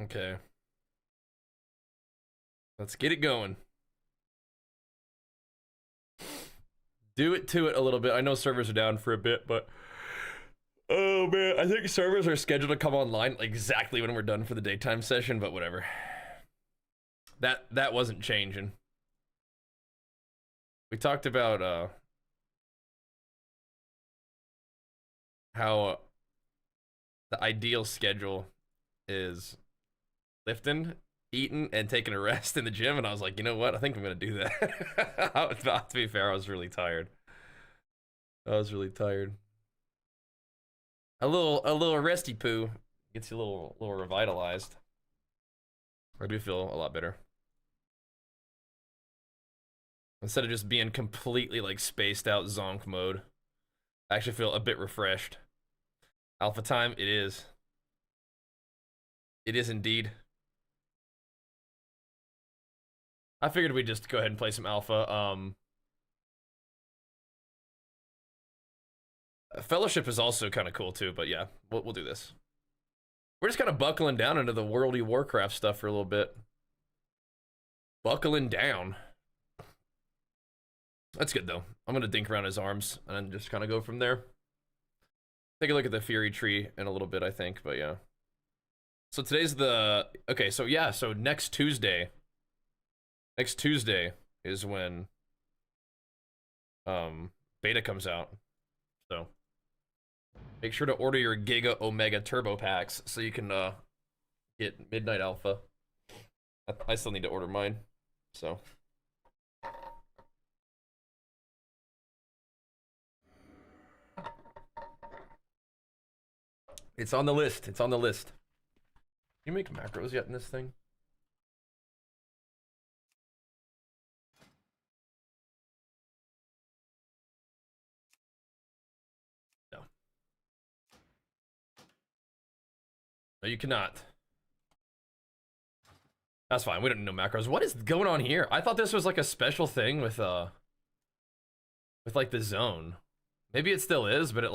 Okay. Let's get it going. Do it to it a little bit. I know servers are down for a bit, but oh man, I think servers are scheduled to come online exactly when we're done for the daytime session, but whatever. That wasn't changing. We talked about how the ideal schedule is lifting, eating, and taking a rest in the gym, and I was like, you know what? I think I'm gonna do that. To be fair, I was really tired. A little resty poo gets you a little revitalized. I do feel a lot better. Instead of just being completely like spaced out zonk mode, I actually feel a bit refreshed. Alpha time, it is. It is indeed. I figured we'd just go ahead and play some alpha. Fellowship is also kind of cool too, but yeah, we'll do this. We're just kind of buckling down into the worldy Warcraft stuff for a little bit. Buckling down. That's good though. I'm gonna dink around his arms and then just kind of go from there. Take a look at the Fury tree in a little bit, I think, but yeah. So today's the okay. So yeah, so next Tuesday is when beta comes out. So make sure to order your Giga Omega Turbo packs so you can get Midnight Alpha. I still need to order mine. So it's on the list. It's on the list. You make macros yet in this thing? No. No, you cannot. That's fine. We don't know macros. What is going on here? I thought this was like a special thing with like the zone. Maybe it still is, but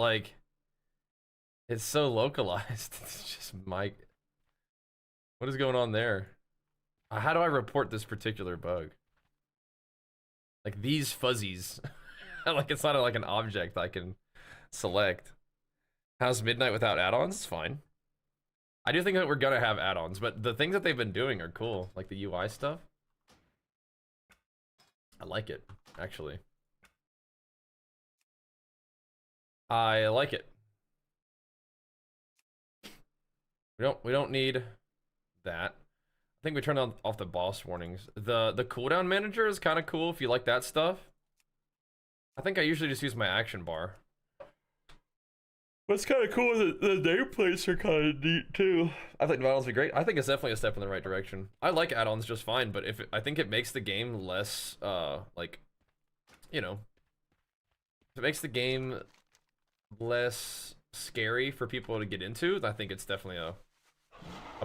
it's so localized. It's just my. What is going on there? How do I report this particular bug? Like these fuzzies. Like it's not like an object I can select. How's Midnight without add-ons? It's fine. I do think that we're gonna have add-ons, but the things that they've been doing are cool. Like the UI stuff. I like it, actually. I like it. We don't need that. I think we turned off the boss warnings. The cooldown manager is kind of cool if you like that stuff. I think I usually just use my action bar. What's kind of cool is the nameplates are kind of neat too. I think add-ons would be great. I think it's definitely a step in the right direction. I like add-ons just fine, but I think it makes the game less like, you know, if it makes the game less scary for people to get into, I think it's definitely a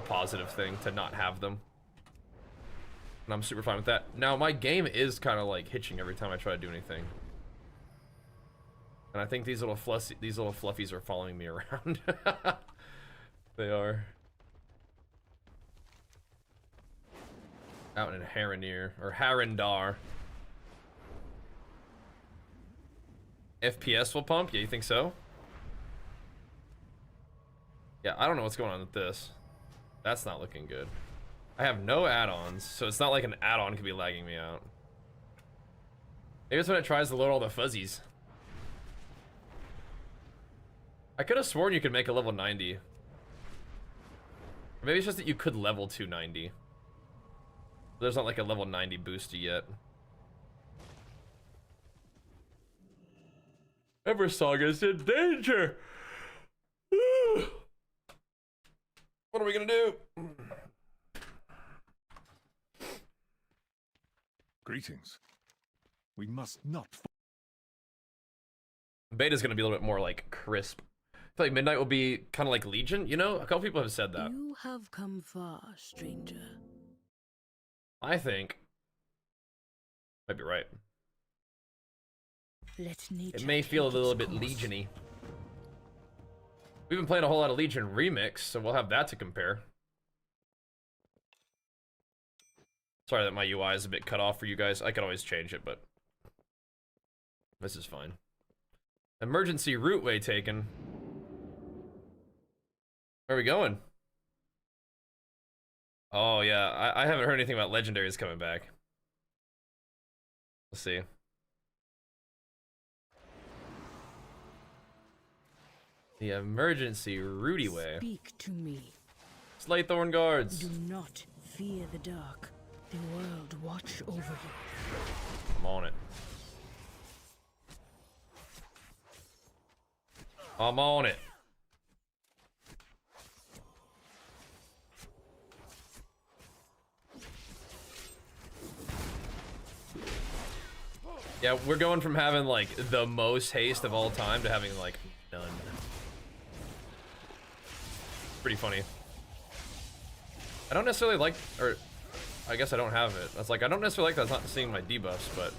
positive thing to not have them. And I'm super fine with that. Now my game is kind of like hitching every time I try to do anything. And I think these little fluffies are following me around. They are. Out in Haranir or Harandar. FPS will pump? Yeah, you think so? Yeah, I don't know what's going on with this. That's not looking good. I have no add-ons, so it's not like an add-on could be lagging me out. Maybe it's when it tries to load all the fuzzies. I could have sworn you could make a level 90. Or maybe it's just that you could level to 90. There's not like a level 90 booster yet. Eversong is in danger! What are we gonna do? Greetings. We must not. Beta's gonna be a little bit more like crisp. I feel like Midnight will be kind of like Legion, you know? A couple people have said that. You have come far, stranger. I think. Might be right. Let nature It may feel a take little its bit course. Legion-y. We've been playing a whole lot of Legion Remix, so we'll have that to compare. Sorry that my UI is a bit cut off for you guys. I could always change it, but this is fine. Emergency route way taken. Where are we going? Oh yeah, I haven't heard anything about legendaries coming back. Let's see. The emergency Rudy way. Speak to me. Slay Thorn Guards. Do not fear the dark. The world watch over you. I'm on it. I'm on it. Yeah, we're going from having like the most haste of all time to having like none. Pretty funny. I don't necessarily like, or I guess I don't have it. It's like I don't necessarily like that. It's not seeing my debuffs, but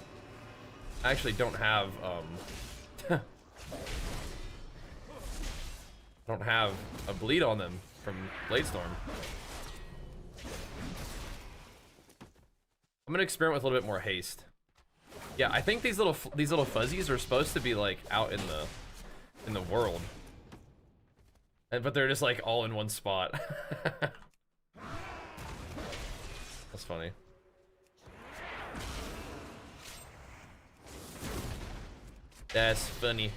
I actually don't have I don't have a bleed on them from Bladestorm. I'm gonna experiment with a little bit more haste. Yeah, I think these little fuzzies are supposed to be like out in the world, but they're just like all in one spot. That's funny. That's funny.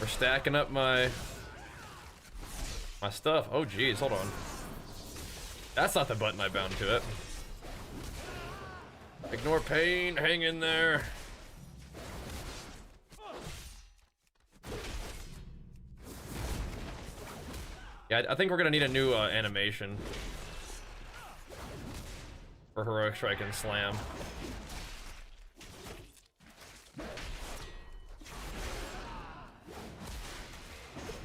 We're stacking up my stuff. Oh geez, hold on. That's not the button I bound to it. Ignore pain, hang in there. Yeah, I think we're gonna need a new animation for Heroic Strike and Slam.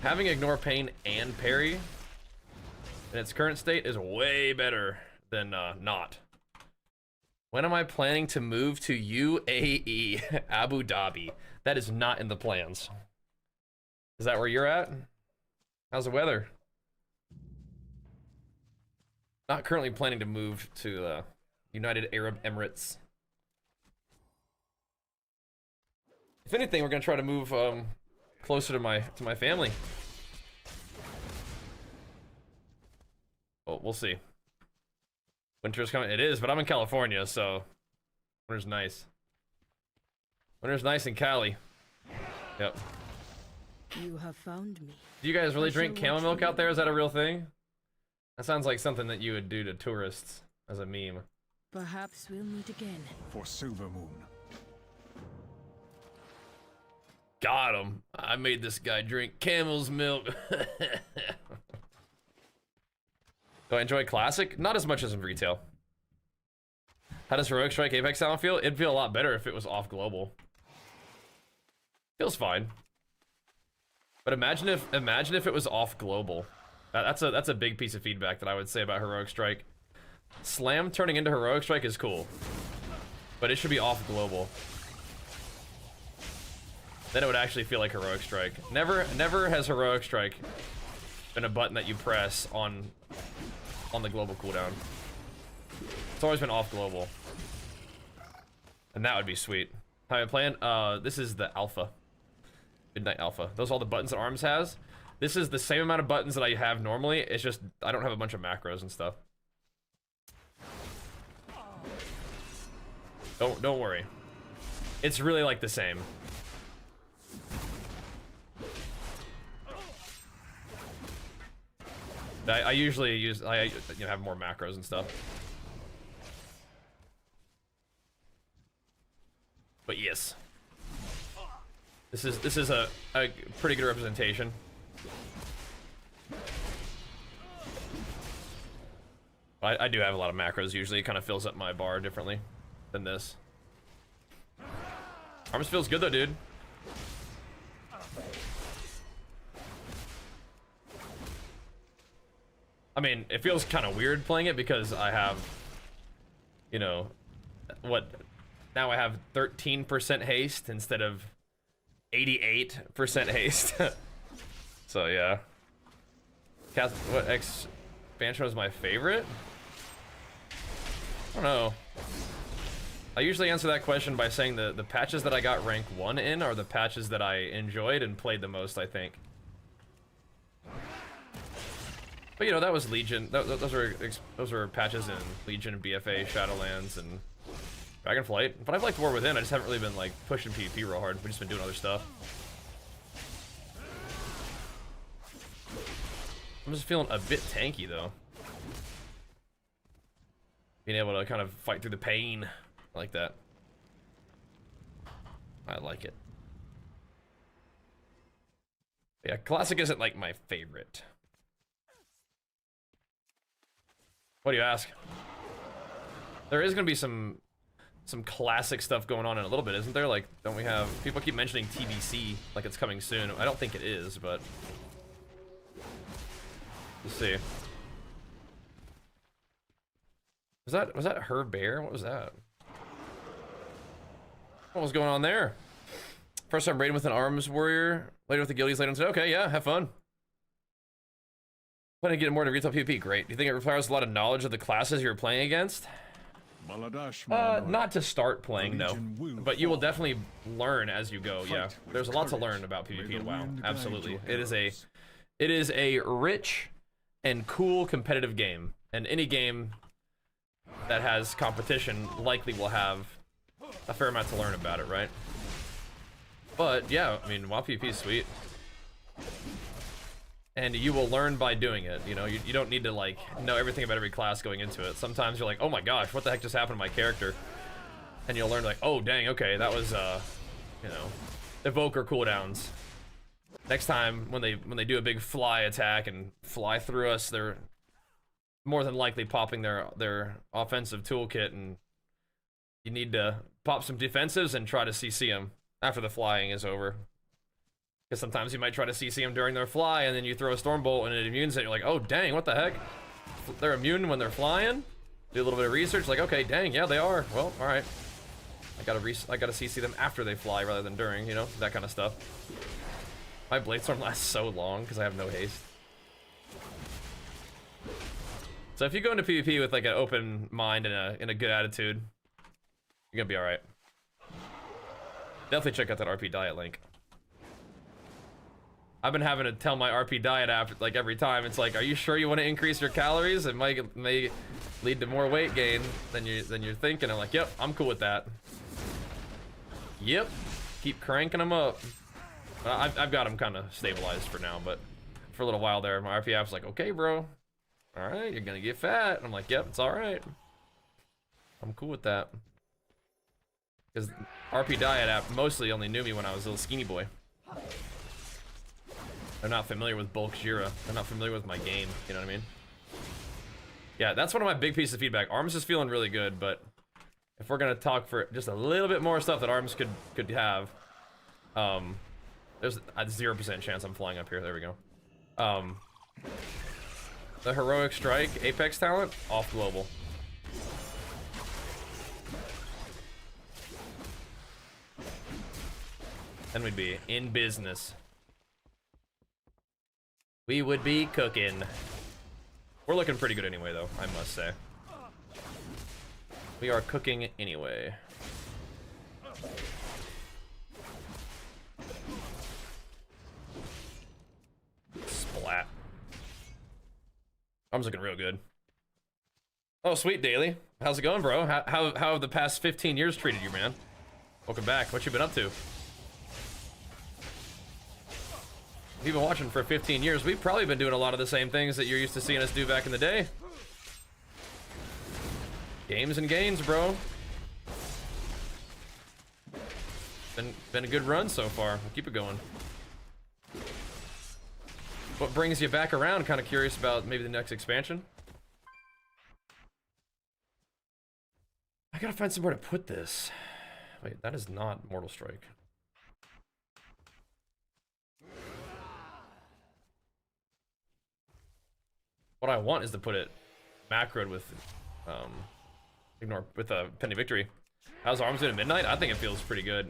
Having Ignore Pain and Parry in its current state is way better than not. When am I planning to move to UAE, Abu Dhabi? That is not in the plans. Is that where you're at? How's the weather? Not currently planning to move to United Arab Emirates. If anything, we're gonna try to move closer to my family. Well, we'll see. Winter's coming. It is, but I'm in California, so winter's nice. Winter's nice in Cali. Yep. You have found me. Do you guys really drink camel milk out there? Is that a real thing? That sounds like something that you would do to tourists as a meme. Perhaps we'll meet again. For Silver Moon. Got him. I made this guy drink camel's milk. Do I enjoy Classic? Not as much as in retail. How does Heroic Strike Apex Sound feel? It'd feel a lot better if it was off global. Feels fine. But imagine if it was off global. That's a big piece of feedback that I would say about Heroic Strike. Slam turning into Heroic Strike is cool, but it should be off global. Then it would actually feel like Heroic Strike. Never has Heroic Strike been a button that you press on the global cooldown. It's always been off global, and that would be sweet. How am I playing? This is the alpha, Midnight Alpha. Those are all the buttons that Arms has. This is the same amount of buttons that I have normally. It's just I don't have a bunch of macros and stuff. Don't worry. It's really like the same. I usually use have more macros and stuff. But yes. This is a pretty good representation. I do have a lot of macros usually. It kind of fills up my bar differently than this. Arms feels good though, dude. I mean, it feels kind of weird playing it because I have, you know, what? Now I have 13% haste instead of 88% haste. So yeah. What expansion was my favorite? I don't know. I usually answer that question by saying the patches that I got rank 1 in are the patches that I enjoyed and played the most, I think. But you know, that was Legion. Those were patches in Legion, BFA, Shadowlands, and Dragonflight. But I've liked War Within. I just haven't really been like pushing PvP real hard. We've just been doing other stuff. I'm just feeling a bit tanky though. Being able to kind of fight through the pain. I like that. I like it. Yeah, Classic isn't like my favorite. What do you ask? There is gonna be some Classic stuff going on in a little bit, isn't there? Like, don't we have... People keep mentioning TBC like it's coming soon. I don't think it is, but... Let's see. Was that her bear? What was that? What was going on there? First time raiding with an arms warrior, later with the guildies later on today. Okay, yeah, have fun. Planning to get more to retail PvP. Great. Do you think it requires a lot of knowledge of the classes you're playing against? Not to start playing, no. But you will definitely learn as you go, yeah. There's a lot to learn about PvP in WoW. Absolutely. It is a rich and cool competitive game. And any game that has competition likely will have a fair amount to learn about it, right? But yeah, I mean, WoW PvP is sweet. And you will learn by doing it, you know? You don't need to, like, know everything about every class going into it. Sometimes you're like, oh my gosh, what the heck just happened to my character? And you'll learn, like, oh, dang, okay, that was, you know, evoker cooldowns. Next time, when they do a big fly attack and fly through us, they're more than likely popping their offensive toolkit, and you need to pop some defensives and try to CC them after the flying is over. Because sometimes you might try to CC them during their fly, and then you throw a Stormbolt and it immunes it. You're like, oh dang, what the heck? They're immune when they're flying? Do a little bit of research, like, okay, dang, yeah, they are. Well, all right. I gotta CC them after they fly rather than during, you know, that kind of stuff. My Blade Storm lasts so long because I have no haste. So if you go into PvP with like an open mind and a good attitude, you're gonna be all right. Definitely check out that RP diet link. I've been having to tell my RP diet app like every time. It's like, are you sure you want to increase your calories? It may lead to more weight gain than you're thinking. I'm like, yep, I'm cool with that. Yep, keep cranking them up. I've got them kind of stabilized for now, but for a little while there, my RP app's like, okay, bro, all right, you're gonna get fat. I'm like, yep, it's all right. I'm cool with that. Because RP diet app mostly only knew me when I was a little skinny boy. They're not familiar with bulk Jira. They're not familiar with my game. You know what I mean? Yeah, that's one of my big pieces of feedback. Arms is feeling really good, but if we're gonna talk for just a little bit more stuff that Arms could have, there's a 0% chance I'm flying up here. There we go. The heroic strike Apex talent off global. Then we'd be in business. We would be cooking. We're looking pretty good anyway, though, I must say. We are cooking anyway. Splat. Arm's looking real good. Oh, sweet, Daily. How's it going, bro? How have the past 15 years treated you, man? Welcome back. What you been up to? If you've been watching for 15 years, we've probably been doing a lot of the same things that you're used to seeing us do back in the day. Games and gains, bro. Been a good run so far. We'll keep it going. What brings you back around? Kind of curious about maybe the next expansion. I gotta find somewhere to put this. Wait, that is not Mortal Strike. What I want is to put it macroed with Penny Victory. How's Arms doing at midnight? I think it feels pretty good.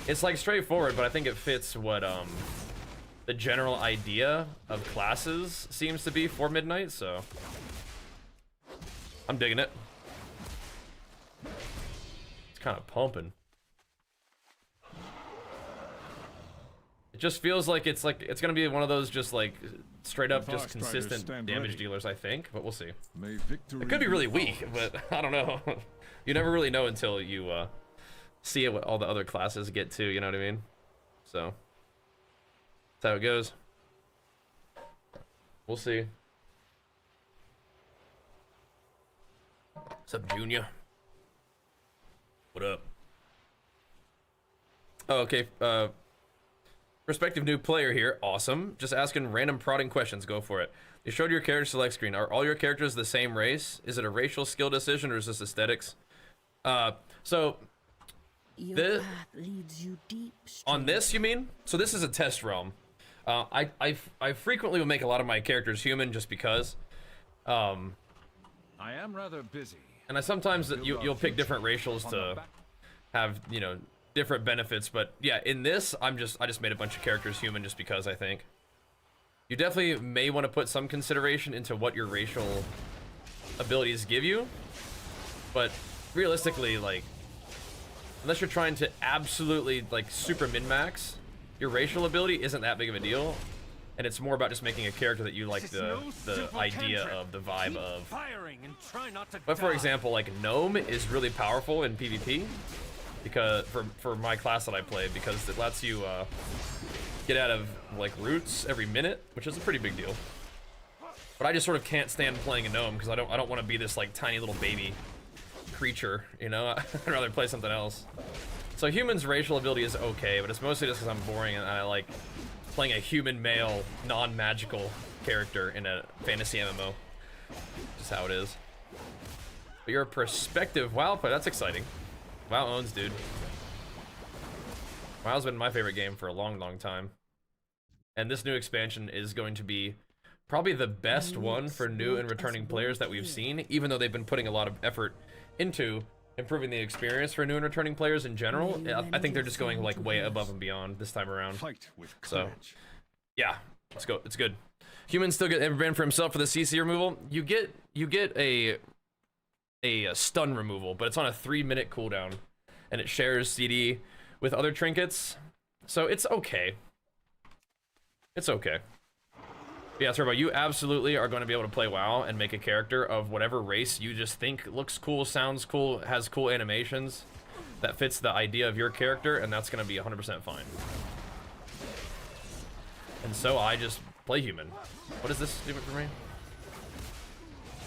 It's like straightforward, but I think it fits what the general idea of classes seems to be for Midnight, so I'm digging it. It's kind of pumping. It just feels like it's gonna be one of those just like straight up just consistent damage dealers, I think, but we'll see. It could be really weak, but I don't know. You never really know until you see what all the other classes get to, you know what I mean? So that's how it goes. We'll see. What's up, Junior? What up? Oh, okay. Prospective new player here. Awesome. Just asking random prodding questions. Go for it. You showed your character select screen. Are all your characters the same race? Is it a racial skill decision or is this aesthetics? So Your path leads you deep. on this, you mean? So this is a test realm. I frequently will make a lot of my characters human just because. I am rather busy. And I sometimes you'll pick different racials to have, you know, different benefits, but yeah, in this I just made a bunch of characters human just because I think. You definitely may want to put some consideration into what your racial abilities give you, but realistically, like, unless you're trying to absolutely like super min-max, your racial ability isn't that big of a deal, and it's more about just making a character that you like the idea of, the vibe of. But for example, like Gnome is really powerful in PvP because for my class that I play, because it lets you get out of like roots every minute, which is a pretty big deal. But I just sort of can't stand playing a Gnome because I don't want to be this like tiny little baby creature, you know. I'd rather play something else. So human's racial ability is okay, but it's mostly just because I'm boring and I like playing a human male non-magical character in a fantasy MMO. Just how it is. But you're a prospective WoW player. That's exciting. WoW owns, dude. WoW's been my favorite game for a long time, and this new expansion is going to be probably the best one for new and returning players that we've seen, even though they've been putting a lot of effort into improving the experience for new and returning players in general. I think they're just going like way above and beyond this time around. So yeah, let's go. It's good. Humans still get every ban for himself for the CC removal. You get a stun removal, but it's on a 3-minute cooldown, and it shares CD with other trinkets, so it's okay. It's okay. But yeah, Turbo, you absolutely are going to be able to play WoW and make a character of whatever race you just think looks cool, sounds cool, has cool animations, that fits the idea of your character, and that's going to be 100% fine. And so I just play human. What does this do for me?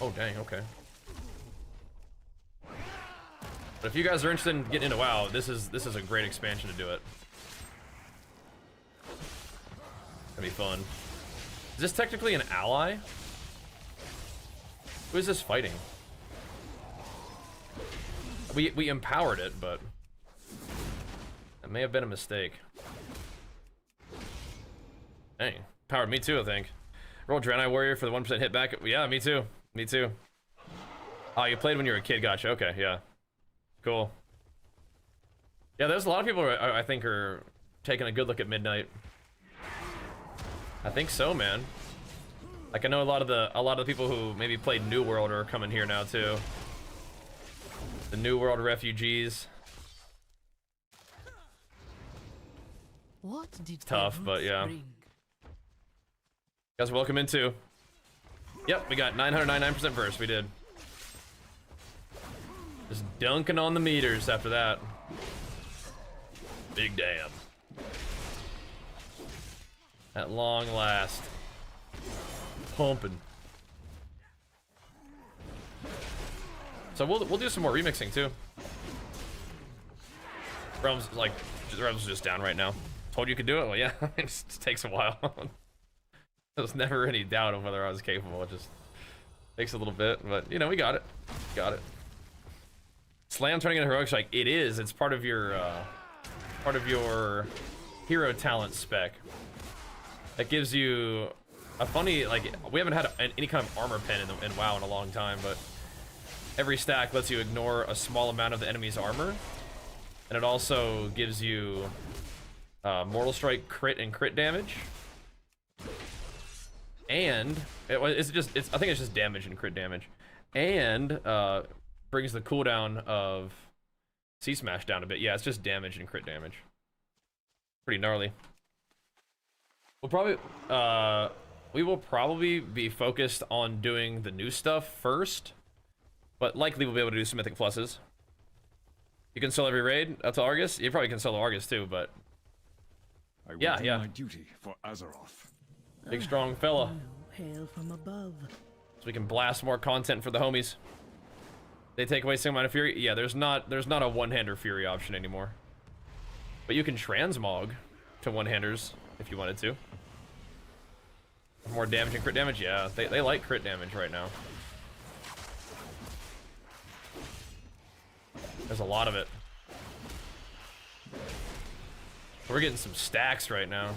Oh, dang, okay. But if you guys are interested in getting into WoW, this is a great expansion to do it. Gonna be fun. Is this technically an ally? Who is this fighting? We empowered it, but that may have been a mistake. Dang, powered me too, I think. Roll Draenei Warrior for the 1% hit back. Yeah, me too. Me too. Oh, you played when you were a kid, gotcha. Okay, yeah. Cool. Yeah, there's a lot of people who I think are taking a good look at Midnight. I think so, man. Like I know a lot of the people who maybe played New World are coming here now too. The New World refugees. What did Tough, but yeah. You guys, welcome into. Yep, we got 999% verse. We did. Just dunking on the meters after that. Big damn. At long last. Pumping. So we'll do some more remixing too. Realms Realms just down right now. Told you could do it? Well, yeah, it just takes a while. There was never any doubt of whether I was capable. It just takes a little bit, but you know, we got it. Got it. Slam turning into heroic strike. It is. It's part of your hero talent spec. That gives you a funny, like, we haven't had any kind of armor pen in WoW in a long time, but every stack lets you ignore a small amount of the enemy's armor, and it also gives you Mortal Strike crit and crit damage, and it's just I think it's just damage and crit damage, and brings the cooldown of C Smash down a bit. Yeah, it's just damage and crit damage. Pretty gnarly. We'll probably we will probably be focused on doing the new stuff first, but likely we'll be able to do some mythic pluses. You can solo every raid up to Argus. You probably can solo Argus too, but I will yeah, do yeah. my duty for Azeroth. Big strong fella. Hail from above. So we can blast more content for the homies. They take away single minded fury. Yeah, there's not a one-hander fury option anymore. But you can transmog to one-handers if you wanted to. More damage and crit damage. Yeah, they like crit damage right now. There's a lot of it. We're getting some stacks right now.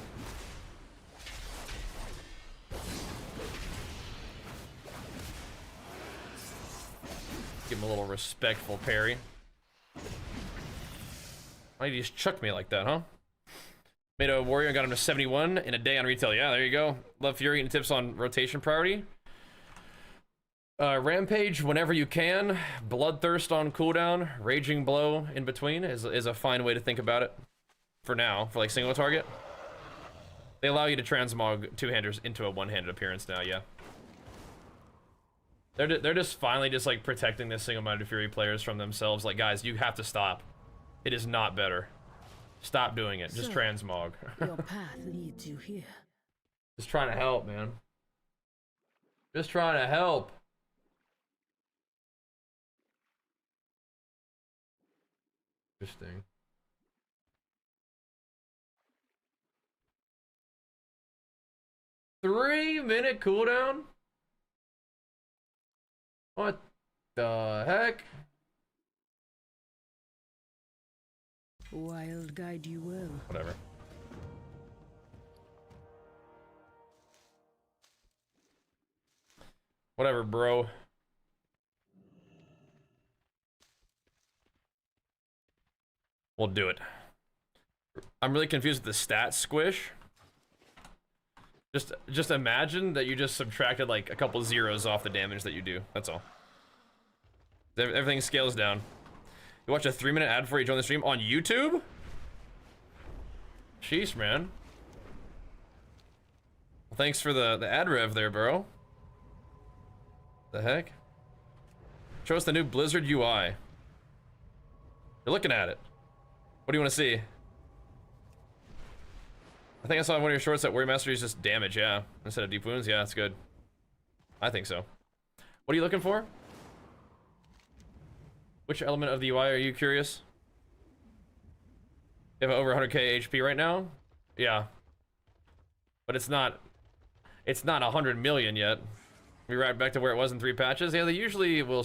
Give him a little respectful parry. Why did he just chuck me like that, huh? Made a warrior and got him to 71 in a day on retail. Yeah, there you go. Love Fury and tips on rotation priority. Rampage whenever you can. Bloodthirst on cooldown. Raging Blow in between is a fine way to think about it. For now, for like single target. They allow you to transmog two-handers into a one-handed appearance now, yeah. They're just finally just like protecting the single-minded Fury players from themselves. Like, guys, you have to stop. It is not better. Stop doing it. Just transmog. Your path leads you here. Just trying to help, man. Just trying to help. Interesting. Three-minute cooldown? What the heck? Wild guide you well. Whatever. Whatever, bro. We'll do it. I'm really confused with the stat squish. Just imagine that you just subtracted like a couple zeros off the damage that you do. That's all. Everything scales down. You watch a 3-minute ad before you join the stream on YouTube? Sheesh, man. Well, thanks for the ad rev there, bro. The heck? Show us the new Blizzard UI. You're looking at it. What do you want to see? I think I saw in one of your shorts that Warrior Mastery is just damage, yeah. Instead of deep wounds, yeah, that's good. I think so. What are you looking for? Which element of the UI are you curious? You have over 100k HP right now? Yeah. But it's not 100 million yet. We're right back to where it was in 3 patches. Yeah, they usually will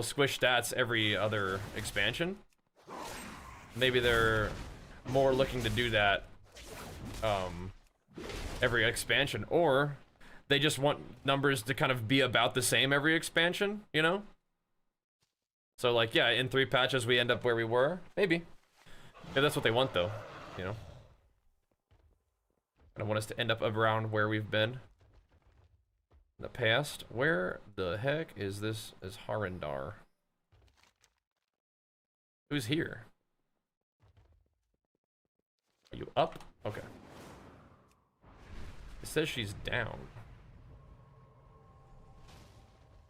squish stats every other expansion. Maybe they're more looking to do that every expansion, or they just want numbers to kind of be about the same every expansion, you know? So like, yeah, in 3 patches we end up where we were. Maybe. Yeah, that's what they want though, you know? I don't want us to end up around where we've been in the past. Where the heck is this? Is Harindar? Who's here? Are you up? Okay. It says she's down.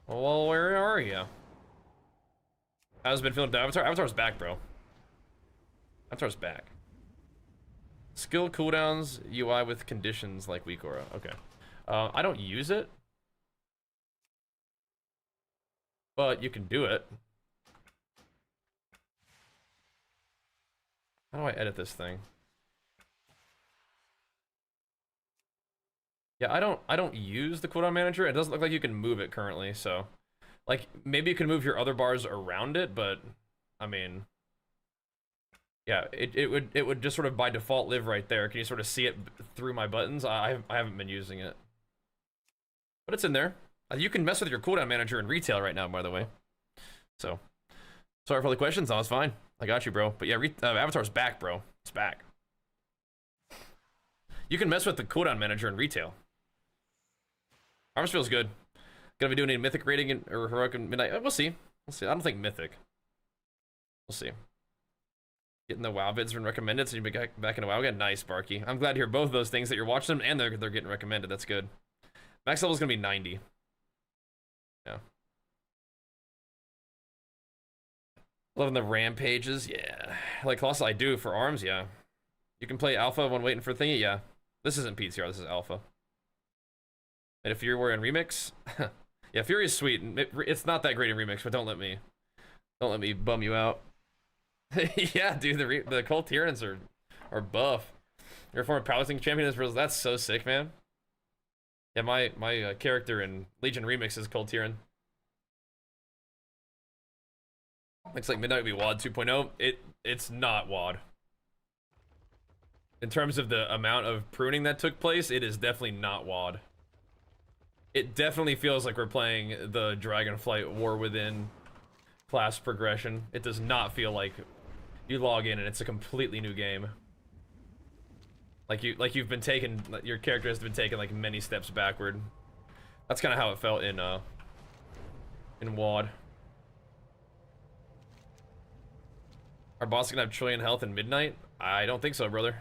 Well, where are you? How's it been feeling? Avatar? Avatar's back, bro. Avatar's back. Skill cooldowns UI with conditions like weak aura. Okay. I don't use it, but you can do it. How do I edit this thing? Yeah, I don't use the cooldown manager. It doesn't look like you can move it currently, so like maybe you can move your other bars around it, but I mean, yeah, it would just sort of by default live right there. Can you sort of see it through my buttons? I haven't been using it, but it's in there. You can mess with your cooldown manager in retail right now, by the way. So sorry for the questions. No, it's fine. I got you, bro. But yeah, Avatar's back, bro. It's back. You can mess with the cooldown manager in retail. Arms feels good. Gonna be doing any mythic rating or heroic in midnight? We'll see. We'll see. I don't think mythic. We'll see. Getting the WoW vids and recommended, so you be back into WoW again. Nice, Barky. I'm glad to hear both of those things, that you're watching them and they're getting recommended. That's good. Max level is gonna be 90. Yeah. Loving the rampages, yeah. Like Colossal, I do for arms, yeah. You can play alpha when waiting for thingy, yeah. This isn't PTR, this is alpha. And a Fury Warrior in remix, yeah, Fury is sweet. It's not that great in remix, but don't let me bum you out. Yeah, dude, the Cult Tyrants are buff. Your former powerlifting champion is real. That's so sick, man. Yeah, my character in Legion remix is Cult Tyran. Looks like Midnight would be WOD 2.0. It's not WOD. In terms of the amount of pruning that took place, it is definitely not WOD. It definitely feels like we're playing the Dragonflight War Within class progression. It does not feel like you log in and it's a completely new game. Like you've been taken, your character has been taken like many steps backward. That's kind of how it felt in WOD. Our boss gonna have trillion health in midnight? I don't think so, brother.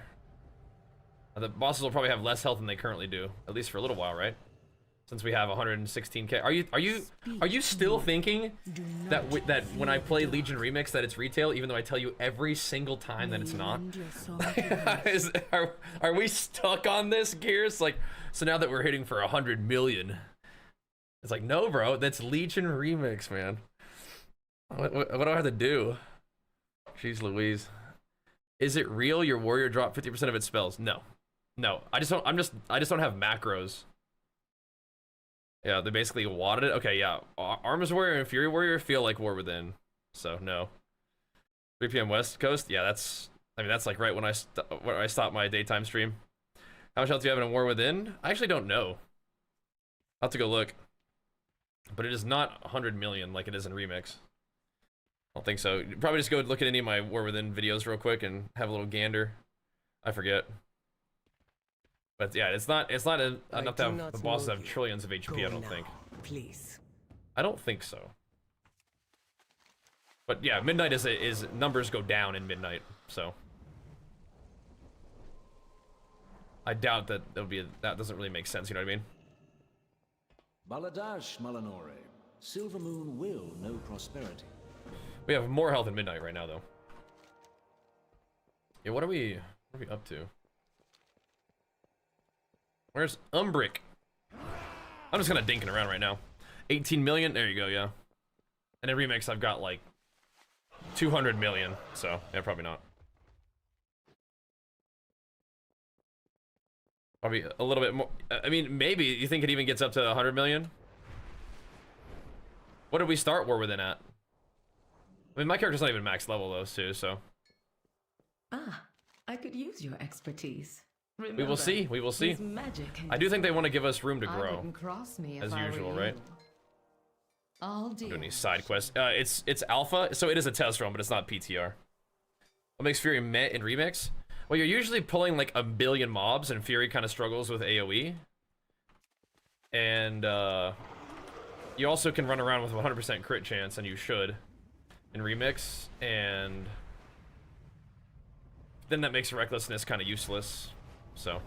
The bosses will probably have less health than they currently do, at least for a little while, right? Since we have 116k. Are you still thinking that when I play Legion Remix that it's retail, even though I tell you every single time that it's not? Are we stuck on this, Gears? Like, so now that we're hitting for 100 million, it's like, no, bro, that's Legion Remix, man. What do I have to do? Jeez Louise. Is it real your warrior dropped 50% of its spells? No. I just don't have macros. Yeah, they basically wadded it. Okay, yeah. Arms Warrior and Fury Warrior feel like War Within. So, no. 3 p.m. West Coast? Yeah, that's like right when I stop my daytime stream. How much health do you have in War Within? I actually don't know. I'll have to go look. But it is not 100 million like it is in Remix. I don't think so. You'd probably just go look at any of my War Within videos real quick and have a little gander. I forget. But yeah, it's not enough to have the bosses have trillions of HP, I don't think. Please. I don't think so. But yeah, midnight is numbers go down in midnight, so I doubt that that doesn't really make sense, you know what I mean? Baladash Malanore. Silver Moon will know prosperity. We have more health in midnight right now though. Yeah, what are we up to? Where's Umbrick? I'm just kind of dinking around right now. 18 million, there you go, yeah. And in Remix, I've got like 200 million, so yeah, probably not. Probably a little bit more. I mean, maybe you think it even gets up to 100 million? What did we start War Within at? I mean, my character's not even max level though, too, so. Ah, I could use your expertise. Remember, we will see. We will see. I do think they want to give us room to grow, as usual, right? All doing these side quests. It's alpha, so it is a test run, but it's not PTR. What makes Fury meh in Remix? Well, you're usually pulling like 1 billion mobs, and Fury kind of struggles with AoE. And you also can run around with 100% crit chance, and you should in Remix. And then that makes recklessness kind of useless. So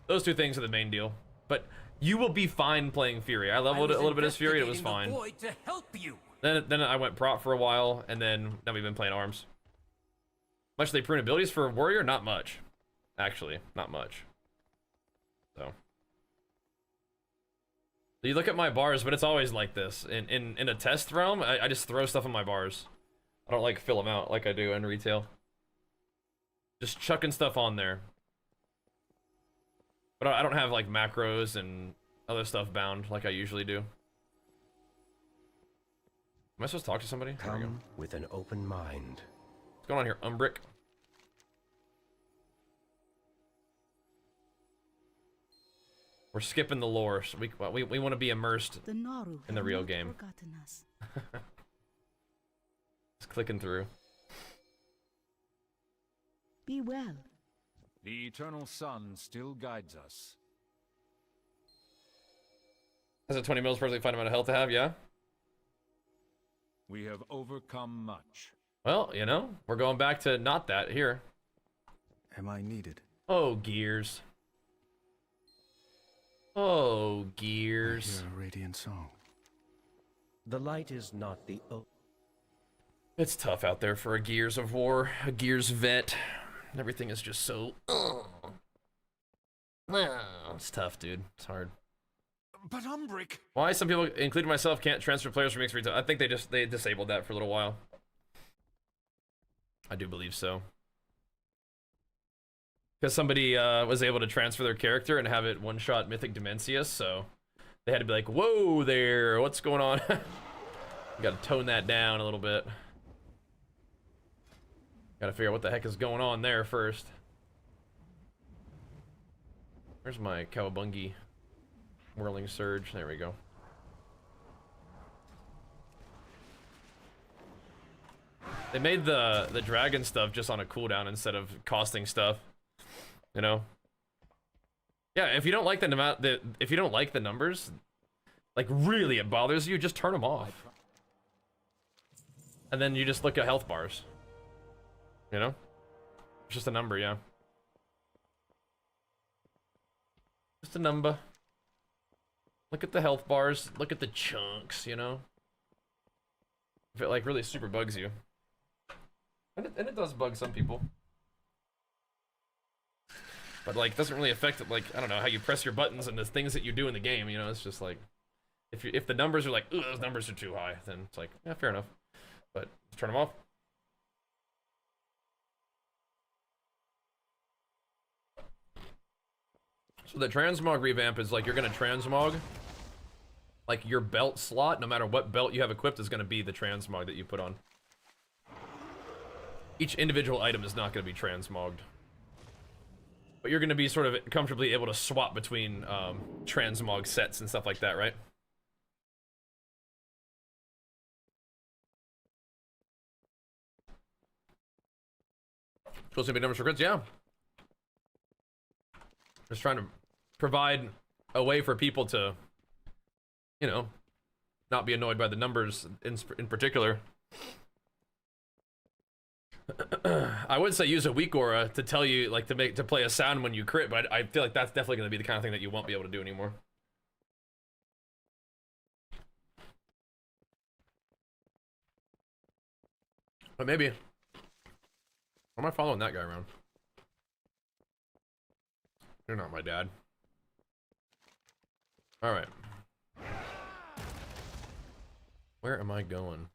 those two things are the main deal. But you will be fine playing Fury. I leveled it a little bit as Fury, it was fine. To help you. Then I went prop for a while, and now we've been playing arms. Much they prune abilities for warrior? Not much. Actually, not much. So you look at my bars, but it's always like this. In a test realm, I just throw stuff in my bars. I don't like fill them out like I do in retail. Just chucking stuff on there. But I don't have like macros and other stuff bound like I usually do. Am I supposed to talk to somebody? Come with an open mind. What's going on here, Umbrick? We're skipping the lore, so we want to be immersed in the real game. Just clicking through. Be well. The eternal sun still guides us. That's a 20 mils perfectly fine amount of health to have, yeah? We have overcome much. Well, you know, we're going back to not that here. Am I needed? Oh, gears. Oh, I gears. hear a radiant song. The light is not the It's tough out there for a Gears of War, a Gears vet. Everything is just so... It's tough, dude. It's hard. But Umbrick! Why some people, including myself, can't transfer players from mixed retail? I think they disabled that for a little while. I do believe so. Because somebody was able to transfer their character and have it one-shot Mythic Dimensius, so they had to be like, whoa there, what's going on? Gotta tone that down a little bit. Gotta figure out what the heck is going on there first. Where's my Cowabungie Whirling Surge? There we go. They made the dragon stuff just on a cooldown instead of costing stuff. You know? Yeah, if you don't like if you don't like the numbers, like really it bothers you, just turn them off. And then you just look at health bars. You know? It's just a number, yeah. Just a number. Look at the health bars, look at the chunks, you know? If it like really super bugs you. And it does bug some people. But like, doesn't really affect it, like, I don't know, how you press your buttons and the things that you do in the game, you know? It's just like, if the numbers are like, ugh, those numbers are too high, then it's like, yeah, fair enough. But turn them off. So the transmog revamp is like, you're gonna transmog, like your belt slot, no matter what belt you have equipped, is gonna be the transmog that you put on. Each individual item is not gonna be transmogged. But you're gonna be sort of comfortably able to swap between transmog sets and stuff like that, right? Supposed to be numbers for crits, yeah. Just trying to provide a way for people to, you know, not be annoyed by the numbers in particular. I would say use a weak aura to tell you, like, to play a sound when you crit, but I feel like that's definitely going to be the kind of thing that you won't be able to do anymore. But maybe. Why am I following that guy around? You're not my dad. Alright. Where am I going?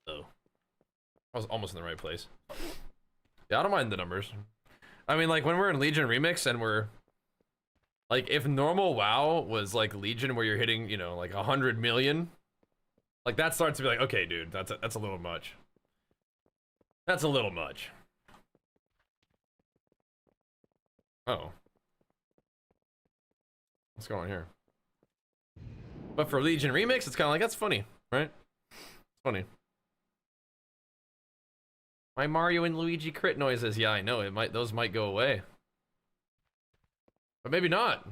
Oh. I was almost in the right place. Yeah, I don't mind the numbers. I mean, like, when we're in Legion Remix and we're... Like, if normal WoW was, like, Legion where you're hitting, you know, like, 100 million... Like, that starts to be like, okay, dude, that's a little much. That's a little much. Oh. What's going on here? But for Legion Remix, it's kind of like, that's funny, right? It's funny. My Mario and Luigi crit noises. Yeah, I know. Those might go away. But maybe not.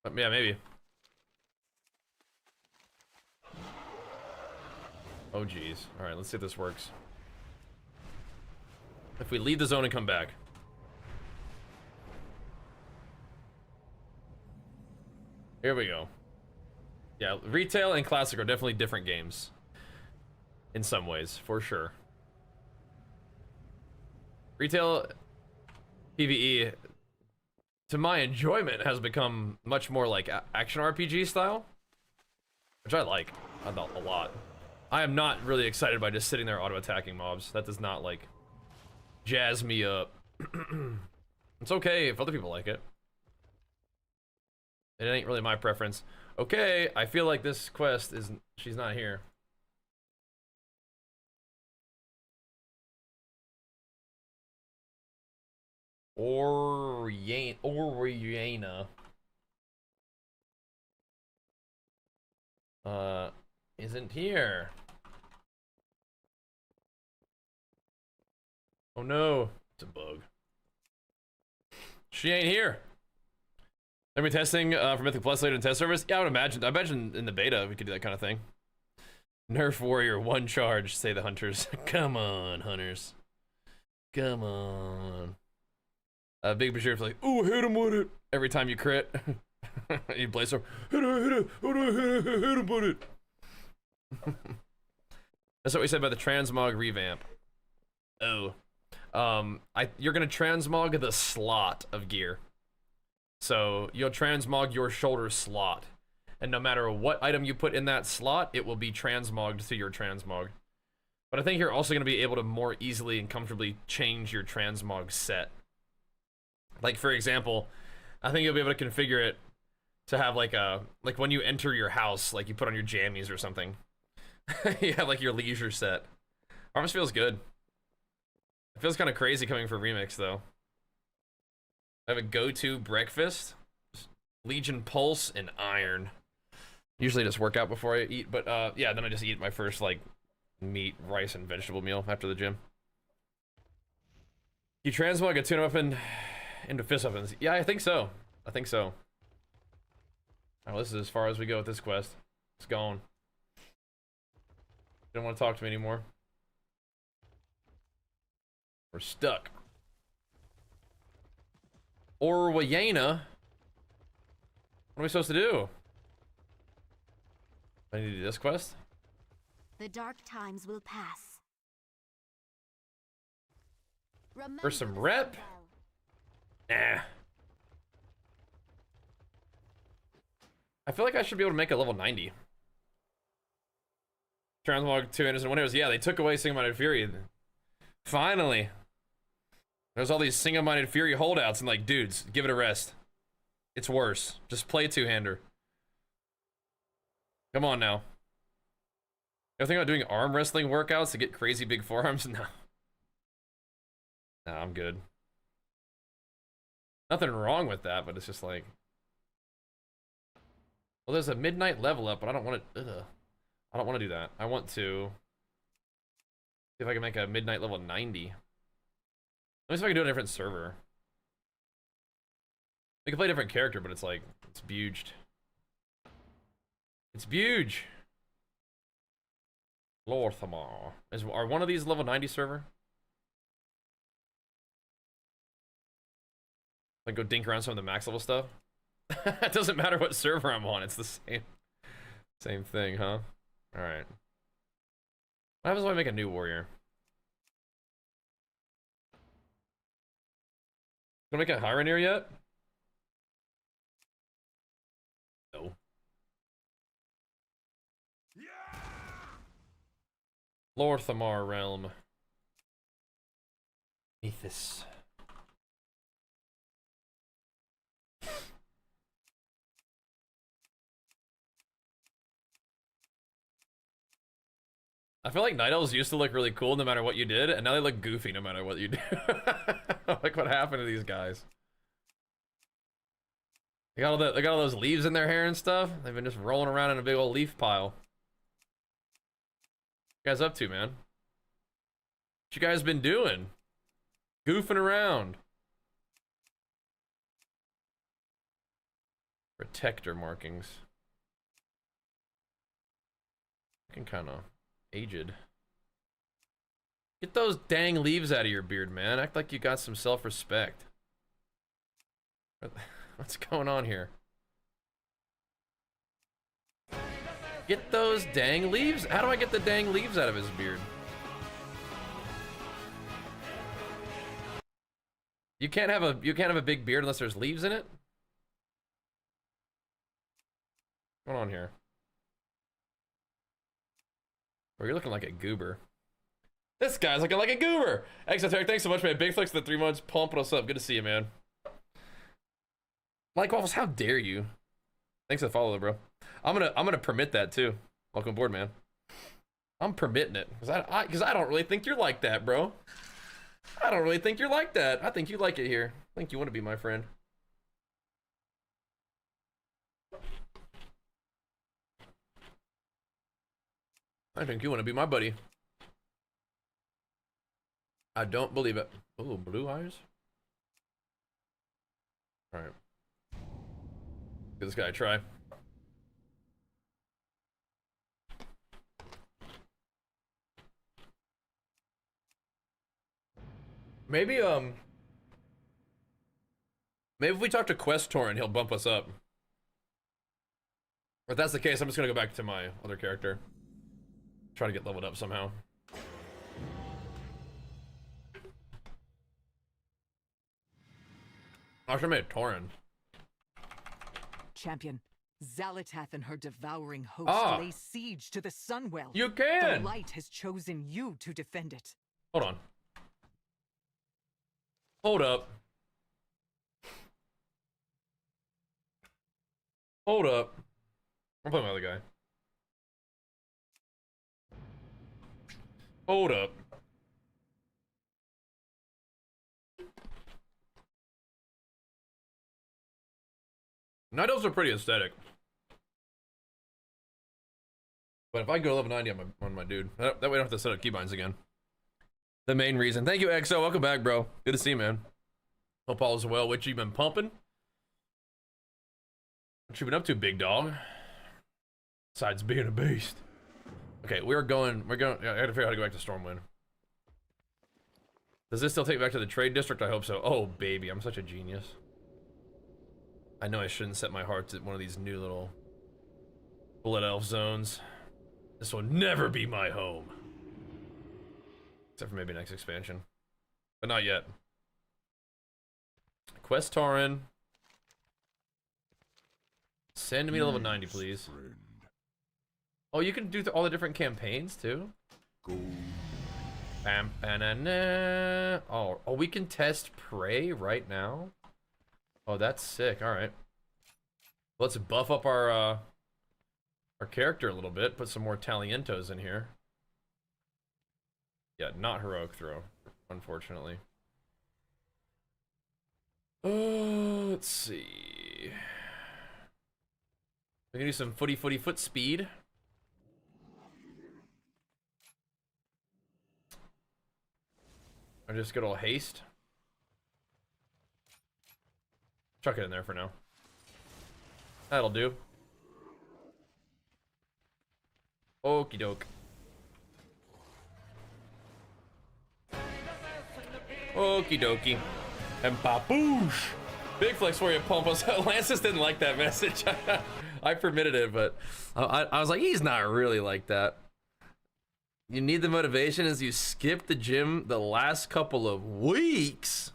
But yeah, maybe. Oh geez. Alright, let's see if this works. If we leave the zone and come back. Here we go. Yeah, retail and classic are definitely different games. In some ways, for sure. Retail PvE, to my enjoyment, has become much more like action RPG style. Which I like a lot. I am not really excited by just sitting there auto-attacking mobs. That does not, like, jazz me up. It's okay if other people like it. It ain't really my preference. Okay, I feel like this quest isn't... She's not here. Oriana. Isn't here. Oh no, it's a bug. She ain't here. Maybe testing for Mythic Plus later in test service. Yeah, I would imagine. I imagine in the beta we could do that kind of thing. Nerf warrior, one charge, say the hunters. Come on, hunters. Come on. Big Bashir's like, ooh, hit him with it. Every time you crit. You blaze him. Hit him with it. That's what we said about the transmog revamp. Oh. You're gonna transmog the slot of gear. So you'll transmog your shoulder slot. And no matter what item you put in that slot, it will be transmogged to your transmog. But I think you're also going to be able to more easily and comfortably change your transmog set. Like, for example, I think you'll be able to configure it to have like when you enter your house, like you put on your jammies or something. You have like your leisure set. Almost feels good. It feels kind of crazy coming for Remix though. I have a go-to breakfast, Legion Pulse and Iron. Usually just work out before I eat, but yeah, then I just eat my first like meat, rice, and vegetable meal after the gym. You transmog a tuna weapon into fist weapons. Yeah, I think so. I think so. Oh, this is as far as we go with this quest. It's gone. Don't want to talk to me anymore. We're stuck. Orwayana. What are we supposed to do? I need to do this quest? The dark times will pass. For some rep? Nah. I feel like I should be able to make a level 90. Transmog 2 Anderson Winners. Yeah, they took away Single-Minded Fury. Finally. There's all these Single-Minded Fury holdouts and like, dudes, give it a rest. It's worse. Just play two-hander. Come on now. You ever think about doing arm wrestling workouts to get crazy big forearms? No. No, I'm good. Nothing wrong with that, but it's just like... Well, there's a midnight level up, but I don't want to... I don't want to do that. I want to... See if I can make a midnight level 90. Let me see if I can do a different server. We can play a different character, but it's like... It's buged. It's huge. Lorthamar. Are one of these level 90 server? Like go dink around some of the max level stuff? It doesn't matter what server I'm on, it's the same thing, huh? Alright. What happens when I make a new warrior? Gonna make a Hyreneer yet? No. Lorthamar realm. Ethos. I feel like Night Elves used to look really cool no matter what you did, and now they look goofy no matter what you do. Like what happened to these guys? They got all those leaves in their hair and stuff. They've been just rolling around in a big old leaf pile. What you guys up to, man? What you guys been doing? Goofing around. Protector markings. Looking kind of aged. Get those dang leaves out of your beard, man. Act like you got some self-respect. What's going on here? Get those dang leaves. How do I get the dang leaves out of his beard? You can't have a big beard unless there's leaves in it? What's going on here? Or you're looking like a goober. This guy's looking like a goober. Exoteric, thanks so much, man. Big flex for the 3 months. Pumping us up. Good to see you, man. Like Waffles, how dare you? Thanks for the follow, bro. I'm gonna permit that too. Welcome aboard, man. I'm permitting it because I don't really think you're like that, bro. I don't really think you're like that. I think you like it here. I think you want to be my friend. I think you want to be my buddy. I don't believe it. Oh, blue eyes. All right. Give this guy a try. Maybe maybe if we talk to Quest Torrent, he'll bump us up. If that's the case, I'm just gonna go back to my other character. Try to get leveled up somehow. I should have made a Torrent. Champion, Zalatath and her devouring host lay siege to the Sunwell. You can! The light has chosen you to defend it. Hold on. Hold up. Hold up. I'm playing my other guy. Hold up. Night elves are pretty aesthetic. But if I go level 90 on my dude, that way I don't have to set up keybinds again. The main reason. Thank you, XO. Welcome back, bro. Good to see you, man. Hope all is well. What you been pumping? What you been up to, big dog? Besides being a beast. Okay, we're going, I gotta figure out how to go back to Stormwind. Does this still take me back to the trade district? I hope so. Oh, baby, I'm such a genius. I know I shouldn't set my heart to one of these new little Blood Elf zones. This will never be my home. Except for maybe next expansion. But not yet. Quest Tauren. Send me to level 90, please. Oh, you can do all the different campaigns, too? Bam, banana. Oh, we can test Prey right now? Oh, that's sick. All right. Let's buff up our character a little bit. Put some more Talientos in here. Yeah, not heroic throw, unfortunately. Let's see. We can do some foot speed. Or just good old haste. Chuck it in there for now. That'll do. Okie doke. Okie dokie. And baboosh! Big flex for you, Pompous. Lances didn't like that message. I permitted it, but I was like, he's not really like that. You need the motivation as you skip the gym the last couple of weeks.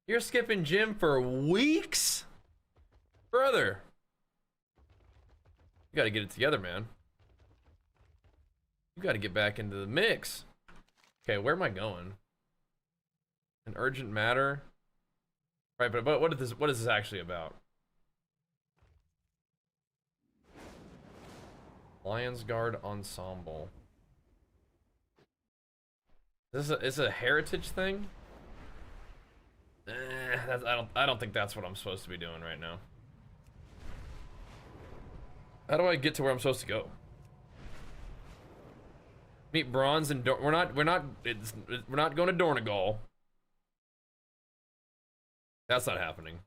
You're skipping gym for weeks? Brother. You gotta get it together, man. You gotta get back into the mix. Okay, where am I going? An urgent matter? Right, but what is this actually about? Lions Guard Ensemble. Is this a heritage thing? I don't think that's what I'm supposed to be doing right now. How do I get to where I'm supposed to go? Meet Bronze and we're not going to Dornegal. That's not happening.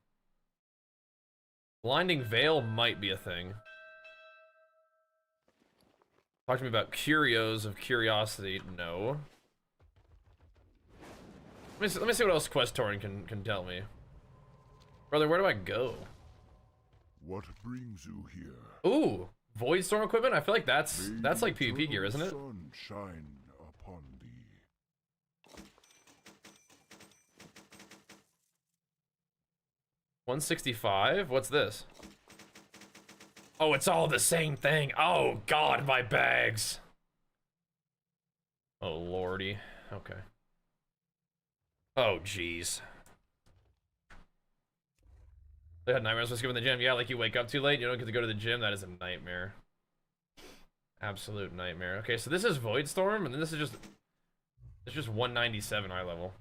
Blinding Veil might be a thing. Talk to me about curios of curiosity. No. Let me see what else Quest Torrent can tell me. Brother, where do I go? What brings you here? Ooh, Void Storm equipment? I feel like that's like PvP gear, isn't it? Sunshine upon thee. 165? What's this? Oh, it's all the same thing. Oh god, my bags. Oh lordy. Okay. Oh jeez. They had nightmares when skipping the gym. Yeah, like you wake up too late, you don't get to go to the gym. That is a nightmare. Absolute nightmare. Okay, so this is Void Storm, and then this is just 197 eye level.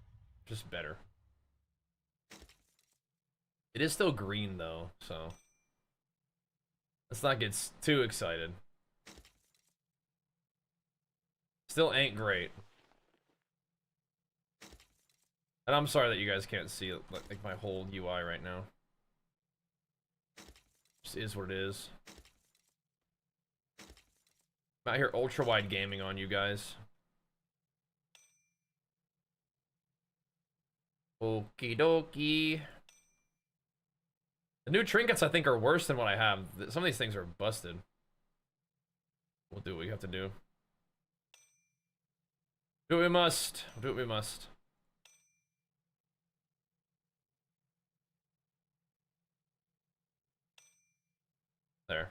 Just better. It is still green though, so let's not get too excited. Still ain't great. And I'm sorry that you guys can't see like my whole UI right now. Just is what it is. I'm out here ultra wide gaming on you guys. Okie dokie. The new trinkets I think are worse than what I have. Some of these things are busted. We'll do what we have to do. Do what we must. Do what we must. There.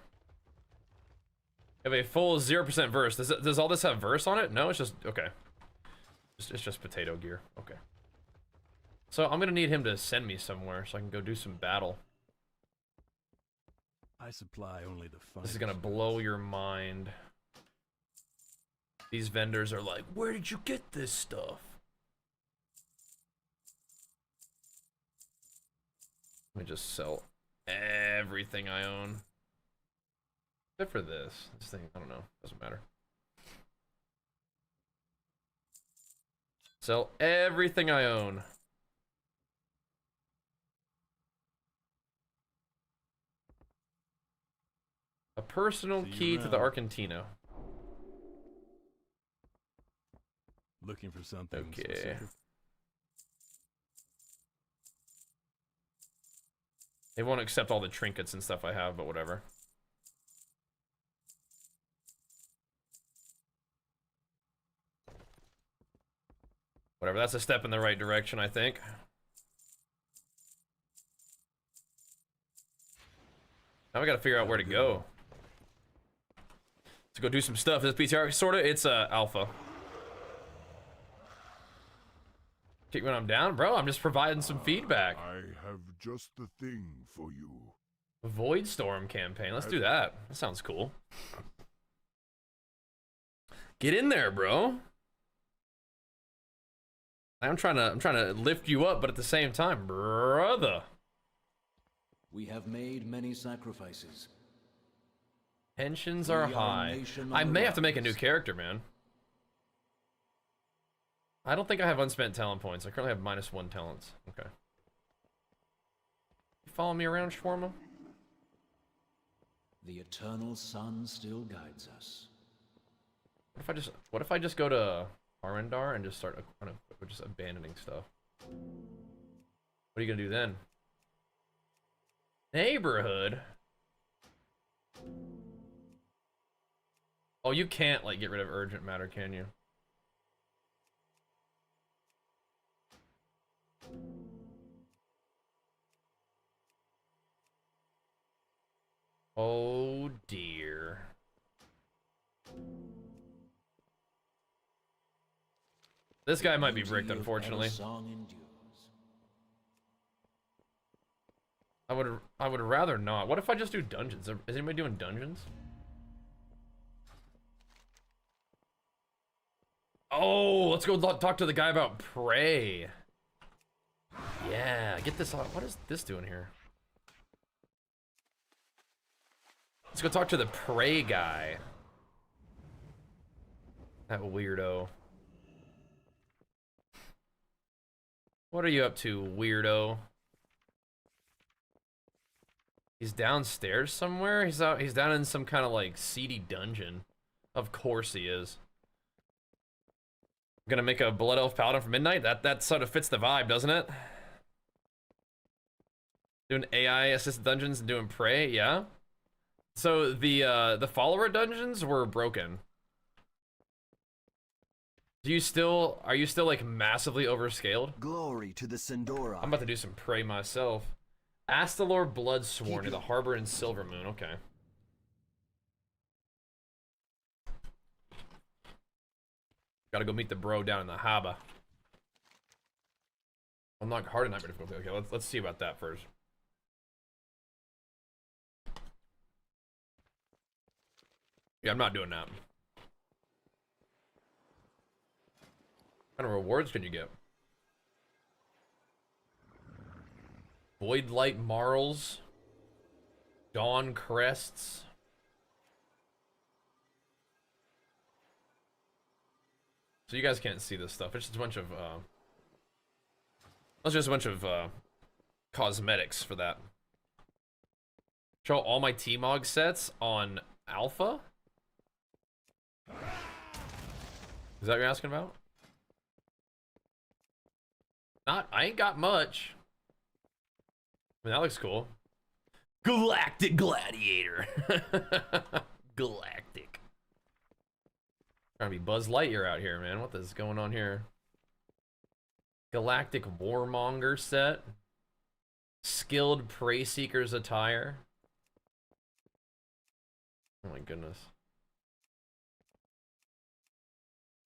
Have a full 0% verse. Does all this have verse on it? No, it's just okay. It's just potato gear. Okay. So I'm gonna need him to send me somewhere so I can go do some battle. I supply only the fun. This is gonna blow your mind. These vendors are like, where did you get this stuff? Let me just sell everything I own. Except for this. This thing, I don't know. Doesn't matter. Sell everything I own. A personal key to the Argentina. Looking for something Okay. specific? They won't accept all the trinkets and stuff I have, but whatever. Whatever, that's a step in the right direction, I think. Now we gotta figure out where to go. Let's go do some stuff. This PTR, sorta, it's alpha. Kick me when I'm down? Bro, I'm just providing some feedback. I have just the thing for you. Void Storm campaign, let's do that. That sounds cool. Get in there, bro. I'm trying to lift you up, but at the same time, brother. We have made many sacrifices. Tensions are We are a high. nation I on the may have to make a rise. new character, man. I don't think I have unspent talent points. I currently have -1 talents. Okay. You follow me around, Shawarma? The eternal sun still guides us. What if I just go to Arendar and just start kind of just abandoning stuff? What are you gonna do then? Neighborhood? Oh, you can't like get rid of urgent matter, can you? Oh dear. This guy might be bricked, Beauty of unfortunately. our song endures. I would rather not. What if I just do dungeons? Is anybody doing dungeons? Oh, let's go talk to the guy about prey. Yeah, get this on. What is this doing here? Let's go talk to the prey guy. That weirdo. What are you up to, weirdo? He's downstairs somewhere? He's down in some kind of like seedy dungeon. Of course he is. I'm gonna make a Blood Elf Paladin for midnight? That sort of fits the vibe, doesn't it? Doing AI assisted dungeons and doing prey, yeah. So the follower dungeons were broken. Are you still like massively overscaled? Glory to the Sindora. I'm about to do some prey myself. Astalor Bloodsworn to the harbor in Silvermoon. Okay. Gotta go meet the bro down in the harbor. Unlock hard nightmare difficulty. Okay, let's see about that first. Yeah, I'm not doing that. What kind of rewards can you get? Void Light Marls. Dawn Crests. So you guys can't see this stuff. It's just a bunch of that's just a bunch of cosmetics for that. Show all my T-Mog sets on Alpha? Is that what you're asking about? I ain't got much. I mean, that looks cool. Galactic Gladiator. Galactic. Trying to be Buzz Lightyear out here, man. What is going on here? Galactic Warmonger set. Skilled Prey Seeker's attire. Oh my goodness.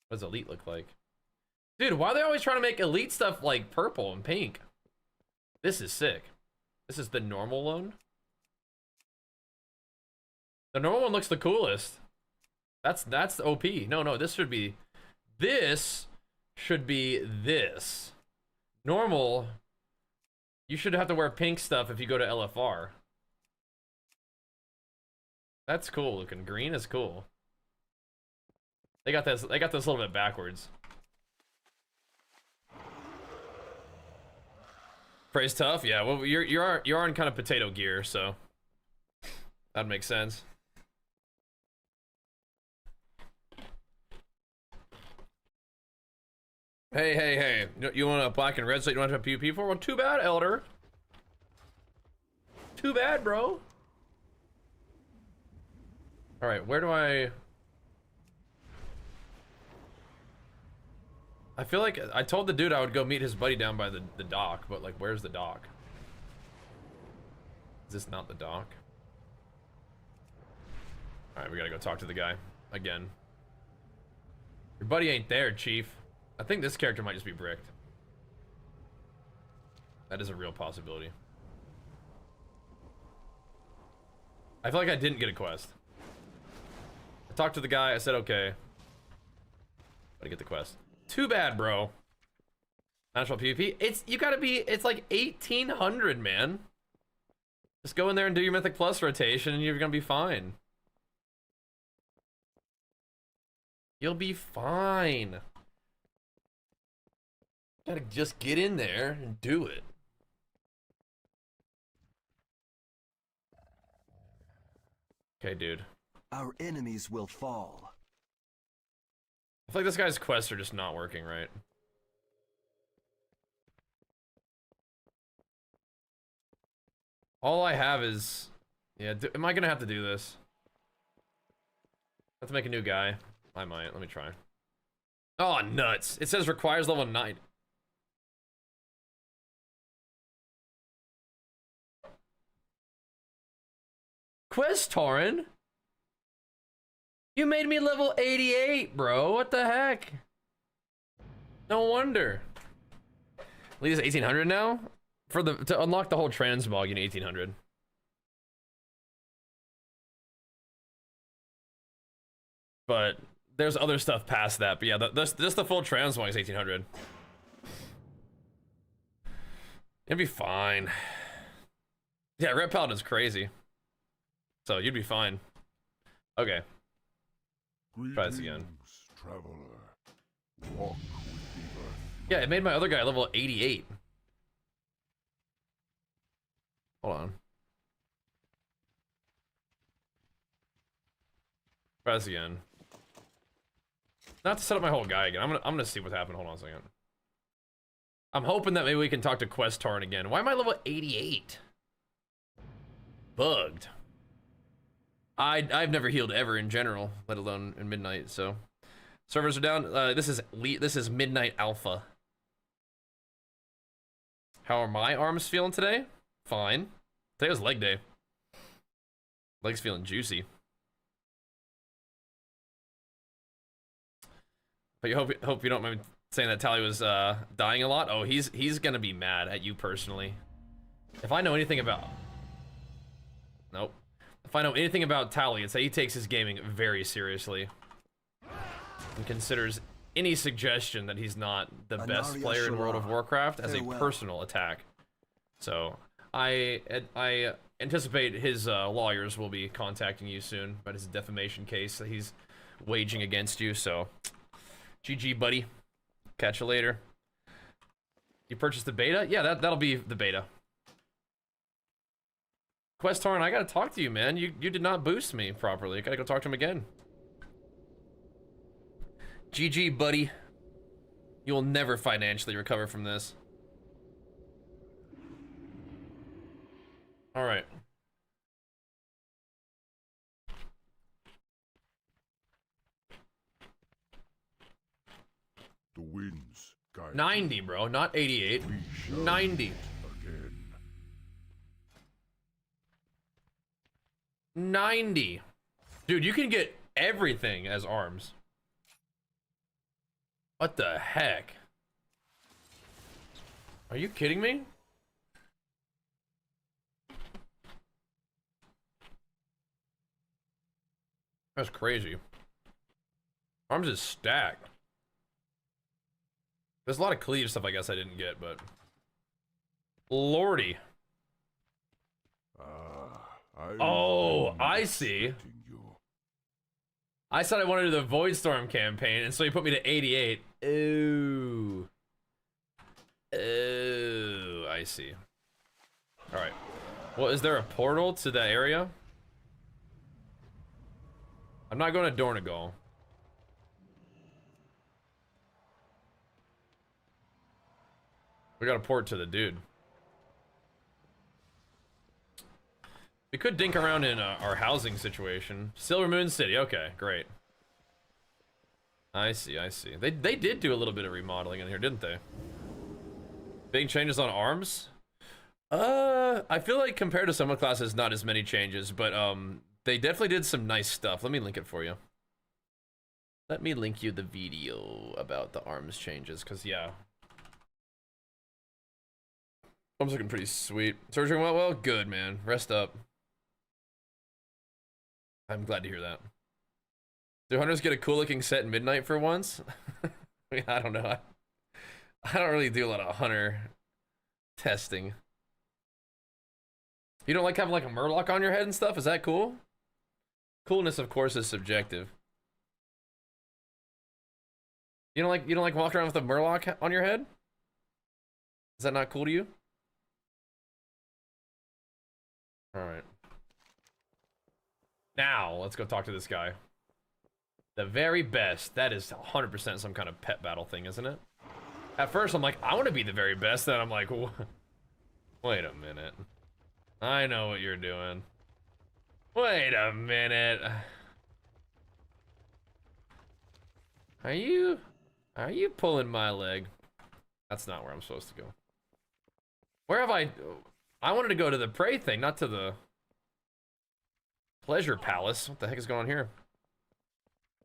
What does Elite look like? Dude, why are they always trying to make Elite stuff like purple and pink? This is sick. This is the normal one. The normal one looks the coolest. That's the OP. No, this should be this. Normal, you should have to wear pink stuff if you go to LFR. That's cool looking. Green is cool. They got this a little bit backwards. Prey's tough, yeah. Well, you're on kind of potato gear, so that makes sense. Hey. You want a black and red so you don't have to have PvP for? Well, too bad, Elder. Too bad, bro. Alright, where do I feel like I told the dude I would go meet his buddy down by the dock, but like, where's the dock? Is this not the dock? Alright, we gotta go talk to the guy again. Your buddy ain't there, Chief. I think this character might just be bricked. That is a real possibility. I feel like I didn't get a quest. I talked to the guy, I said okay. Gotta get the quest. Too bad, bro. Natural PvP. It's like 1800, man. Just go in there and do your Mythic Plus rotation and you're gonna be fine. You'll be fine. Gotta just get in there and do it. Okay, dude. Our enemies will fall. I feel like this guy's quests are just not working right. All I have is... Yeah, am I gonna have to do this? I have to make a new guy. I might. Let me try. Oh, nuts. It says requires level 9. Quest Torrin? You made me level 88, bro. What the heck? No wonder. Lead is 1800 now? To unlock the whole transmog, you need 1800. But there's other stuff past that. But yeah, just the full transmog is 1800. It'd be fine. Yeah, Red Paladin's crazy. So you'd be fine. Okay. Try this again. Traveler. Walk with the earth. Yeah, it made my other guy level 88. Hold on. Try this again. Not to set up my whole guy again. I'm gonna see what happened. Hold on a second. I'm hoping that maybe we can talk to Quest Torrin again. Why am I level 88? Bugged. I've never healed ever in general, let alone in Midnight, so. Servers are down. This is Midnight Alpha. How are my arms feeling today? Fine. Today was leg day. Legs feeling juicy. But you hope you don't mind saying that Tally was dying a lot. Oh, he's gonna be mad at you personally. If I know anything about... Nope. If I know anything about Tally, it's that he takes his gaming very seriously. And considers any suggestion that he's not the best player in World of Warcraft as a personal attack. So, I anticipate his lawyers will be contacting you soon about his defamation case that he's waging against you, so... GG, buddy. Catch you later. You purchased the beta? Yeah, that'll be the beta. Quest Torrent, I gotta talk to you, man. You did not boost me properly. I gotta go talk to him again. GG, buddy. You will never financially recover from this. All right. The winds guide 90, bro, not 88. We shall 90. meet again. 90. Dude, you can get everything as arms. What the heck? Are you kidding me? That's crazy. Arms is stacked. There's a lot of cleave stuff I guess I didn't get, but... Lordy. Oh, I see. You. I said I wanted to do the Void Storm campaign, and so he put me to 88. Ooh. Oh, I see. Alright. Well, is there a portal to that area? I'm not going to Dornegal. We got a port to the dude. We could dink around in our housing situation. Silver Moon City, okay, great. I see, I see. They did do a little bit of remodeling in here, didn't they? Big changes on arms? I feel like compared to some of the classes, not as many changes, but they definitely did some nice stuff. Let me link it for you. Let me link you the video about the arms changes, because yeah. Arms looking pretty sweet. Surgery went well? Good, man. Rest up. I'm glad to hear that. Do hunters get a cool looking set in Midnight for once? I mean, I don't know. I don't really do a lot of hunter testing. You don't like having like a murloc on your head and stuff? Is that cool? Coolness, of course, is subjective. You don't like walking around with a murloc on your head? Is that not cool to you? All right. Now, let's go talk to this guy. The very best. That is 100% some kind of pet battle thing, isn't it? At first, I'm like, I want to be the very best. Then I'm like, wait a minute. I know what you're doing. Wait a minute. Are you pulling my leg? That's not where I'm supposed to go. Where have I wanted to go to the prey thing, not to the pleasure palace. What the heck is going on here?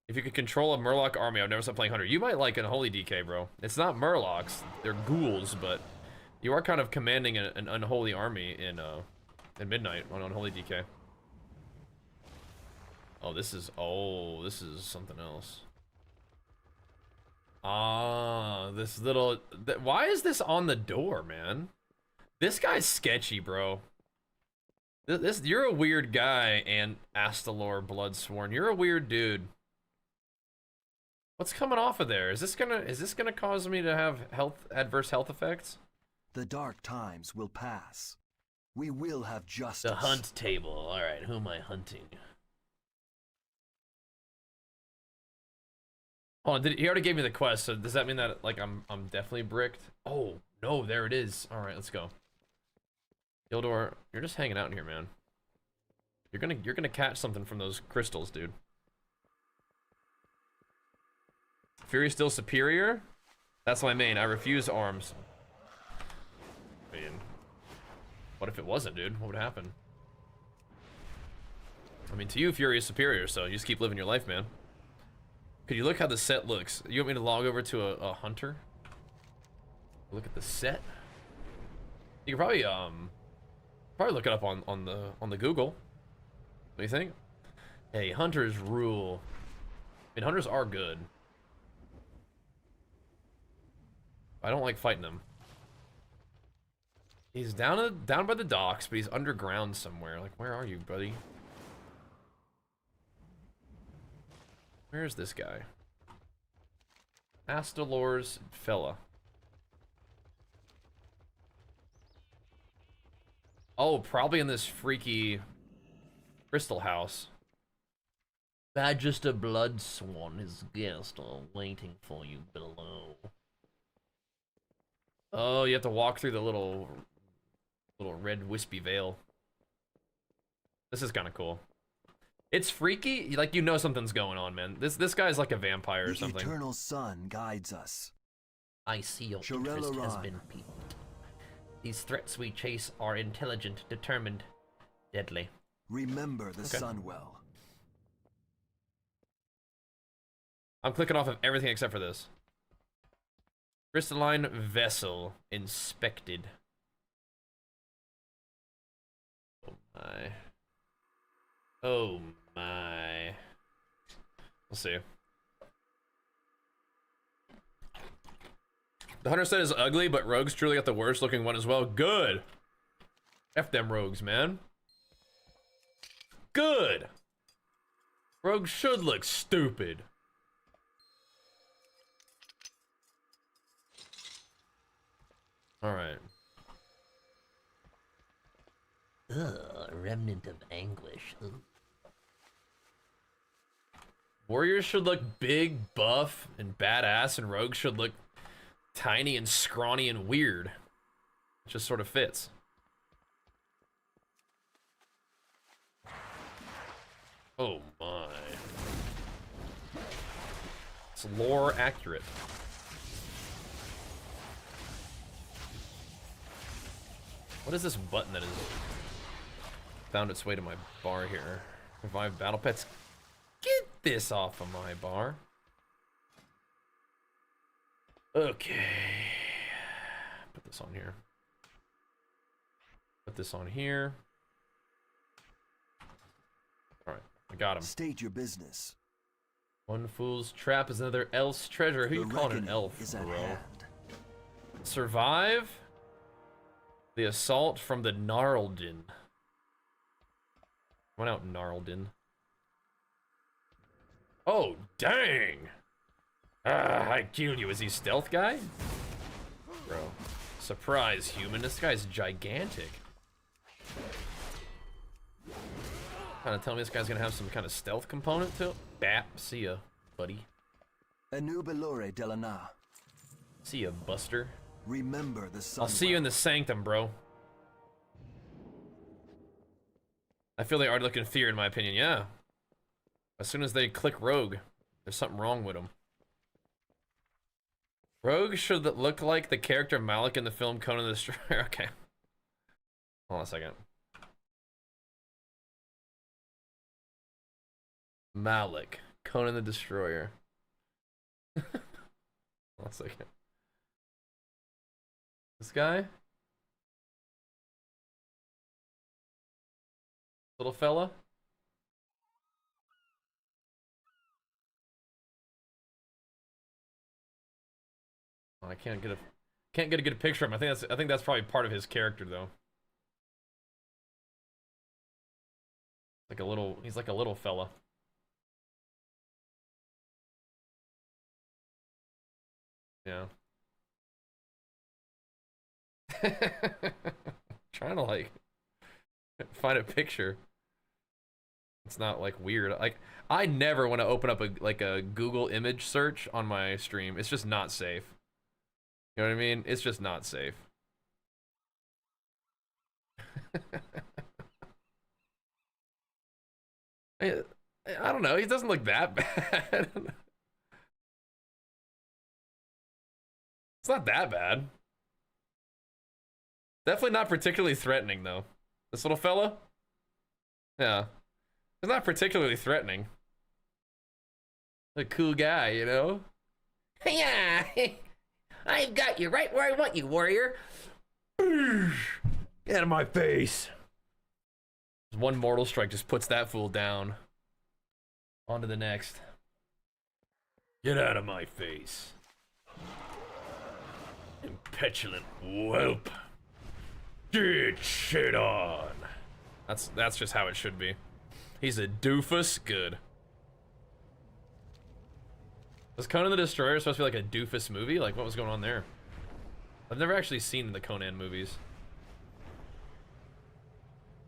If you could control a Murloc army, I've never stopped playing Hunter. You might like an Unholy DK, bro. It's not Murlocs, they're ghouls, but you are kind of commanding an unholy army in Midnight on Unholy DK. Oh, this is something else. Ah, this little... why is this on the door, man? This guy's sketchy, bro. You're a weird guy, and Astalor Bloodsworn. You're a weird dude. What's coming off of there? Is this gonna cause me to have adverse health effects? The dark times will pass. We will have justice. The hunt table. All right, who am I hunting? Oh, he already gave me the quest. So does that mean that like I'm definitely bricked? Oh no, there it is. All right, let's go. Gildor, you're just hanging out in here, man. You're gonna catch something from those crystals, dude. Fury still superior? That's my main. I refuse arms. I mean, what if it wasn't, dude? What would happen? I mean, to you, Fury is superior, so you just keep living your life, man. Could you look how the set looks? You want me to log over to a hunter? Look at the set. You could probably look it up on the Google. What do you think? Hey, hunters rule. I mean, hunters are good. I don't like fighting them. He's down by the docks, but he's underground somewhere. Like, where are you, buddy? Where is this guy? Astalor's fella. Oh, probably in this freaky crystal house. Magister Blood Swan, his guest, are waiting for you below. Oh, you have to walk through the little red wispy veil. This is kind of cool. It's freaky, like you know something's going on, man. This guy's like a vampire or something. The eternal sun guides us. I see your Shirel interest has Aran. been piqued. These threats we chase are intelligent, determined, deadly. Remember the Okay. sun well. I'm clicking off of everything except for this. Crystalline vessel inspected. Oh my. Oh my. We'll see. The hunter said is ugly, but Rogue's truly got the worst looking one as well. Good. F them rogues, man. Good. Rogue should look stupid. Alright. Ugh, a remnant of anguish. Ugh. Warriors should look big, buff, and badass, and rogues should look tiny and scrawny and weird. It just sort of fits. Oh my. It's lore accurate. What is this button that has found its way to my bar here? Revive battle pets. Get this off of my bar. Okay. Put this on here. Put this on here. Alright, I got him. State your business. One fool's trap is another elf's treasure. Who The you calling an reckoning elf, is at bro? hand. Survive the assault from the Gnarldin. Went out Gnarldin. Oh, dang! I killed you. Is he stealth guy? Bro. Surprise, human. This guy's gigantic. Kinda tell me this guy's gonna have some kind of stealth component to it? Bap. See ya, buddy. Anubilore Delana. See ya, Buster. Remember the sun. I'll see you in the sanctum, bro. I feel they are looking fear, in my opinion. Yeah. As soon as they click Rogue, there's something wrong with them. Rogue should look like the character Malik in the film Conan the Destroyer. Okay. Hold on a second. Malik, Conan the Destroyer. Hold on a second. This guy? Little fella? Oh, I can't get a good picture of him. I think that's probably part of his character though. He's like a little fella. Yeah. Trying to like find a picture. It's not like weird. Like I never want to open up a Google image search on my stream. It's just not safe. You know what I mean? It's just not safe. I don't know. He doesn't look that bad. It's not that bad. Definitely not particularly threatening, though. This little fella? Yeah. He's not particularly threatening. A cool guy, you know? Yeah! I've got you right where I want you, warrior. Get out of my face. One mortal strike just puts that fool down. On to the next. Get out of my face. Impetulant whelp. Get shit on. That's just how it should be. He's a doofus. Good. Was Conan the Destroyer supposed to be like a doofus movie? Like, what was going on there? I've never actually seen the Conan movies.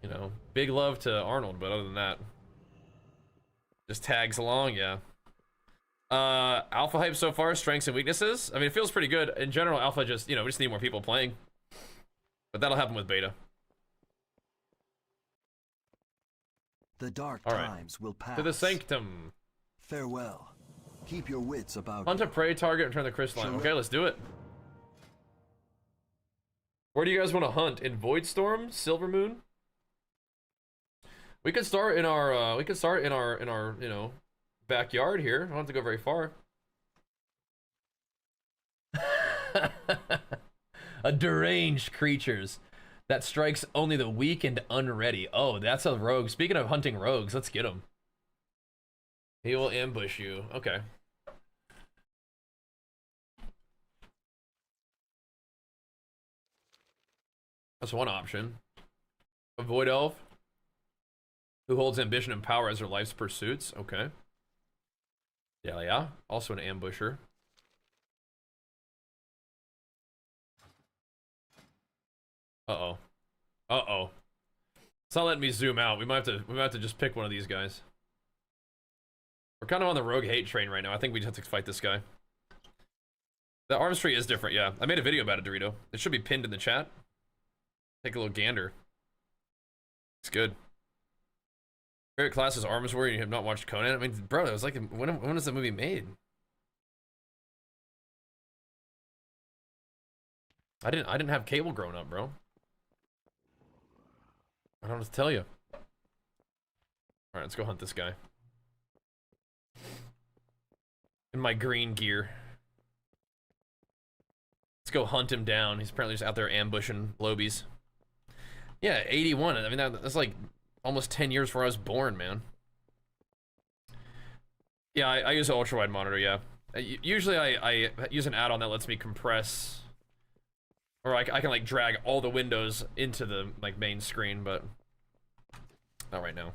You know, big love to Arnold, but other than that, just tags along, yeah. Alpha hype so far, strengths and weaknesses. I mean, it feels pretty good. In general, alpha just, you know, we just need more people playing. But that'll happen with beta. The dark All right. times will pass. To the sanctum. Farewell. Keep your wits about Hunt you. a prey target and turn the crystalline. Okay, let's do it. Where do you guys want to hunt? In Voidstorm? Silver Moon? We could start in our you know, backyard here. I don't have to go very far. A deranged creatures that strikes only the weak and unready. Oh, that's a rogue. Speaking of hunting rogues, let's get him. He will ambush you. Okay. That's one option. A void elf who holds ambition and power as their life's pursuits. Okay. Yeah. Also an ambusher. Uh-oh. Uh-oh. It's not letting me zoom out. We might have to just pick one of these guys. We're kind of on the rogue hate train right now. I think we just have to fight this guy. The arms tree is different, yeah. I made a video about it, Dorito. It should be pinned in the chat. Take a little gander. It's good. Favorite class is Arms Warrior. You have not watched Conan? I mean, bro, it was like, when was the movie made? I didn't have cable growing up, bro. I don't know what to tell you. Alright, let's go hunt this guy. In my green gear. Let's go hunt him down. He's apparently just out there ambushing lobies. Yeah, 81. I mean, that's like almost 10 years before I was born, man. Yeah, I use an ultra-wide monitor, yeah. Usually I use an add-on that lets me compress. Or I can like drag all the windows into the like main screen, but not right now.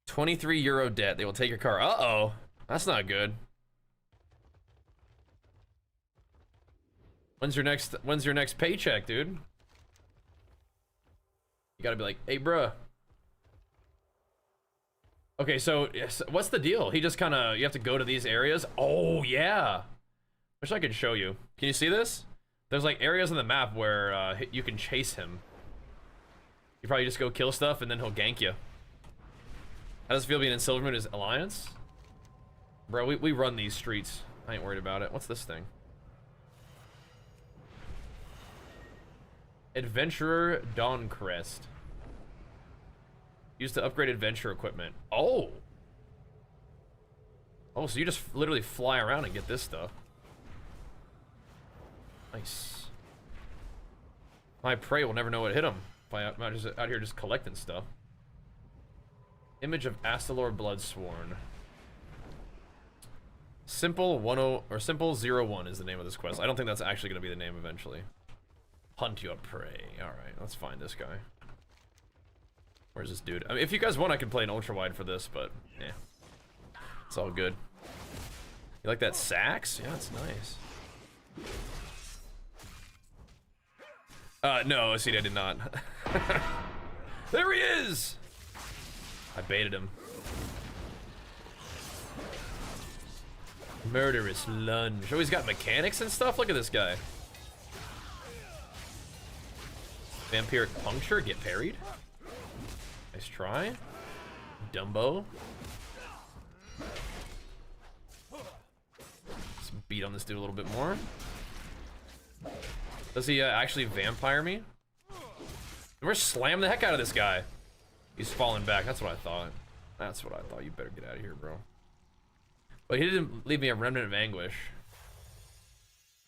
€23 debt. They will take your car. Uh-oh. That's not good. When's your next paycheck, dude? You gotta be like, hey, bruh. Okay, so what's the deal? He just kind of, you have to go to these areas. Oh, yeah. Wish I could show you. Can you see this? There's like areas on the map where you can chase him. You probably just go kill stuff and then he'll gank you. How does it feel being in Silvermoon Alliance? Bro, we run these streets. I ain't worried about it. What's this thing? Adventurer Dawncrest. Used to upgrade adventure equipment. Oh! Oh, so you just literally fly around and get this stuff. Nice. My prey will never know what hit him. If I'm just out here just collecting stuff. Image of Astalor Bloodsworn. Simple 10 or Simple 01 is the name of this quest. I don't think that's actually going to be the name eventually. Hunt your prey. Alright, let's find this guy. Where's this dude? I mean, if you guys want, I can play an ultra wide for this, but yeah. It's all good. You like that sax? Yeah, it's nice. No, see, I did not. There he is! I baited him. Murderous lunge. Oh, he's got mechanics and stuff? Look at this guy. Vampiric puncture, get parried. Nice try. Dumbo. Let's beat on this dude a little bit more. Does he actually vampire me? We're slamming the heck out of this guy. He's falling back. That's what I thought. That's what I thought. You better get out of here, bro. But he didn't leave me a remnant of anguish.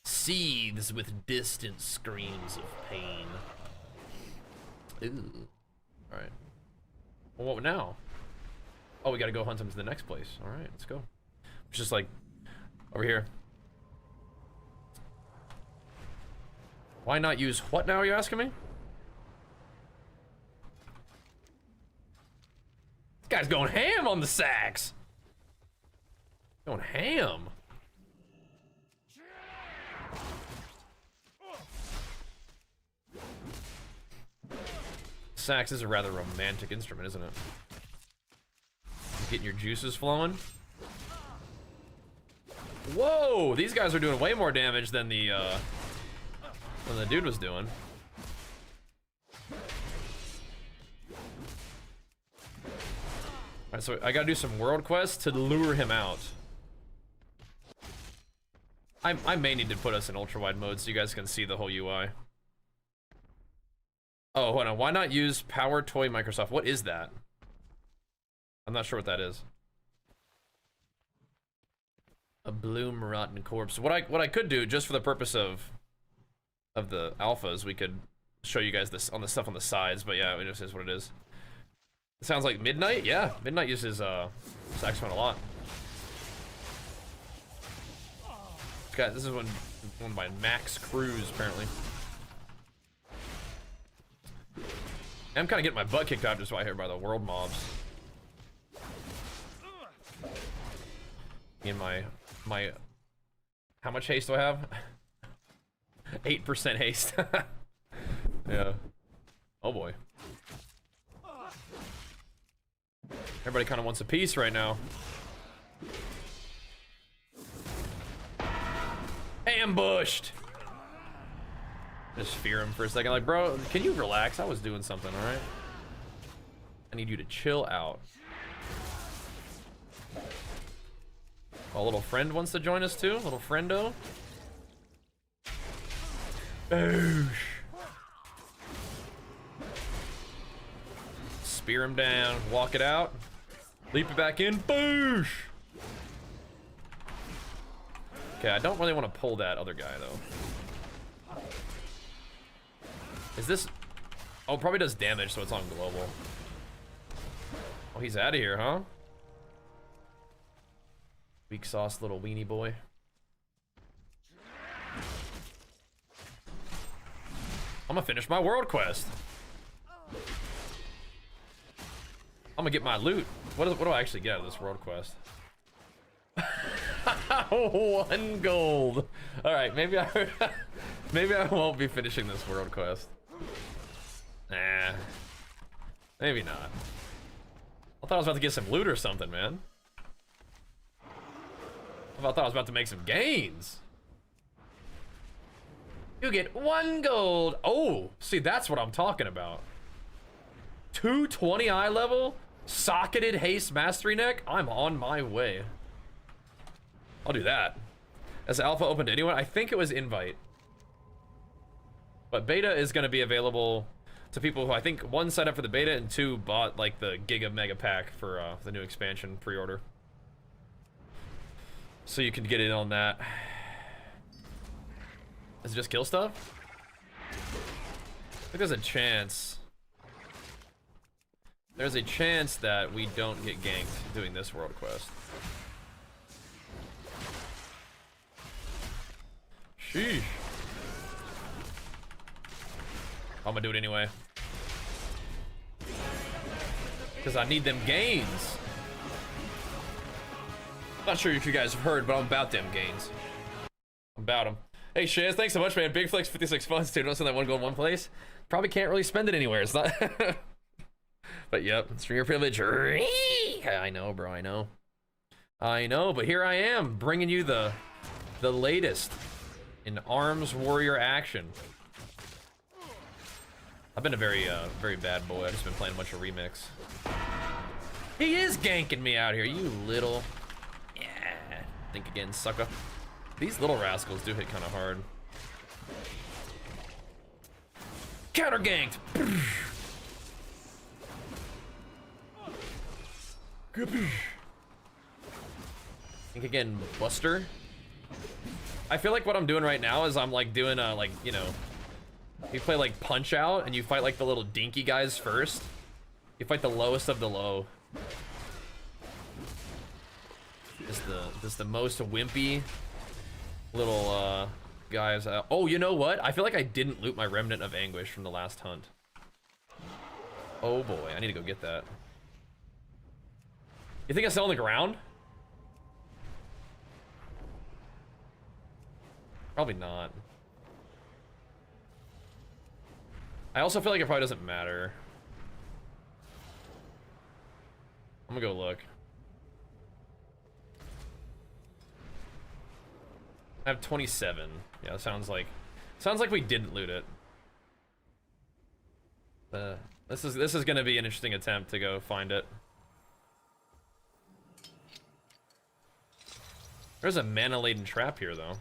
Seethes with distant screams of pain. Ooh. Alright. Well, what now? Oh, we gotta go hunt him to the next place. Alright, let's go. It's just like, over here. Why not use what now, are you asking me? This guy's going ham on the sax. Going ham. Sax is a rather romantic instrument, isn't it? Getting your juices flowing. Whoa! These guys are doing way more damage than the dude was doing. Alright, so I gotta do some world quests to lure him out. I may need to put us in ultra wide mode so you guys can see the whole UI. Oh, hold on. Why not use Power Toy Microsoft? What is that? I'm not sure what that is. A bloom rotten corpse. What I could do, just for the purpose of the alphas, we could show you guys this on the stuff on the sides. But yeah, it just is what it is. It sounds like Midnight. Yeah, Midnight uses saxophone a lot. This is one by Max Cruz, apparently. I'm kind of getting my butt kicked out just right here by the world mobs. In my how much haste do I have? 8% haste. Yeah. Oh boy. Everybody kind of wants a piece right now. Ambushed! Just fear him for a second. Like, bro, can you relax? I was doing something, alright? I need you to chill out. Oh, a little friend wants to join us too? A little friendo? Boosh! Spear him down, walk it out, leap it back in, boosh! Okay, I don't really want to pull that other guy though. Is this... Oh, probably does damage, so it's on global. Oh, he's out of here, huh? Weak sauce little weenie boy. I'm gonna finish my world quest. I'm gonna get my loot. What do I actually get out of this world quest? 1 gold. All right, maybe I won't be finishing this world quest. Nah, maybe not. I thought I was about to get some loot or something, man. I thought I was about to make some gains. You get 1 gold. Oh, see, that's what I'm talking about. 220 eye level, socketed haste mastery neck. I'm on my way. I'll do that. Has alpha open to anyone? I think it was invite. But beta is going to be available to people who I think 1 signed up for the beta and 2 bought like the Giga Mega Pack for the new expansion pre-order. So you can get in on that. Is it just kill stuff? I think there's a chance. There's a chance that we don't get ganked doing this world quest. Sheesh. I'm gonna do it anyway. Because I need them gains. Not sure if you guys have heard, but I'm about them gains. I'm about them. Hey, Shaz, thanks so much, man. Big Flex 56 funds, dude. Don't send that 1 gold in 1 place. Probably can't really spend it anywhere. It's not. But yep, stringer privilege. I know, bro. I know. I know, but here I am, bringing you the latest in Arms Warrior action. I've been a very bad boy. I've just been playing a bunch of remix. He is ganking me out here, you little... Yeah. Think again, sucker. These little rascals do hit kind of hard. Counter ganked. Think again, Buster. I feel like what I'm doing right now is I'm like doing a, like, you know, you play like Punch Out and you fight like the little dinky guys first. You fight the lowest of the low. This the most wimpy little guys. Oh, you know what? I feel like I didn't loot my Remnant of Anguish from the last hunt. Oh boy, I need to go get that. You think I sell on the ground? Probably not. I also feel like it probably doesn't matter. I'm gonna go look. I have 27. Yeah, sounds like we didn't loot it. This is gonna be an interesting attempt to go find it. There's a mana-laden trap here, though.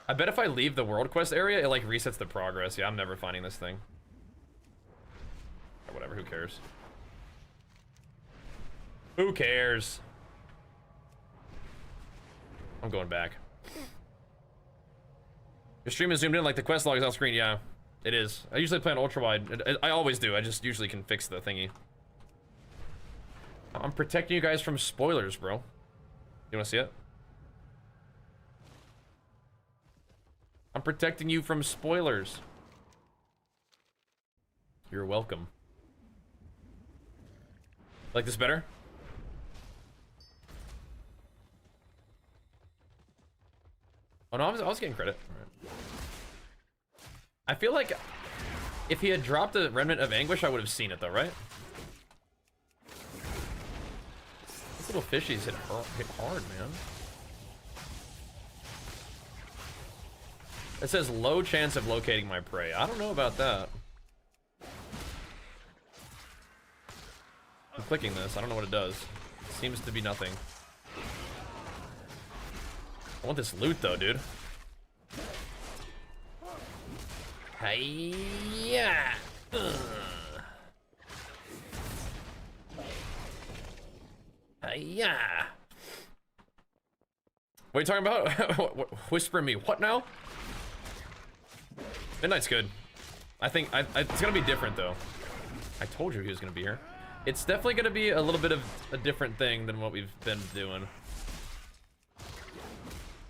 I bet if I leave the world quest area, it like resets the progress. Yeah, I'm never finding this thing. Or whatever, who cares? Who cares? I'm going back. Your stream is zoomed in like the quest log is off screen. Yeah, it is. I usually play on ultra wide. I always do. I just usually can fix the thingy. I'm protecting you guys from spoilers, bro. You wanna see it? I'm protecting you from spoilers. You're welcome. Like this better? Oh no, I was getting credit. All right. I feel like if he had dropped a Remnant of Anguish, I would have seen it though, right? These little fishies hit hard, man. It says low chance of locating my prey. I don't know about that. I'm clicking this. I don't know what it does. It seems to be nothing. I want this loot though, dude. Hi-ya! Hi-ya! What are you talking about? Whisper me. What now? Midnight's good. I think it's gonna be different though. I told you he was gonna be here. It's definitely gonna be a little bit of a different thing than what we've been doing.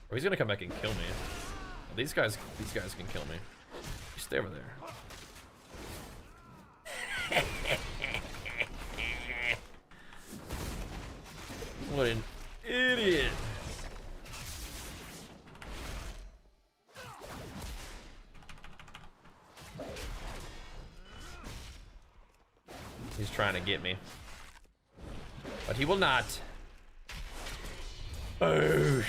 Or he's gonna come back and kill me. These guys can kill me. You stay over there. What an idiot. He's trying to get me. But he will not. Boosh.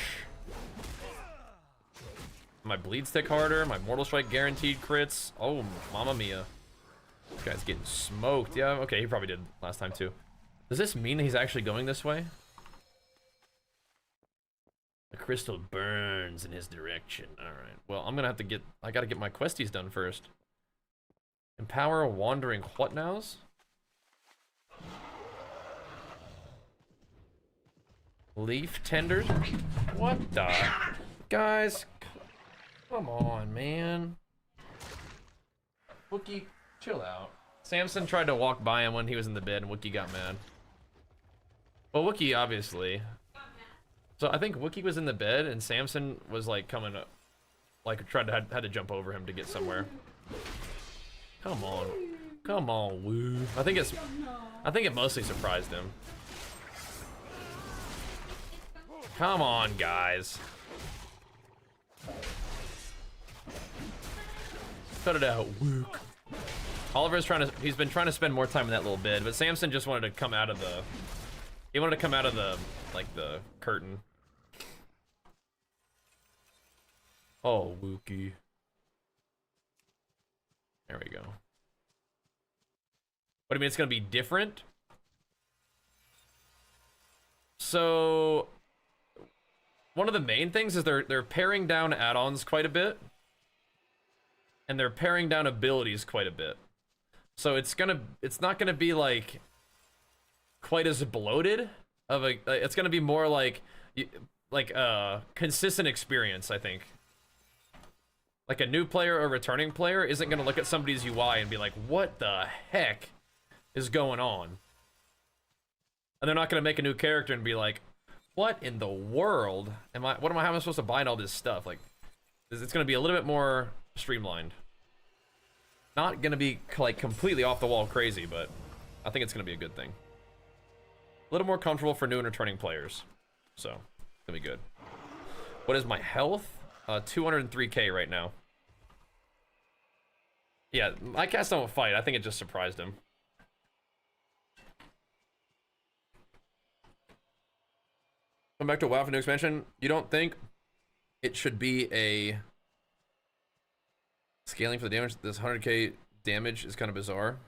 My bleed stick harder, my mortal strike guaranteed crits. Oh, mamma mia. This guy's getting smoked. Yeah, okay, he probably did last time too. Does this mean he's actually going this way? The crystal burns in his direction. Alright, well, I'm gonna have to get, I gotta get my questies done first. Empower wandering what nows? Leaf tenders? What the? Guys, come on, man. Wookie, chill out. Samson tried to walk by him when he was in the bed and Wookie got mad. Well, Wookie, obviously. So I think Wookie was in the bed and Samson was like coming up. Like had to jump over him to get somewhere. Come on. Come on, woo. I think it mostly surprised him. Come on, guys. Cut it out, Wook. Oliver's he's been trying to spend more time in that little bed, but Samson just wanted to come out of the, like the curtain. Oh, Wookie. There we go. What do you mean it's gonna be different? So, one of the main things is they're paring down add-ons quite a bit. And they're paring down abilities quite a bit. So it's not gonna be like quite as bloated of a, it's gonna be more like consistent experience, I think. Like a new player or returning player isn't gonna look at somebody's UI and be like, what the heck is going on? And they're not gonna make a new character and be like, what in the world how am I supposed to bind all this stuff? Like, it's gonna be a little bit more streamlined. Not gonna be like completely off the wall crazy, but I think it's gonna be a good thing. A little more comfortable for new and returning players. So, it's gonna be good. What is my health? 203k right now. Yeah, my cast don't fight. I think it just surprised him. Come back to WoW for new expansion. You don't think it should be a scaling for the damage? This 100k damage is kind of bizarre.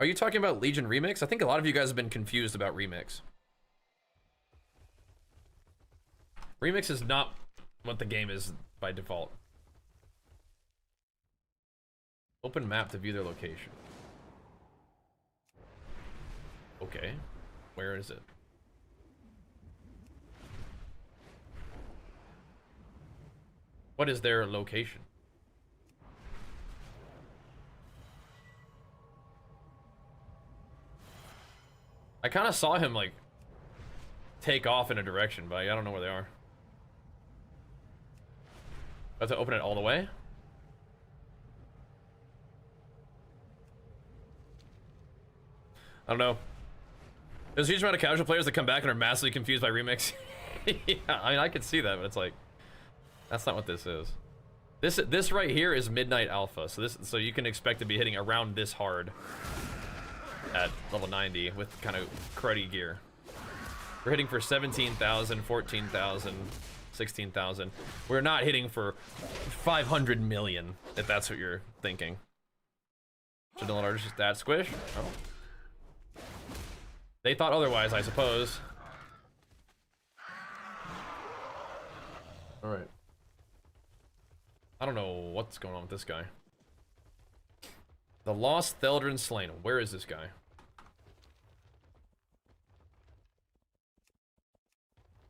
Are you talking about Legion Remix? I think a lot of you guys have been confused about Remix. Remix is not what the game is by default. Open map to view their location. Okay. Where is it? What is their location? I kind of saw him like take off in a direction, but I don't know where they are. I have to open it all the way? I don't know. There's a huge amount of casual players that come back and are massively confused by Remix. Yeah, I mean, I could see that, but it's like, that's not what this is. This right here is Midnight Alpha, so you can expect to be hitting around this hard at level 90 with kind of cruddy gear. We're hitting for 17,000, 14,000, 16,000. We're not hitting for 500 million, if that's what you're thinking. Should download our stat squish? Oh. They thought otherwise, I suppose. Alright. I don't know what's going on with this guy. The Lost Theldrin Slain. Where is this guy?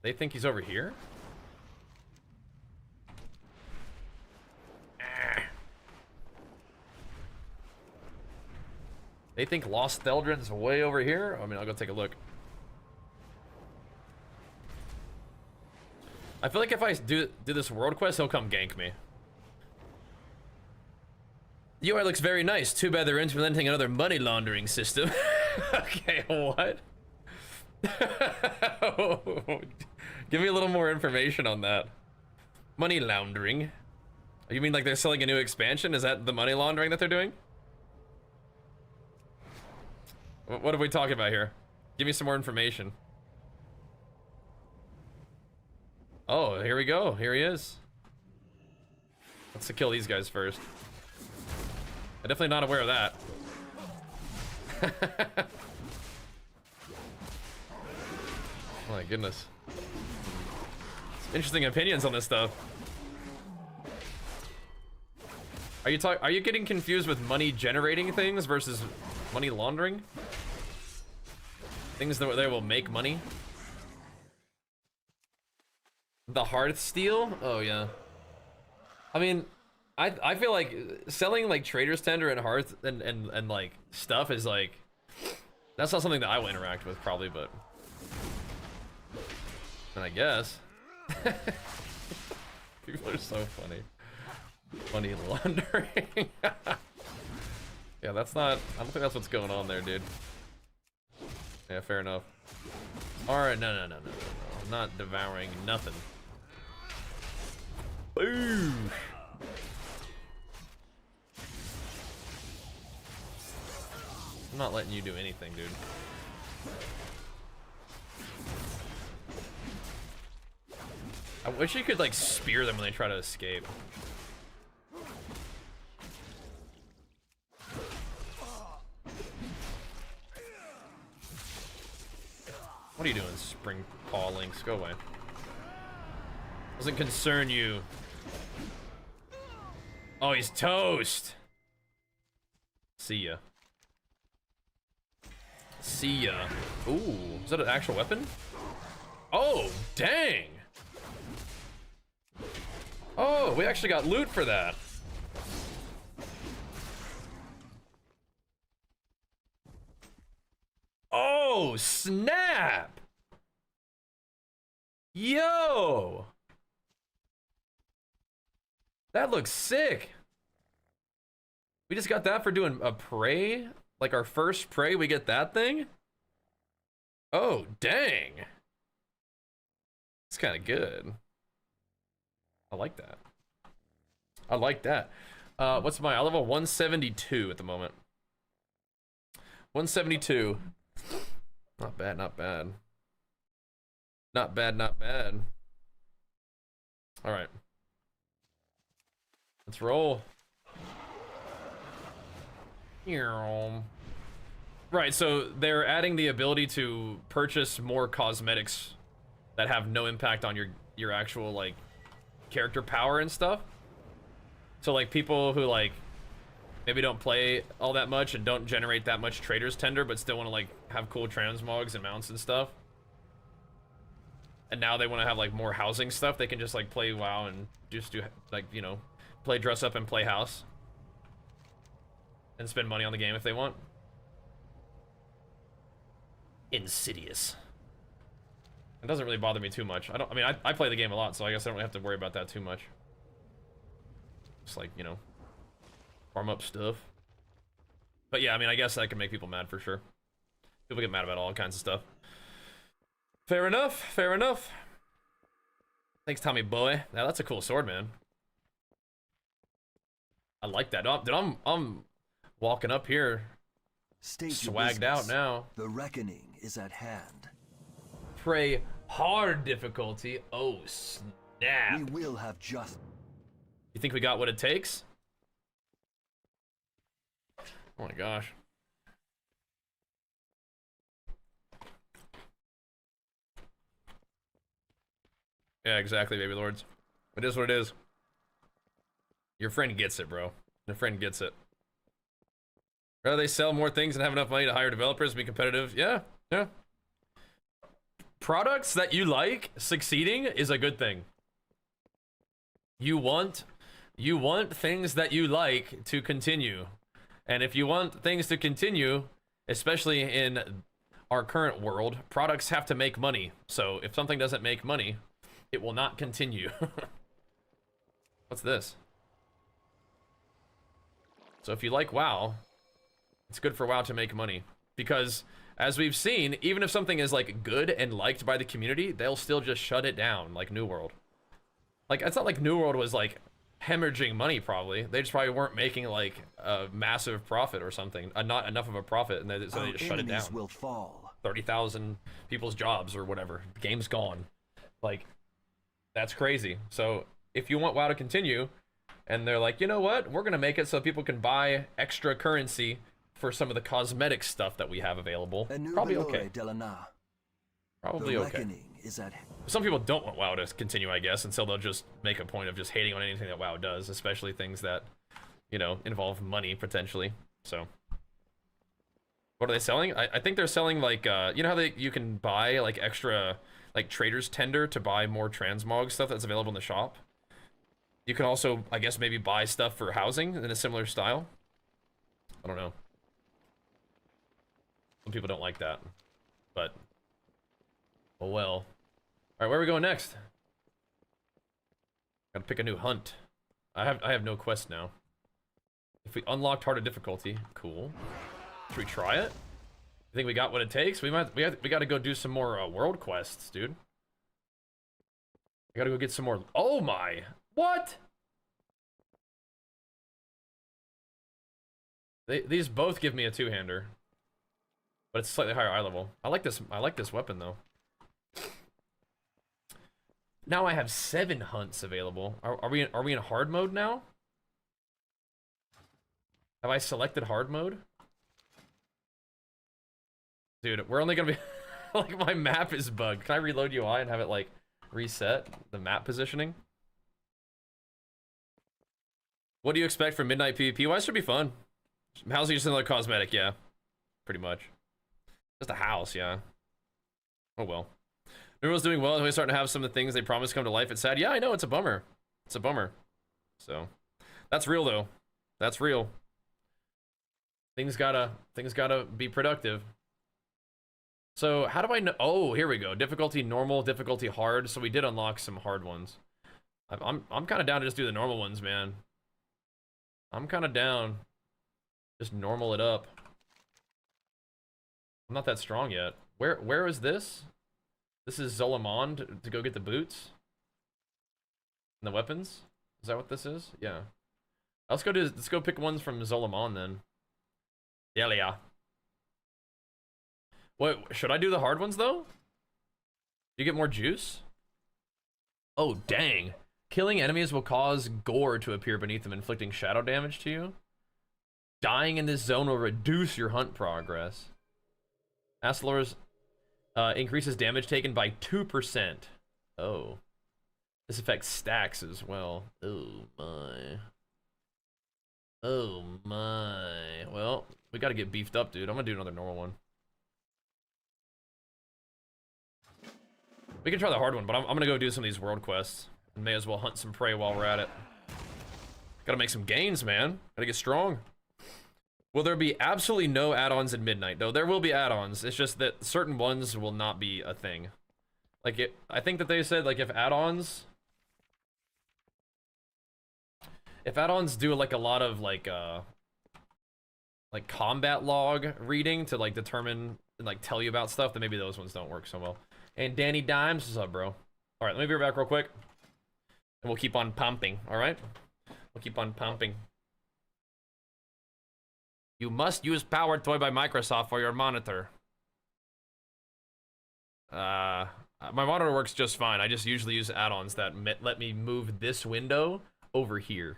They think he's over here? They think Lost Theldrin's way over here? I mean, I'll go take a look. I feel like if I do this world quest, he'll come gank me. The UI looks very nice. Too bad they're implementing another money laundering system. Okay, what? Give me a little more information on that. Money laundering? You mean like they're selling a new expansion? Is that the money laundering that they're doing? What are we talking about here? Give me some more information. Oh, here we go. Here he is. Let's kill these guys first. I'm definitely not aware of that. Oh my goodness. Interesting opinions on this stuff. Are you getting confused with money generating things versus money laundering? Things that they will make money? The Hearth Steel? Oh yeah. I mean, I feel like selling like Trader's Tender and Hearth and like stuff is like, that's not something that I will interact with probably, but and I guess. People are so funny. Money laundering. Yeah, that's not, I don't think that's what's going on there, dude. Yeah, fair enough. Alright, no. I'm not devouring nothing. Boo! I'm not letting you do anything, dude. I wish you could like spear them when they try to escape. What are you doing, Spring Paw Lynx? Go away. Doesn't concern you. Oh, he's toast. See ya. See ya. Ooh, is that an actual weapon? Oh, dang. Oh, we actually got loot for that. Oh, snap. Yo. That looks sick. We just got that for doing a prey. Like our first prey, we get that thing? Oh, dang. It's kind of good. I like that. I like that. What's my level? 172 at the moment. 172. Not bad, not bad. Not bad, not bad. All right. Let's roll. Right, so they're adding the ability to purchase more cosmetics that have no impact on your actual like character power and stuff. So like people who like maybe don't play all that much and don't generate that much trader's tender but still want to like have cool transmogs and mounts and stuff. And now they want to have like more housing stuff. They can just like play WoW and just do like, you know, play dress up and play house. And spend money on the game if they want. Insidious. It doesn't really bother me too much. I mean, I play the game a lot, so I guess I don't really have to worry about that too much. Just like, you know, farm up stuff. But yeah, I mean, I guess that can make people mad for sure. People get mad about all kinds of stuff. Fair enough, fair enough. Thanks, Tommy boy. Now that's a cool sword, man. I like that. Oh, dude, I'm walking up here, swagged out now. The reckoning is at hand. Pray hard difficulty. Oh snap! We will have just. You think we got what it takes? Oh my gosh. Yeah, exactly, baby lords. It is what it is. Your friend gets it, bro. Your friend gets it. Rather they sell more things and have enough money to hire developers and be competitive. Yeah, yeah. Products that you like succeeding is a good thing. You want things that you like to continue. And if you want things to continue, especially in our current world, products have to make money. So if something doesn't make money, it will not continue. What's this? So if you like WoW, it's good for WoW to make money. Because, as we've seen, even if something is, like, good and liked by the community, they'll still just shut it down, like New World. Like, it's not like New World was, like, hemorrhaging money, probably. They just probably weren't making, like, a massive profit or something. Not enough of a profit, and so they just shut it down. Will fall. 30,000 people's jobs or whatever. The game's gone. Like, that's crazy. So, if you want WoW to continue, and they're like, you know what? We're gonna make it so people can buy extra currency for some of the cosmetic stuff that we have available. Probably okay. Probably okay. Some people don't want WoW to continue, I guess, and so they'll just make a point of just hating on anything that WoW does, especially things that, you know, involve money, potentially. So, what are they selling? I think they're selling, like, you know how you can buy, like, extra, like, trader's tender to buy more transmog stuff that's available in the shop? You can also, I guess, maybe buy stuff for housing in a similar style. I don't know. Some people don't like that, but oh well. All right, where are we going next? Gotta pick a new hunt. I have no quest now. If we unlocked harder difficulty, cool. Should we try it? You think we got what it takes? We got to go do some more world quests, dude. We gotta go get some more. Oh my! What? These both give me a two-hander. But it's slightly higher eye level. I like this weapon though. Now I have 7 hunts available. Are we in hard mode now? Have I selected hard mode? Dude, we're only gonna be like, my map is bugged. Can I reload UI and have it like reset the map positioning? What do you expect from Midnight PvP? Well, it should be fun. Housing just another cosmetic, yeah. Pretty much. Just a house, yeah. Oh well. Everyone's doing well. We're starting to have some of the things they promised come to life. It's sad. Yeah, I know. It's a bummer. It's a bummer. So, that's real though. That's real. Things gotta be productive. So how do I know? Oh, here we go. Difficulty normal, difficulty hard. So we did unlock some hard ones. I'm kind of down to just do the normal ones, man. I'm kind of down. Just normal it up. I'm not that strong yet. Where is this? This is Zolamond to go get the boots and the weapons. Is that what this is? Yeah. Let's go pick ones from Zolamond then. Yeah. What should I do the hard ones though? You get more juice? Oh, dang. Killing enemies will cause gore to appear beneath them, inflicting shadow damage to you. Dying in this zone will reduce your hunt progress. Aslor's increases damage taken by 2%. Oh. This affects stacks as well. Oh my. Oh my. Well, we gotta get beefed up, dude. I'm gonna do another normal one. We can try the hard one, but I'm gonna go do some of these world quests. And may as well hunt some prey while we're at it. Gotta make some gains, man. Gotta get strong. Will there be absolutely no add-ons at midnight? No, there will be add-ons. It's just that certain ones will not be a thing. Like, I think that they said, like, if add-ons do, like, a lot of, like combat log reading to, like, determine and, like, tell you about stuff, then maybe those ones don't work so well. And Danny Dimes, what's up, bro? Alright, let me be right back real quick. And we'll keep on pumping, alright? We'll keep on pumping. You must use Power Toy by Microsoft for your monitor. My monitor works just fine. I just usually use add-ons that let me move this window over here.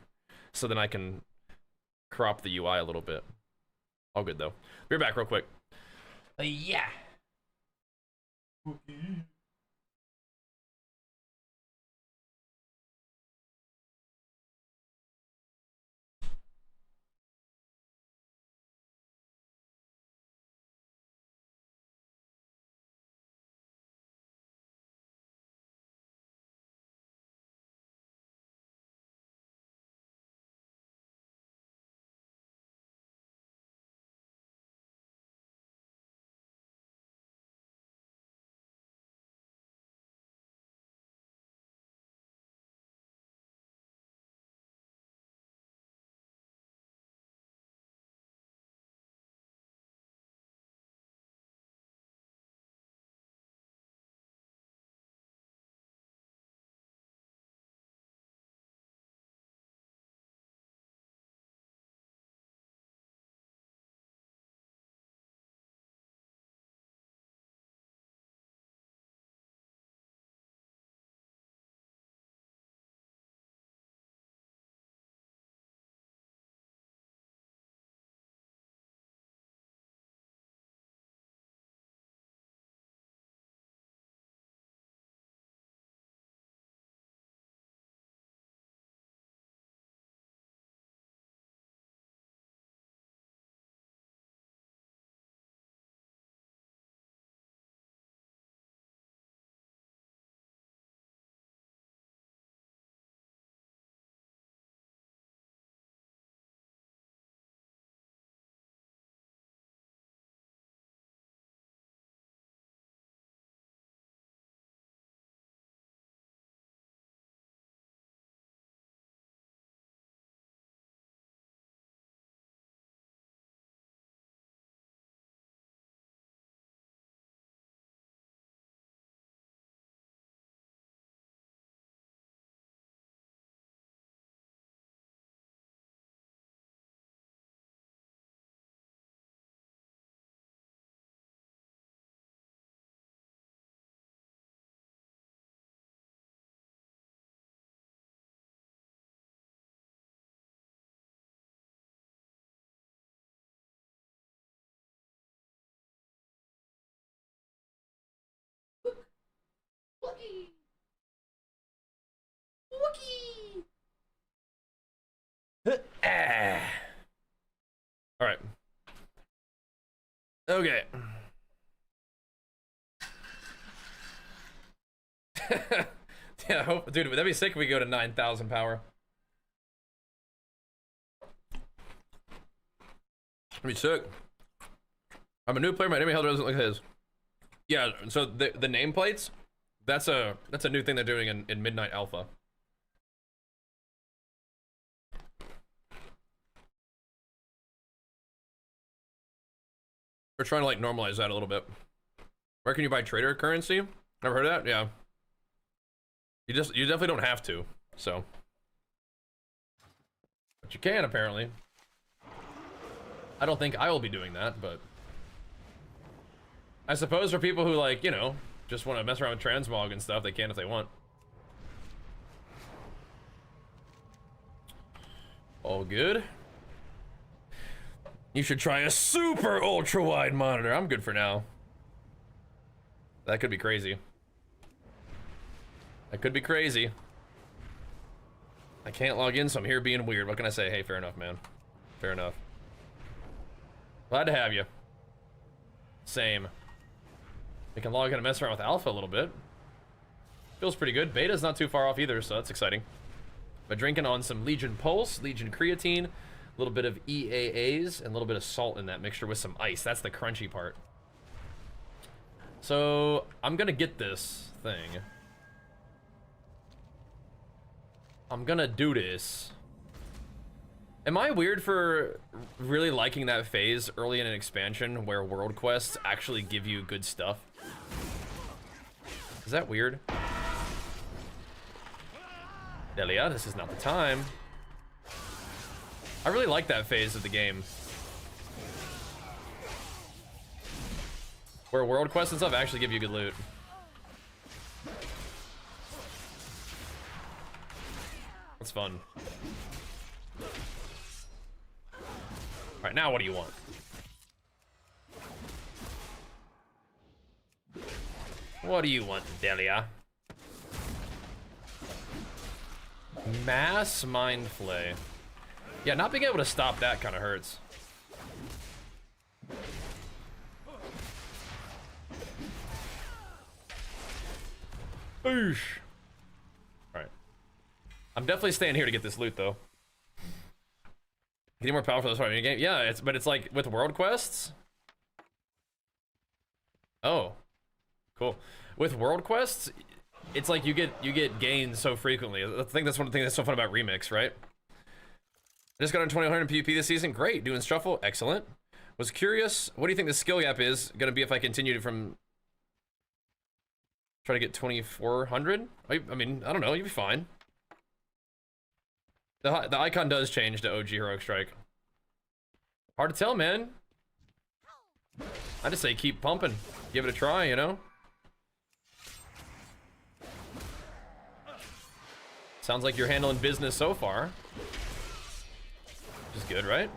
So then I can crop the UI a little bit. All good, though. Be right back real quick. Yeah. All right. Okay. Yeah, dude, that'd be sick if we go to 9,000 power. That'd be sick. I'm a new player. My enemy health doesn't look like his. Yeah. So the nameplates, that's a new thing they're doing in Midnight Alpha. We're trying to like normalize that a little bit. Where can you buy trader currency? Never heard of that? Yeah. You definitely don't have to, so. But you can apparently. I don't think I will be doing that, but I suppose for people who like, you know, just want to mess around with transmog and stuff, they can if they want. All good. You should try a super ultra wide monitor. I'm good for now. That could be crazy. That could be crazy. I can't log in, so I'm here being weird. What can I say? Hey, fair enough, man. Fair enough. Glad to have you. Same. We can log in and mess around with alpha a little bit. Feels pretty good. Beta's not too far off either, so that's exciting. But drinking on some Legion Pulse, Legion Creatine, a little bit of EAAs, and a little bit of salt in that mixture with some ice. That's the crunchy part. So, I'm gonna get this thing. I'm gonna do this. Am I weird for really liking that phase early in an expansion where world quests actually give you good stuff? Is that weird? Delia, this is not the time. I really like that phase of the game. Where world quests and stuff actually give you good loot. That's fun. Alright, now what do you want? What do you want, Delia? Mass Mind Flay. Yeah, not being able to stop that kind of hurts. Oosh. Alright. I'm definitely staying here to get this loot, though. Getting more powerful this part of the game? Yeah, but it's like with world quests. Oh. Cool. With world quests, it's like you get gains so frequently. I think that's one of the things that's so fun about Remix, right? I just got on 2100 PvP this season. Great. Doing Shuffle. Excellent. Was curious, what do you think the skill gap is going to be if I continue from... Try to get 2400? I mean, I don't know. You'll be fine. The icon does change to OG Heroic Strike. Hard to tell, man. I just say keep pumping. Give it a try, you know? Sounds like you're handling business so far. Which is good, right?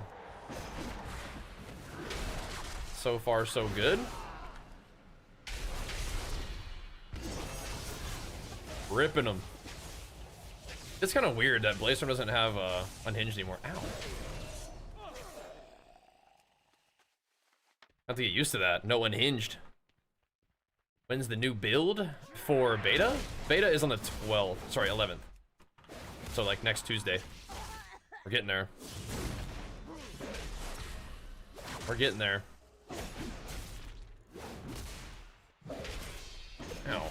So far, so good. Ripping them. It's kind of weird that Blazer doesn't have Unhinged anymore. Ow. I have to get used to that. No Unhinged. When's the new build for beta? Beta is on the 12th. Sorry, 11th. So, like, next Tuesday. We're getting there. We're getting there. Ow.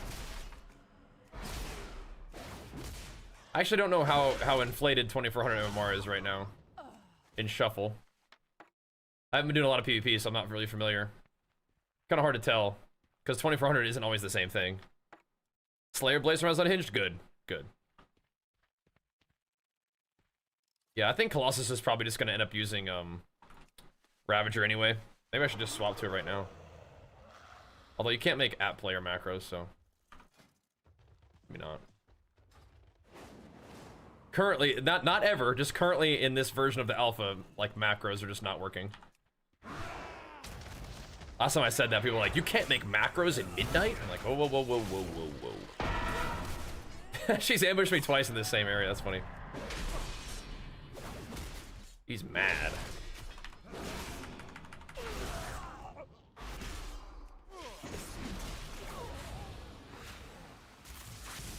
I actually don't know how inflated 2400 MMR is right now in Shuffle. I haven't been doing a lot of PvP, so I'm not really familiar. Kind of hard to tell, because 2400 isn't always the same thing. Slayer Blazer has Unhinged? Good. Good. Yeah, I think Colossus is probably just going to end up using Ravager anyway. Maybe I should just swap to it right now. Although you can't make app player macros, so maybe not. Currently, not ever, just currently in this version of the alpha, like macros are just not working. Last time I said that, people were like, you can't make macros at midnight? I'm like, whoa, whoa, whoa, whoa, whoa, whoa, whoa. She's ambushed me twice in the same area, that's funny. He's mad.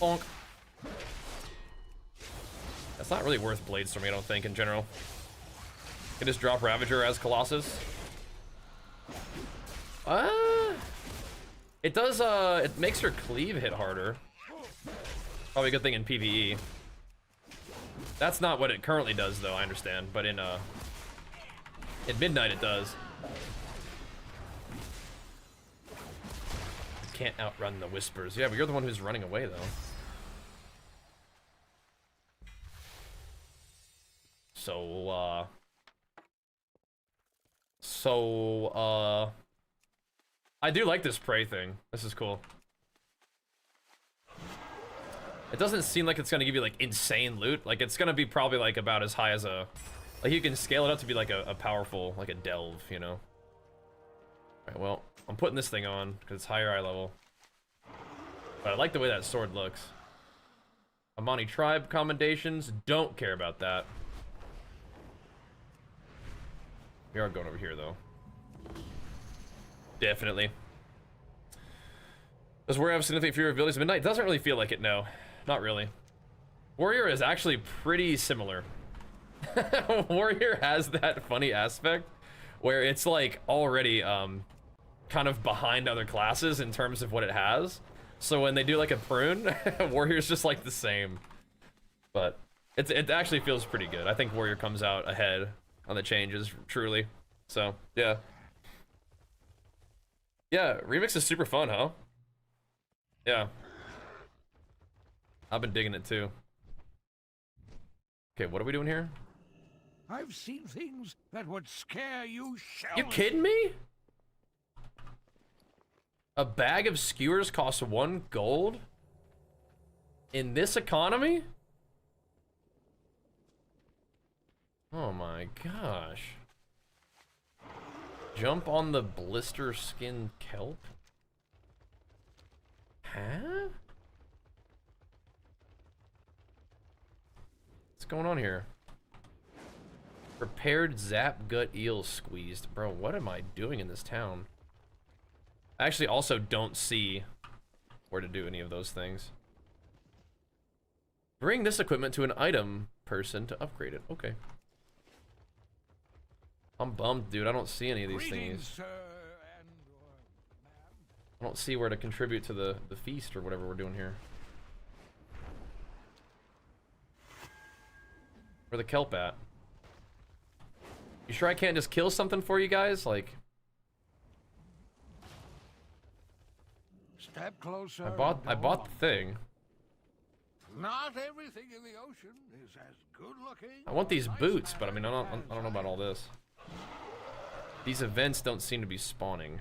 Bonk. That's not really worth blades for me, I don't think, in general. You can just drop Ravager as Colossus. It does, it makes her cleave hit harder. Probably a good thing in PvE. That's not what it currently does, though, I understand. But in Midnight, it does. Can't outrun the whispers. Yeah, but you're the one who's running away, though. I do like this prey thing. This is cool. It doesn't seem like it's gonna give you like insane loot. Like it's gonna be probably like about as high as a, like you can scale it up to be like a powerful, like a delve, you know? Alright, well, I'm putting this thing on because it's higher eye level. But I like the way that sword looks. Amani tribe commendations, don't care about that. We are going over here though. Definitely. Does Warrior have significant fear of abilities at midnight? Doesn't really feel like it, no. Not really. Warrior is actually pretty similar. Warrior has that funny aspect where it's like already kind of behind other classes in terms of what it has. So when they do like a prune, Warrior's just like the same. But it actually feels pretty good. I think Warrior comes out ahead on the changes, truly. So, yeah. Yeah, Remix is super fun, huh? Yeah. I've been digging it too. Okay, what are we doing here? I've seen things that would scare you shell. You kidding me? A bag of skewers costs 1 gold? In this economy? Oh my gosh. Jump on the blister skin kelp? Huh? What's going on here? Prepared zap gut eel squeezed. Bro, what am I doing in this town? I actually also don't see where to do any of those things. Bring this equipment to an item person to upgrade it. Okay. I'm bummed, dude. I don't see any of these things. I don't see where to contribute to the feast or whatever we're doing here. Where the kelp at? You sure I can't just kill something for you guys? Like, Step closer. I bought the thing. Not everything in the ocean is as good looking. I want these boots, but I mean, I don't know about all this. These events don't seem to be spawning.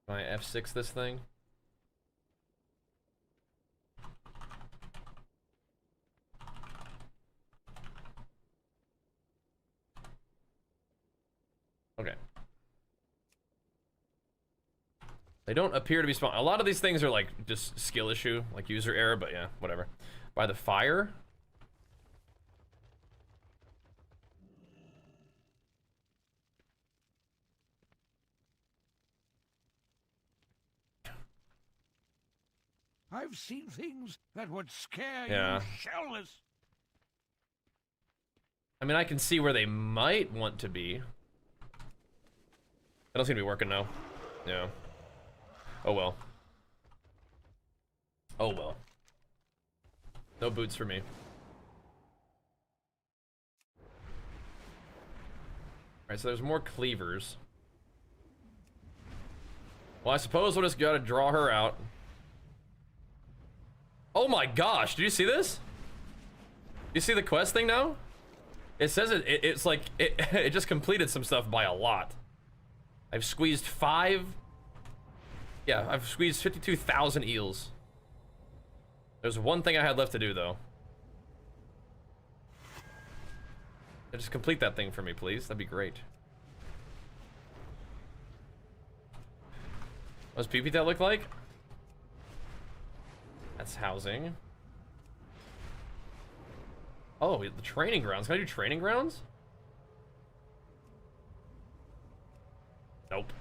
Can I F6 this thing? Okay. They don't appear to be spawn. A lot of these things are like just skill issue, like user error, but yeah, whatever. By the fire? I've seen things that would scare Yeah. you shellless. I mean, I can see where they might want to be. They don't seem to be working now. Yeah. Oh well. Oh well. No boots for me. Alright, so there's more cleavers. Well, I suppose we'll just gotta draw her out. Oh my gosh, did you see this? You see the quest thing now? It says it's like, it just completed some stuff by a lot. I've squeezed 52,000 eels. There's one thing I had left to do though. Just complete that thing for me, please. That'd be great. What does PP that look like? That's housing. Oh, the training grounds. Can I do training grounds? Nope.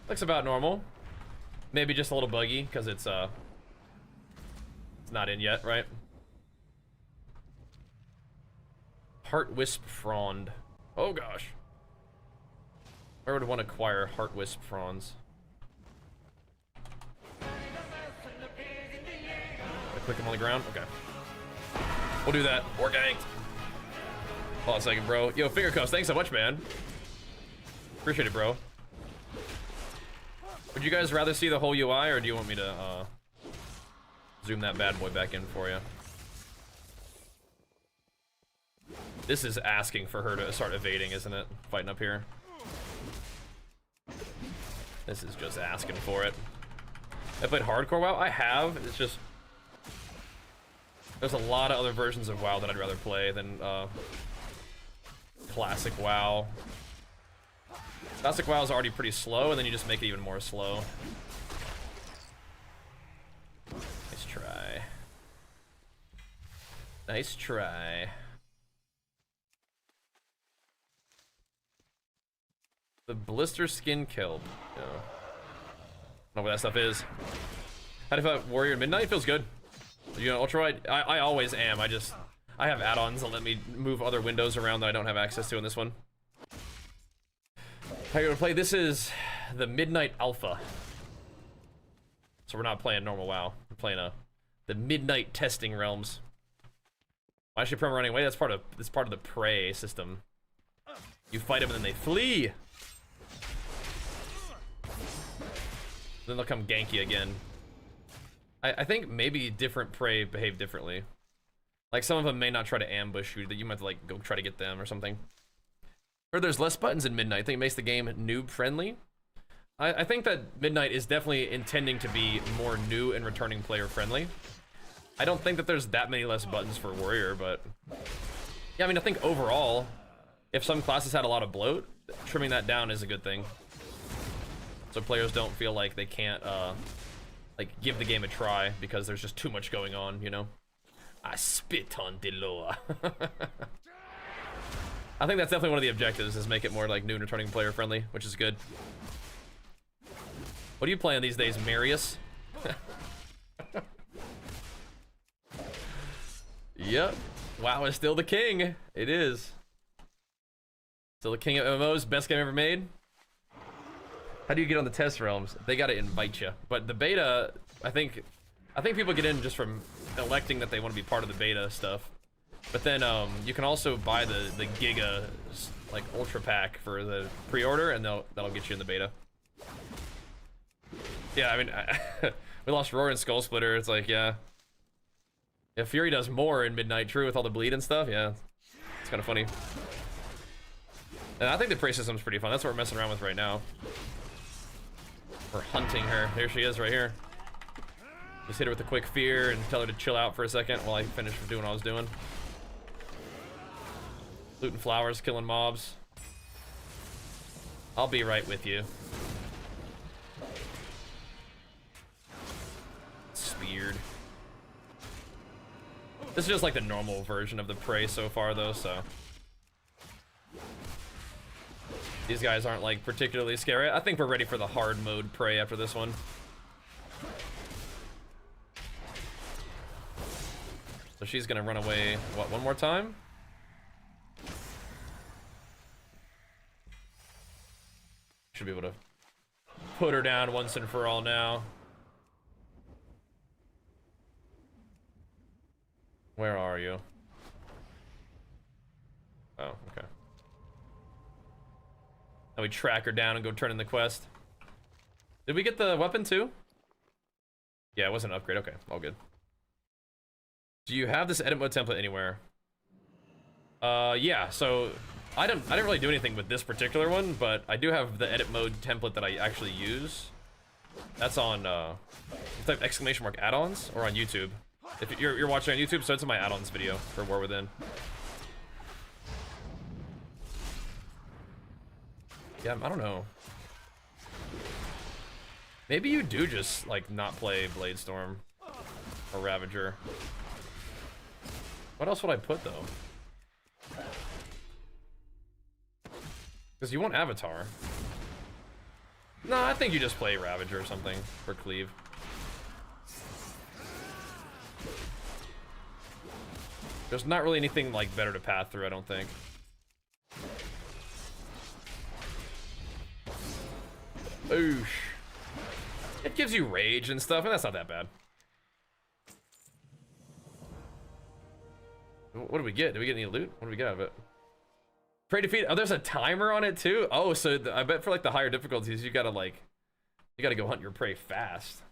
Looks about normal. Maybe just a little buggy because it's not in yet, right? Heart Wisp Frond. Oh gosh. Where would I want to acquire Heart Wisp Fronds? Click them on the ground? Okay. We'll do that. War ganked. Hold on a second, bro. Yo, finger cuffs, thanks so much, man. Appreciate it, bro. Would you guys rather see the whole UI, or do you want me to zoom that bad boy back in for you? This is asking for her to start evading, isn't it? Fighting up here. This is just asking for it. I played hardcore WoW? I have. It's just... There's a lot of other versions of WoW that I'd rather play than classic WoW. Classic WoW is already pretty slow, and then you just make it even more slow. Nice try. Nice try. The blister skin killed. Yeah. I don't know what that stuff is. How do you feel about Warrior Midnight? Feels good. You know, ultrawide? I always am. I have add-ons that let me move other windows around that I don't have access to in this one. How you gonna play? This is the Midnight Alpha. So we're not playing normal WoW. We're playing the Midnight Testing Realms. Why should promo running away? That's part of the prey system. You fight them and then they flee. Then they'll come ganky again. I think maybe different prey behave differently. Like some of them may not try to ambush you, that you might have to like go try to get them or something. Or there's less buttons in Midnight. I think it makes the game noob friendly. I think that Midnight is definitely intending to be more new and returning player friendly. I don't think that there's that many less buttons for Warrior, but yeah, I mean, I think overall, if some classes had a lot of bloat, trimming that down is a good thing. So players don't feel like they can't like give the game a try because there's just too much going on, you know? I spit on Deloa. I think that's definitely one of the objectives, is make it more like new and returning player friendly, which is good. What are you playing these days, Marius? Yep. WoW is still the king. It is. Still the king of MMOs, best game ever made. How do you get on the test realms? They gotta invite you. But the beta, I think people get in just from electing that they want to be part of the beta stuff. But then you can also buy the Giga like Ultra Pack for the pre-order, and that'll get you in the beta. Yeah, I mean, we lost Roar and Skull Splitter. It's like, yeah. If Fury does more in Midnight, true, with all the bleed and stuff, yeah. It's kind of funny. And I think the prey system's pretty fun. That's what we're messing around with right now. We're hunting her. There she is right here. Just hit her with a quick fear and tell her to chill out for a second while I finish doing what I was doing. Looting flowers, killing mobs. I'll be right with you. Speared. This is just like the normal version of the prey so far though, so. These guys aren't like particularly scary. I think we're ready for the hard mode prey after this one. So she's gonna run away, what, one more time? Should be able to put her down once and for all now. Where are you? Oh, okay. Now we track her down and go turn in the quest. Did we get the weapon too? Yeah, it wasn't an upgrade. Okay, all good. Do you have this edit mode template anywhere? Yeah, so I didn't really do anything with this particular one, but I do have the edit mode template that I actually use. That's on type exclamation mark add-ons or on YouTube. If you're watching on YouTube, so it's in my add-ons video for War Within. Yeah, I don't know. Maybe you do just like not play Bladestorm or Ravager. What else would I put though? Because you want Avatar. No, I think you just play Ravager or something for Cleave. There's not really anything like better to path through, I don't think. Oosh. It gives you rage and stuff, and that's not that bad. What do we get? Did we get any loot? What do we get out of it? Prey defeat. Oh, there's a timer on it too. Oh, so I bet for like the higher difficulties, you gotta go hunt your prey fast.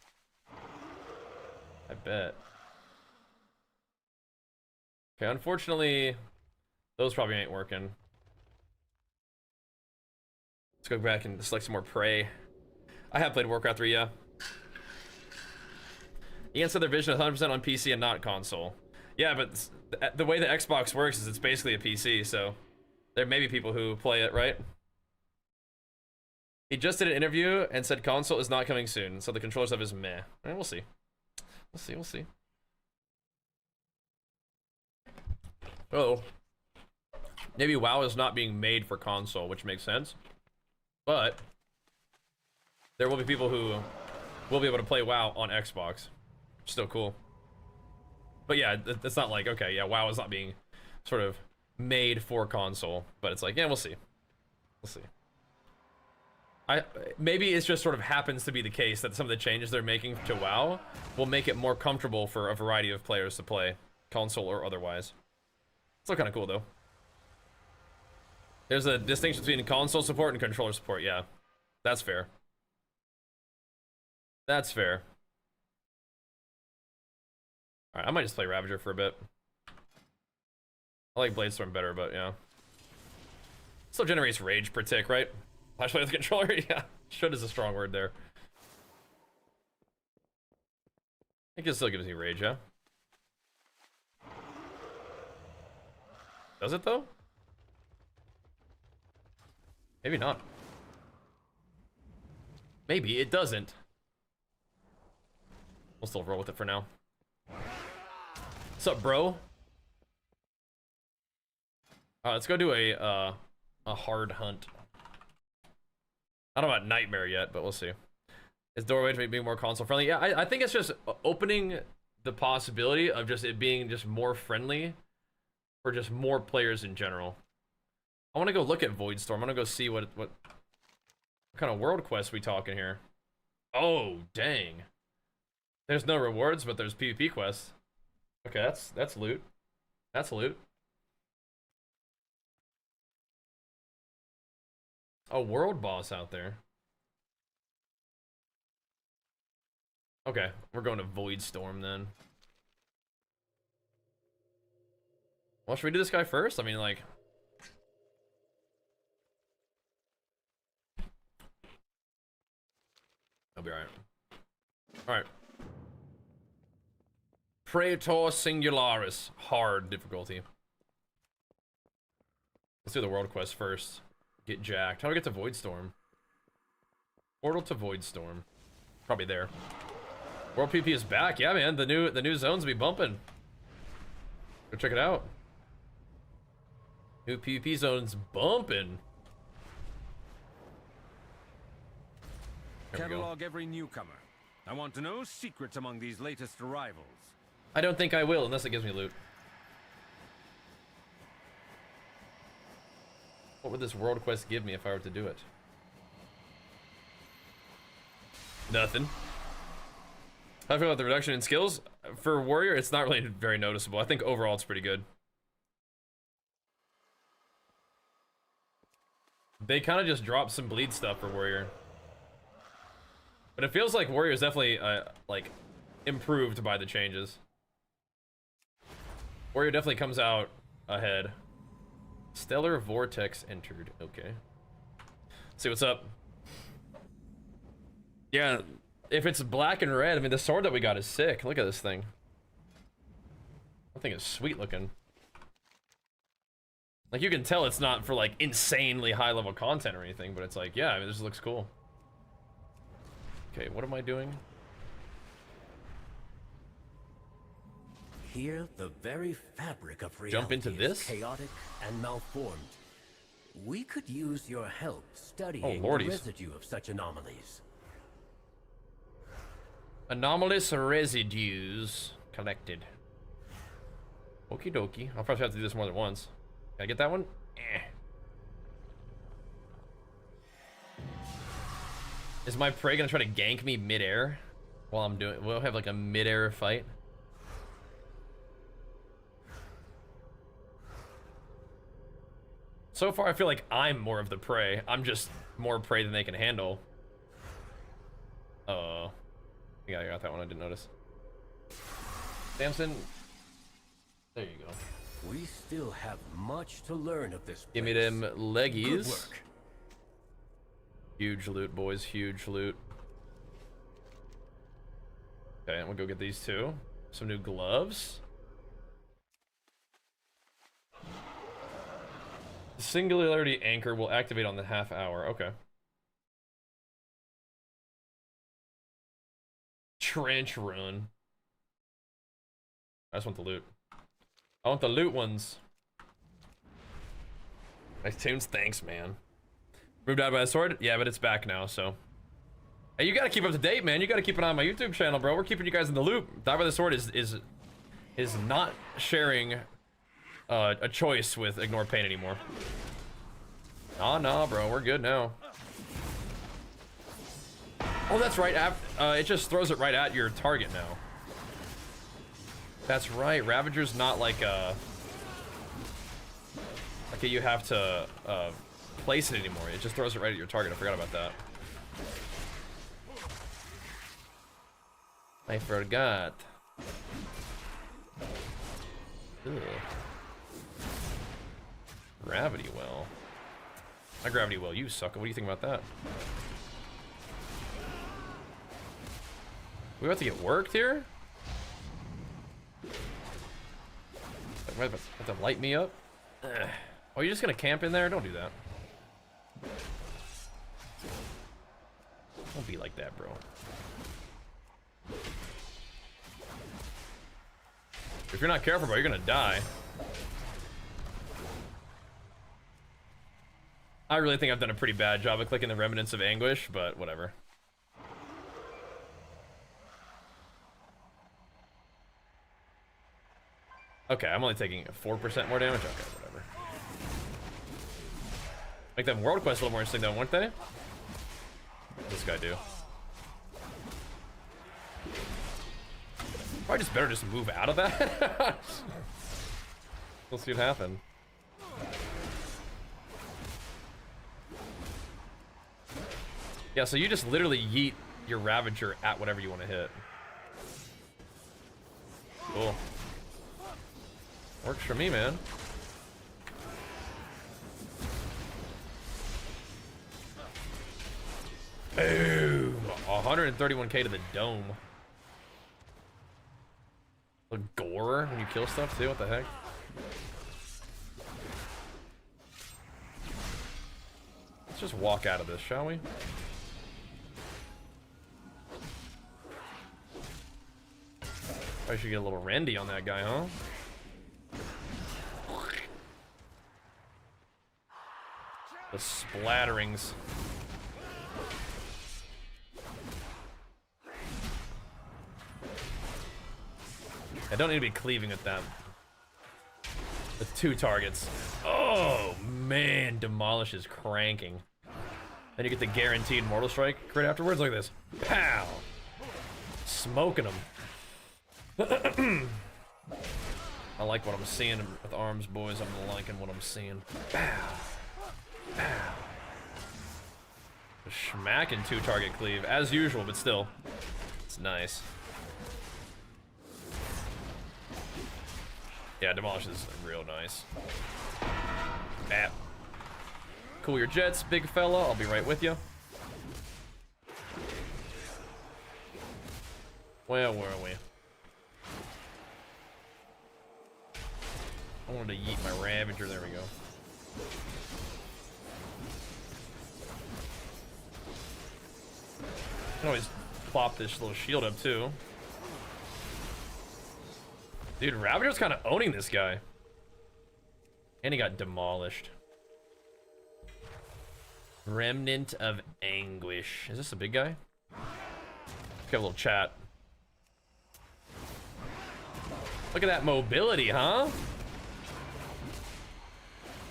I bet. Okay, unfortunately, Those probably ain't working. Let's go back and select some more Prey. I have played Warcraft 3, yeah. You can set their vision 100% on PC and not console. Yeah, but the way the Xbox works is it's basically a PC, so there may be people who play it, right? He just did an interview and said console is not coming soon, so the controller stuff is meh. And we'll see. We'll see. Oh. Maybe WoW is not being made for console, which makes sense. But there will be people who will be able to play WoW on Xbox. Still cool. But yeah, it's not like, okay, yeah, WoW is not being sort of made for console. But it's like, yeah, we'll see. We'll see. Maybe it's just sort of happens to be the case that some of the changes they're making to WoW will make it more comfortable for a variety of players to play, console or otherwise. Still kind of cool, though. There's a distinction between console support and controller support, yeah. That's fair. That's fair. Alright, I might just play Ravager for a bit. I like Bladestorm better, but yeah. Still generates rage per tick, right? I should play with the controller? Yeah. Should is a strong word there. I think it still gives me rage, yeah? Does it, though? Maybe not. Maybe it doesn't. We'll still roll with it for now. What's up, bro? Let's go do a hard hunt. I don't know about Nightmare yet, but we'll see. Is Doorway to be more console friendly? Yeah, I think it's just opening the possibility of just it being just more friendly for just more players in general. I want to go look at Voidstorm. I want to go see what kind of world quest we talking here. Oh, dang. There's no rewards, but there's PvP quests. Okay, that's loot. That's loot. A world boss out there. Okay, we're going to Voidstorm then. Well, should we do this guy first? I mean, like... I'll be alright. Alright. Praetor Singularis. Hard difficulty. Let's do the world quest first. Get jacked. How do I get to Voidstorm? Portal to Voidstorm. Probably there. World PP is back. Yeah, man. The new zones be bumping. Go check it out. New PvP zones bumping. Catalog every newcomer. I want to know secrets among these latest arrivals. I don't think I will, unless it gives me loot. What would this world quest give me if I were to do it? Nothing. How do I feel about the reduction in skills? For Warrior, it's not really very noticeable. I think overall it's pretty good. They kind of just dropped some bleed stuff for Warrior. But it feels like Warrior is definitely, like, improved by the changes. Warrior definitely comes out ahead. Stellar Vortex entered. Okay. See what's up. Yeah, if it's black and red, I mean, the sword that we got is sick. Look at this thing. I think it's sweet looking. Like, you can tell it's not for, like, insanely high-level content or anything, but it's like, yeah, I mean, this looks cool. Okay, what am I doing? Here, the very fabric of reality Jump into this? is chaotic and malformed. We could use your help studying lordies. the residue of such anomalies. Anomalous residues collected. Okie dokie. I'll probably have to do this more than once. Can I get that one? Eh. Is my prey gonna try to gank me mid-air while I'm doing? We'll have like a mid-air fight. So far, I feel like I'm more of the prey. I'm just more prey than they can handle. Yeah, I got that one. I didn't notice. Samson. There you go. We still have much to learn of this place. Give me them Good leggies. work. Huge loot, boys. Huge loot. Okay, I'm gonna go get these two. Some new gloves. The singularity anchor will activate on the half hour. Okay. Trench run. I just want the loot. I want the loot ones. Nice tunes, thanks, man. Moved out by the sword? Yeah, but it's back now, so. Hey, you gotta keep up to date, man. You gotta keep an eye on my YouTube channel, bro. We're keeping you guys in the loop. Die by the sword is not sharing a choice with Ignore Pain anymore. Nah, bro. We're good now. Oh, that's right. It just throws it right at your target now. That's right. Ravager's not like you have to place it anymore. It just throws it right at your target. I forgot about that. I forgot. Ugh. Gravity well. My gravity well, you sucker. What do you think about that? We about to get worked here? Have to light me up? Ugh. Oh, you're just gonna camp in there? Don't do that. Don't be like that, bro. If you're not careful, bro, you're gonna die. I really think I've done a pretty bad job of clicking the Remnants of Anguish, but whatever. Okay, I'm only taking 4% more damage. Okay, whatever. Make them world quests a little more interesting though, won't they? What's this guy do? Probably just better just move out of that. We'll see what happens. Yeah, so you just literally yeet your Ravager at whatever you want to hit. Cool. Works for me, man. Boom! 131k to the dome. The gore when you kill stuff too, what the heck? Let's just walk out of this, shall we? I should get a little Randy on that guy, huh? The splatterings. I don't need to be cleaving at them. With 2 targets. Oh, man. Demolish is cranking. Then you get the guaranteed Mortal Strike right afterwards. Look at this. Pow! Smoking them. I like what I'm seeing with arms, boys. I'm liking what I'm seeing. Pow! Pow! Smacking 2 target cleave, as usual, but still. It's nice. Yeah, Demolish is real nice. Bap. Cool your jets, big fella. I'll be right with you. Well, where are we? I wanted to yeet my Ravager. There we go. I can always plop this little shield up too. Dude, Ravager's kind of owning this guy. And he got demolished. Remnant of Anguish. Is this a big guy? Let's get a little chat. Look at that mobility, huh?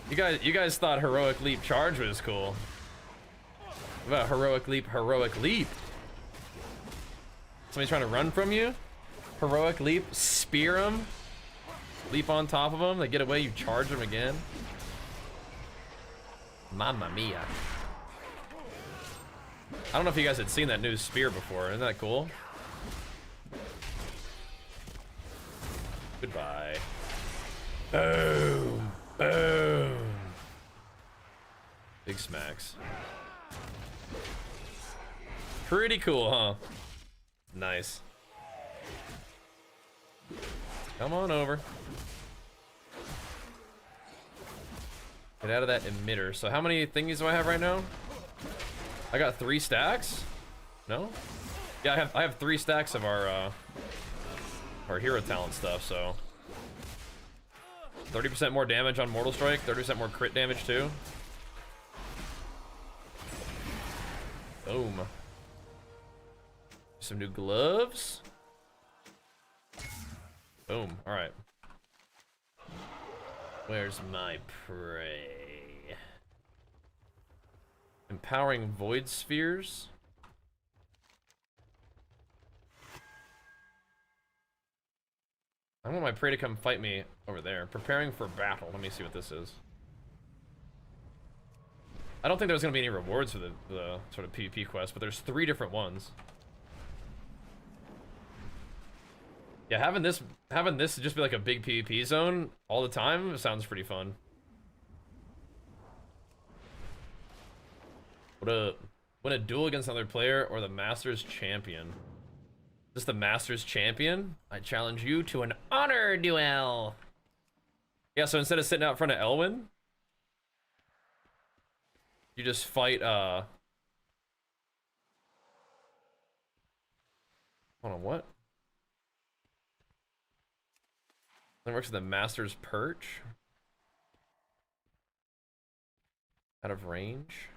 You guys thought Heroic Leap Charge was cool. What about Heroic Leap, Heroic Leap? Somebody trying to run from you? Heroic Leap, spear him, leap on top of them, they get away, you charge them again. Mamma mia. I don't know if you guys had seen that new spear before, isn't that cool? Goodbye. Boom. Boom. Big smacks. Pretty cool, huh? Nice. Come on over. Get out of that emitter. So how many thingies do I have right now? I got 3 stacks? No? Yeah, I have 3 stacks of our hero talent stuff, so 30% more damage on Mortal Strike, 30% more crit damage too. Boom. Some new gloves. Boom. All right. Where's my prey? Empowering void spheres. I want my prey to come fight me over there. Preparing for battle. Let me see what this is. I don't think there's going to be any rewards for the sort of PvP quest, but there's 3 different ones. Yeah, having this just be like a big PvP zone all the time sounds pretty fun. What up? Win a duel against another player or the Masters Champion. Is this the Masters Champion? I challenge you to an honor duel. Yeah, so instead of sitting out front of Elwyn, you just fight, hold on, what? That works with the Master's Perch. Out of range.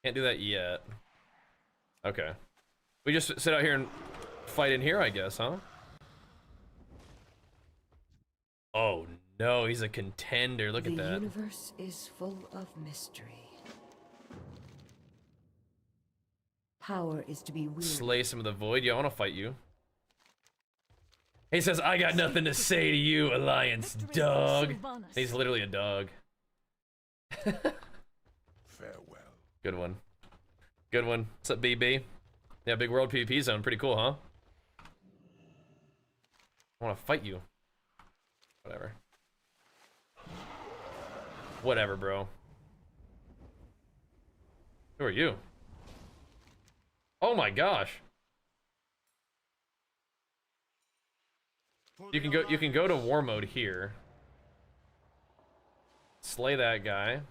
Can't do that yet. Okay. We just sit out here and fight in here, I guess, huh? Oh no, he's a contender. Look at that. The universe is full of mystery. Power is to be wielded. Slay some of the void. Yeah, I want to fight you. He says, I got nothing to say to you, Alliance dog. He's literally a dog. Farewell. Good one. Good one. What's up, BB? Yeah, big world PvP zone. Pretty cool, huh? I want to fight you. Whatever. Whatever, bro. Who are you? Oh my gosh. You can go to war mode here. Slay that guy.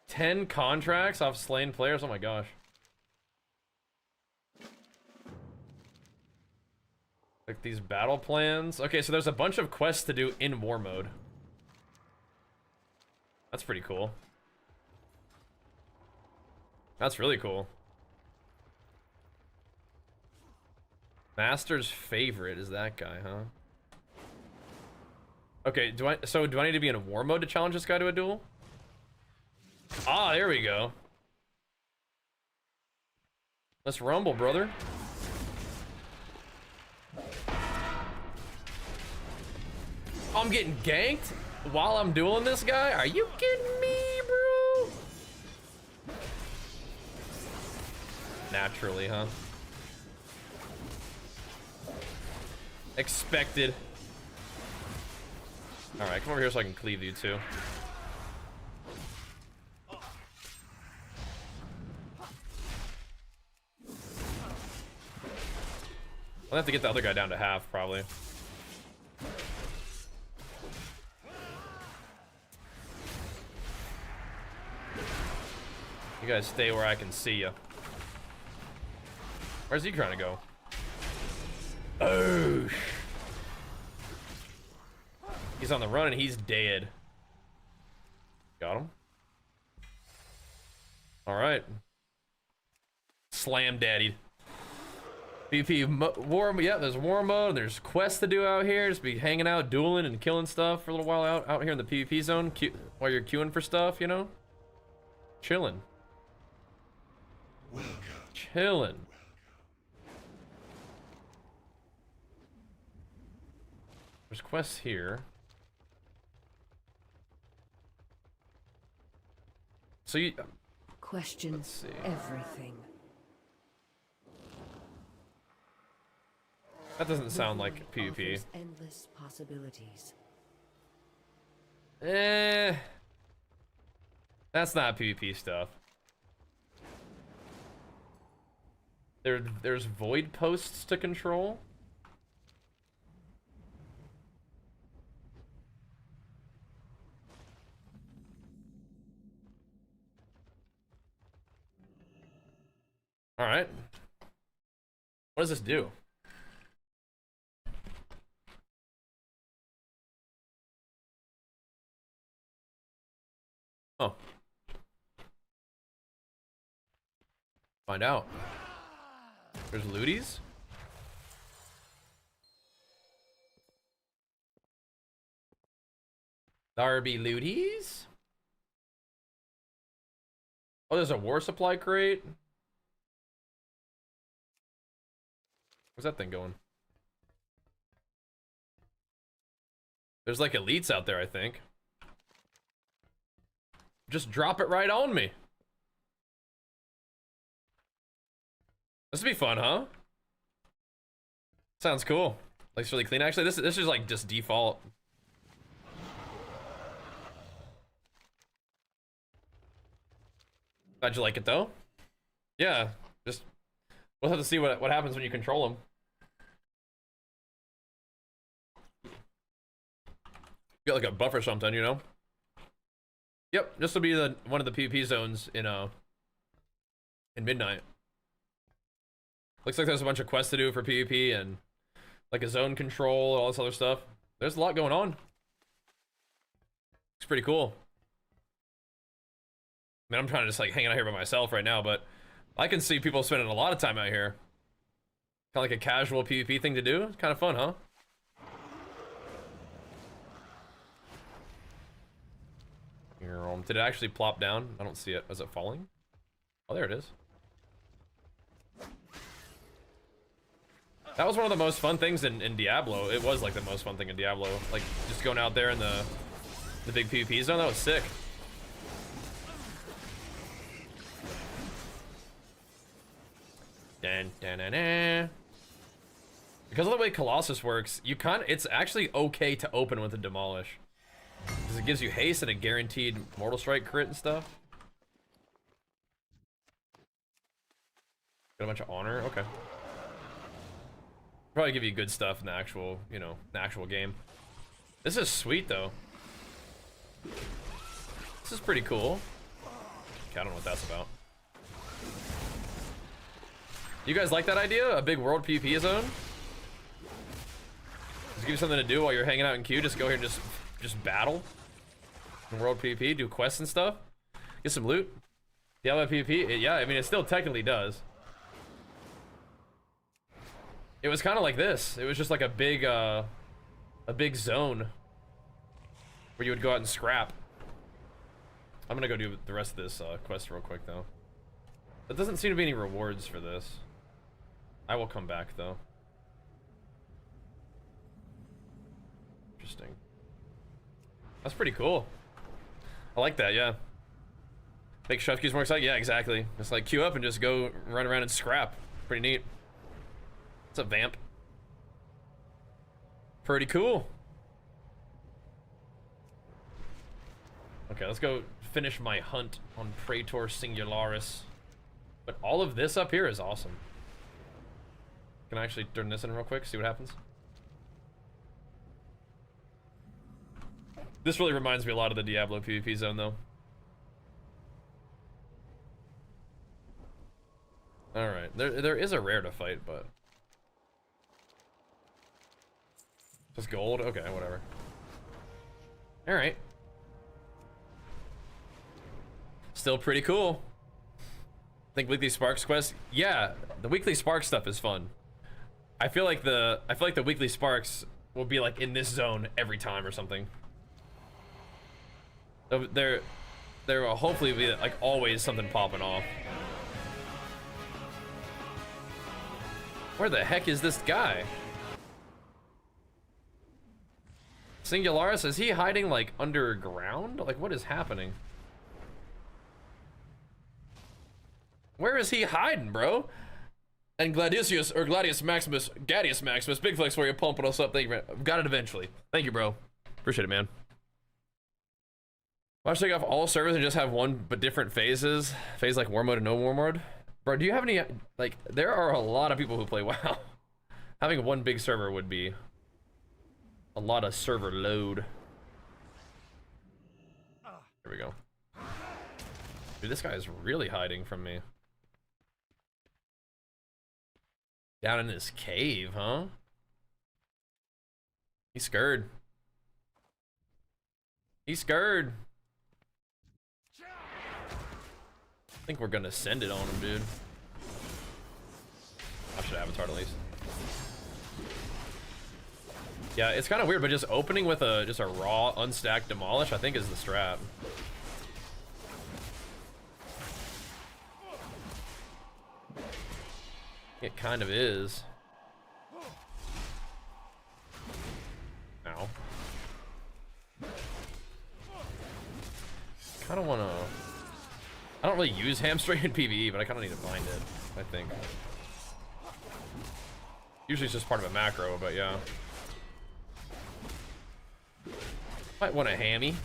10 contracts off slain players. Oh my gosh. Like these battle plans. Okay, so there's a bunch of quests to do in war mode. That's pretty cool. That's really cool. Master's favorite is that guy, huh? Okay, do I need to be in war mode to challenge this guy to a duel? Ah, there we go. Let's rumble, brother. I'm getting ganked while I'm dueling this guy? Are you kidding me, bro? Naturally, huh? Expected. Alright, come over here so I can cleave you too. I'll have to get the other guy down to half, probably. You guys stay where I can see you. Where's he trying to go? Oh! He's on the run and he's dead. Got him. Alright. Slam daddied. PvP war, yeah, there's war mode, there's quests to do out here. Just be hanging out, dueling and killing stuff for a little while out here in the PvP zone, while you're queuing for stuff, you know? Chilling. Welcome. Chilling. There's quests here. So you questions everything. That doesn't sound like The void PvP. offers endless possibilities. That's not PvP stuff. There's void posts to control. All right. What does this do? Oh. Find out. There's looties? Darby looties? Oh, there's a war supply crate. Where's that thing going? There's like elites out there, I think. Just drop it right on me. This would be fun, huh? Sounds cool. Looks really clean. Actually, this is like just default. Glad you like it though. Yeah, just we'll have to see what happens when you control them. Get like a buff or something, you know? Yep, this will be the one of the PvP zones in Midnight. Looks like there's a bunch of quests to do for PvP and like a zone control, all this other stuff. There's a lot going on. It's pretty cool. I mean, I'm trying to just like hang out here by myself right now, but I can see people spending a lot of time out here. Kind of like a casual PvP thing to do. It's kind of fun, huh? Did it actually plop down? I don't see it. Is it falling? Oh, there it is. That was one of the most fun things in Diablo. It was like the most fun thing in Diablo. Like just going out there in the big PvP zone. That was sick. Dun, dun, dun, dun. Because of the way Colossus works, it's actually okay to open with a demolish. Because it gives you haste and a guaranteed Mortal Strike crit and stuff. Got a bunch of honor, okay. Probably give you good stuff in the actual, you know, the actual game. This is sweet though. This is pretty cool. Okay, I don't know what that's about. You guys like that idea? A big world PvP zone? Just give you something to do while you're hanging out in queue. Just go here and just battle in world PvP, do quests and stuff. Get some loot. Diablo PvP, yeah, I mean it still technically does. It was kind of like this. It was just like a big zone where you would go out and scrap. I'm gonna go do the rest of this quest real quick though. There doesn't seem to be any rewards for this. I will come back though. Interesting. That's pretty cool. I like that, yeah. Make shove queues more exciting. Yeah, exactly. Just like queue up and just go run around and scrap. Pretty neat. What's up, Vamp? Pretty cool. Okay, let's go finish my hunt on Praetor Singularis. But all of this up here is awesome. Can I actually turn this in real quick, see what happens? This really reminds me a lot of the Diablo PvP zone, though. Alright, there is a rare to fight, but... Just gold? Okay, whatever. Alright. Still pretty cool. Think weekly Sparks quest? Yeah, the weekly Sparks stuff is fun. I feel like the weekly Sparks will be like in this zone every time or something. There will hopefully be like always something popping off. Where the heck is this guy? Singularis, is he hiding like underground? Like what is happening? Where is he hiding, bro? And Gladius or Gladius Maximus, Gadius Maximus, big flex for you, pumping us up. Thank you, man. Got it eventually. Thank you, bro. Appreciate it, man. Why don't you take off all servers and just have one but different phases? Phase like war mode and no war mode? Bro, do you have any, like, there are a lot of people who play WoW. Having one big server would be a lot of server load. Here we go. Dude, this guy is really hiding from me. Down in this cave, huh? He's scared. He's scared. I think we're gonna send it on him, dude. I should avatar at least. Yeah, it's kind of weird, but just opening with just a raw unstacked demolish, I think is the strat. It kind of is. Ow. Kind of want to... I don't really use hamstring in PvE, but I kind of need to find it, I think. Usually it's just part of a macro, but yeah. Might want a hammy.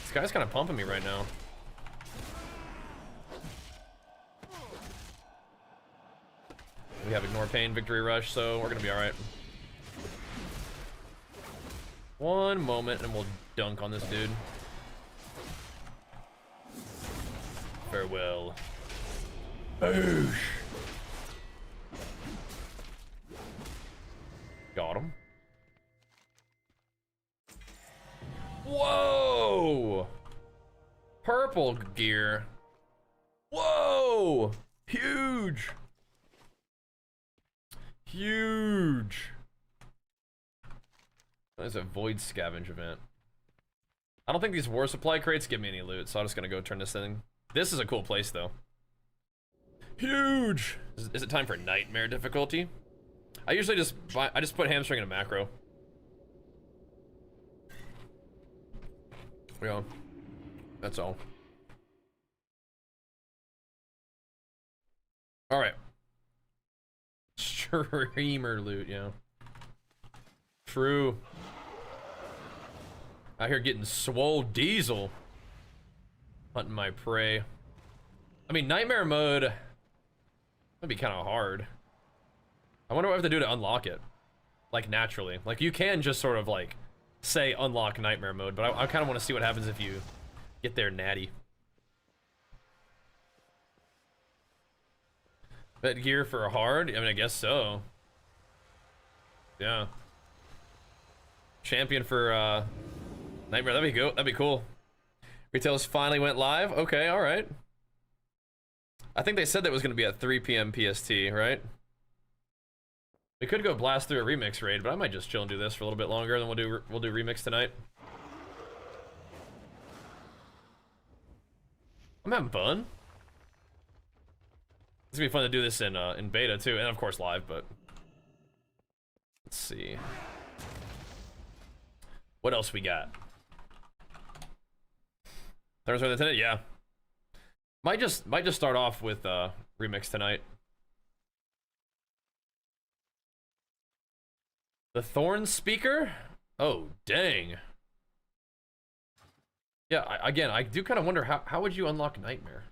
This guy's kind of pumping me right now. We have ignore pain, victory rush, so we're gonna be all right. One moment and we'll dunk on this dude. Farewell. Boosh. Got him. Whoa! Purple gear. Whoa! Huge! Huge! There's a void scavenge event. I don't think these war supply crates give me any loot, so I'm just gonna go turn this thing. This is a cool place, though. Huge! Is it time for nightmare difficulty? I usually just put hamstring in a macro. Yeah, that's all. All right. Streamer loot, yeah. True. Out here getting swole diesel. Hunting my prey. I mean, nightmare mode would be kind of hard. I wonder what I have to do to unlock it. Like, naturally. Like, you can just sort of, like, say unlock nightmare mode, but I kind of want to see what happens if you get there natty. Bet gear for a hard? I mean, I guess so. Yeah. Champion for nightmare. That'd be good. That'd be cool. Retails finally went live. Okay, all right. I think they said that was going to be at 3 p.m. PST, right? We could go blast through a remix raid, but I might just chill and do this for a little bit longer, then we'll do remix tonight. I'm having fun. It's gonna be fun to do this in beta too, and of course live. But let's see what else we got. Thursday the 10th, yeah. Might just start off with remix tonight. The Thorn Speaker? Oh, dang. Yeah, again, I do kind of wonder how would you unlock Nightmare?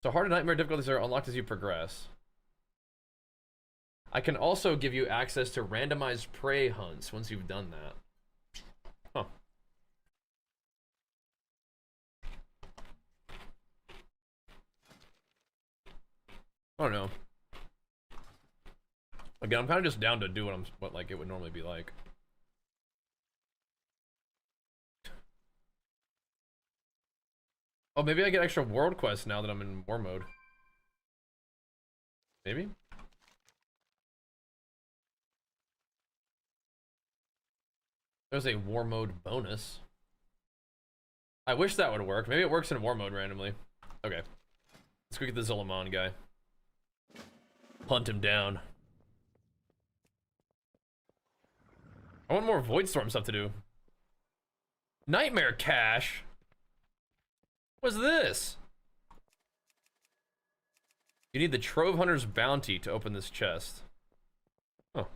So hard and Nightmare difficulties are unlocked as you progress. I can also give you access to randomized prey hunts once you've done that. Huh. I don't know. Again, I'm kind of just down to do what like it would normally be like. Oh, maybe I get extra world quests now that I'm in war mode. Maybe? There's a war mode bonus. I wish that would work. Maybe it works in war mode randomly. Okay. Let's go get the Zolomon guy. Hunt him down. I want more Voidstorm stuff to do. Nightmare Cache? What's this? You need the Trove Hunter's bounty to open this chest. Oh.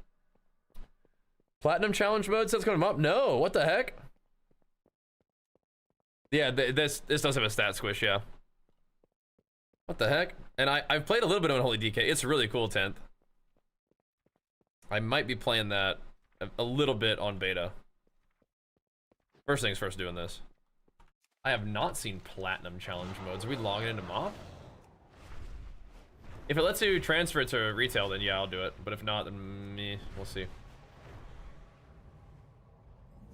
Platinum challenge mode says come up? No, what the heck? Yeah, this does have a stat squish, yeah. What the heck? And I've played a little bit of Unholy DK. It's really cool, 10th. I might be playing that a little bit on beta. First things first doing this. I have not seen platinum challenge modes. Are we logging into MOP? If it lets you transfer it to retail, then yeah, I'll do it. But if not, then meh, we'll see.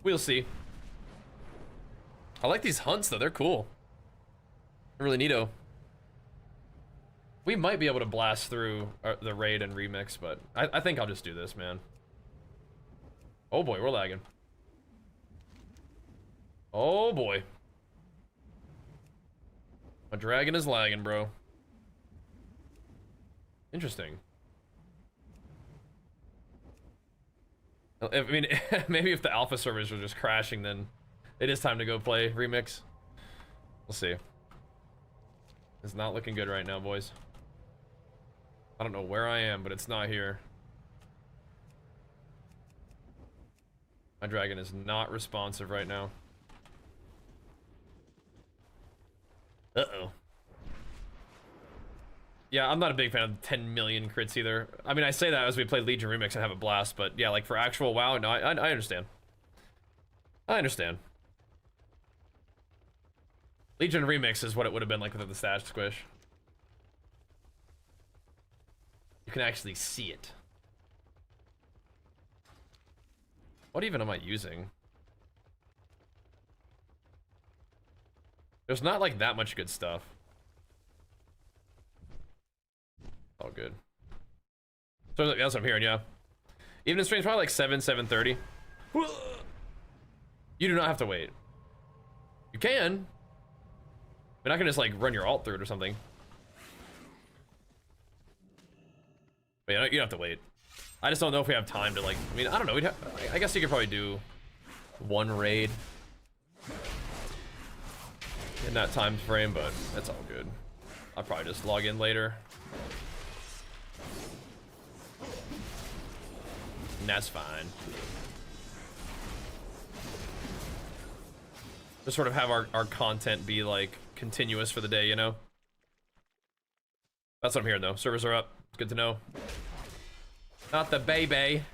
We'll see. I like these hunts though, they're cool. They're really neato. We might be able to blast through the raid and remix, but I think I'll just do this, man. Oh boy, we're lagging. Oh boy. My dragon is lagging, bro. Interesting. I mean, maybe if the alpha servers are just crashing, then it is time to go play remix. We'll see. It's not looking good right now, boys. I don't know where I am, but it's not here. My dragon is not responsive right now. Uh-oh. Yeah, I'm not a big fan of 10 million crits either. I mean, I say that as we play Legion Remix and have a blast, but yeah, like for actual WoW, no, I understand. I understand. Legion Remix is what it would have been like without the stat squish. You can actually see it. What even am I using? There's not like that much good stuff. All good. So that's what I'm hearing, yeah. Even in streams, probably like 7:30. You do not have to wait. You can. But I can just like run your alt through it or something. But yeah, you don't have to wait. I just don't know if we have time to like. I mean, I don't know. I guess you could probably do one raid in that time frame, but that's all good. I'll probably just log in later. And that's fine. Just sort of have our content be like continuous for the day, you know? That's what I'm hearing though. Servers are up. It's good to know. Not the baby.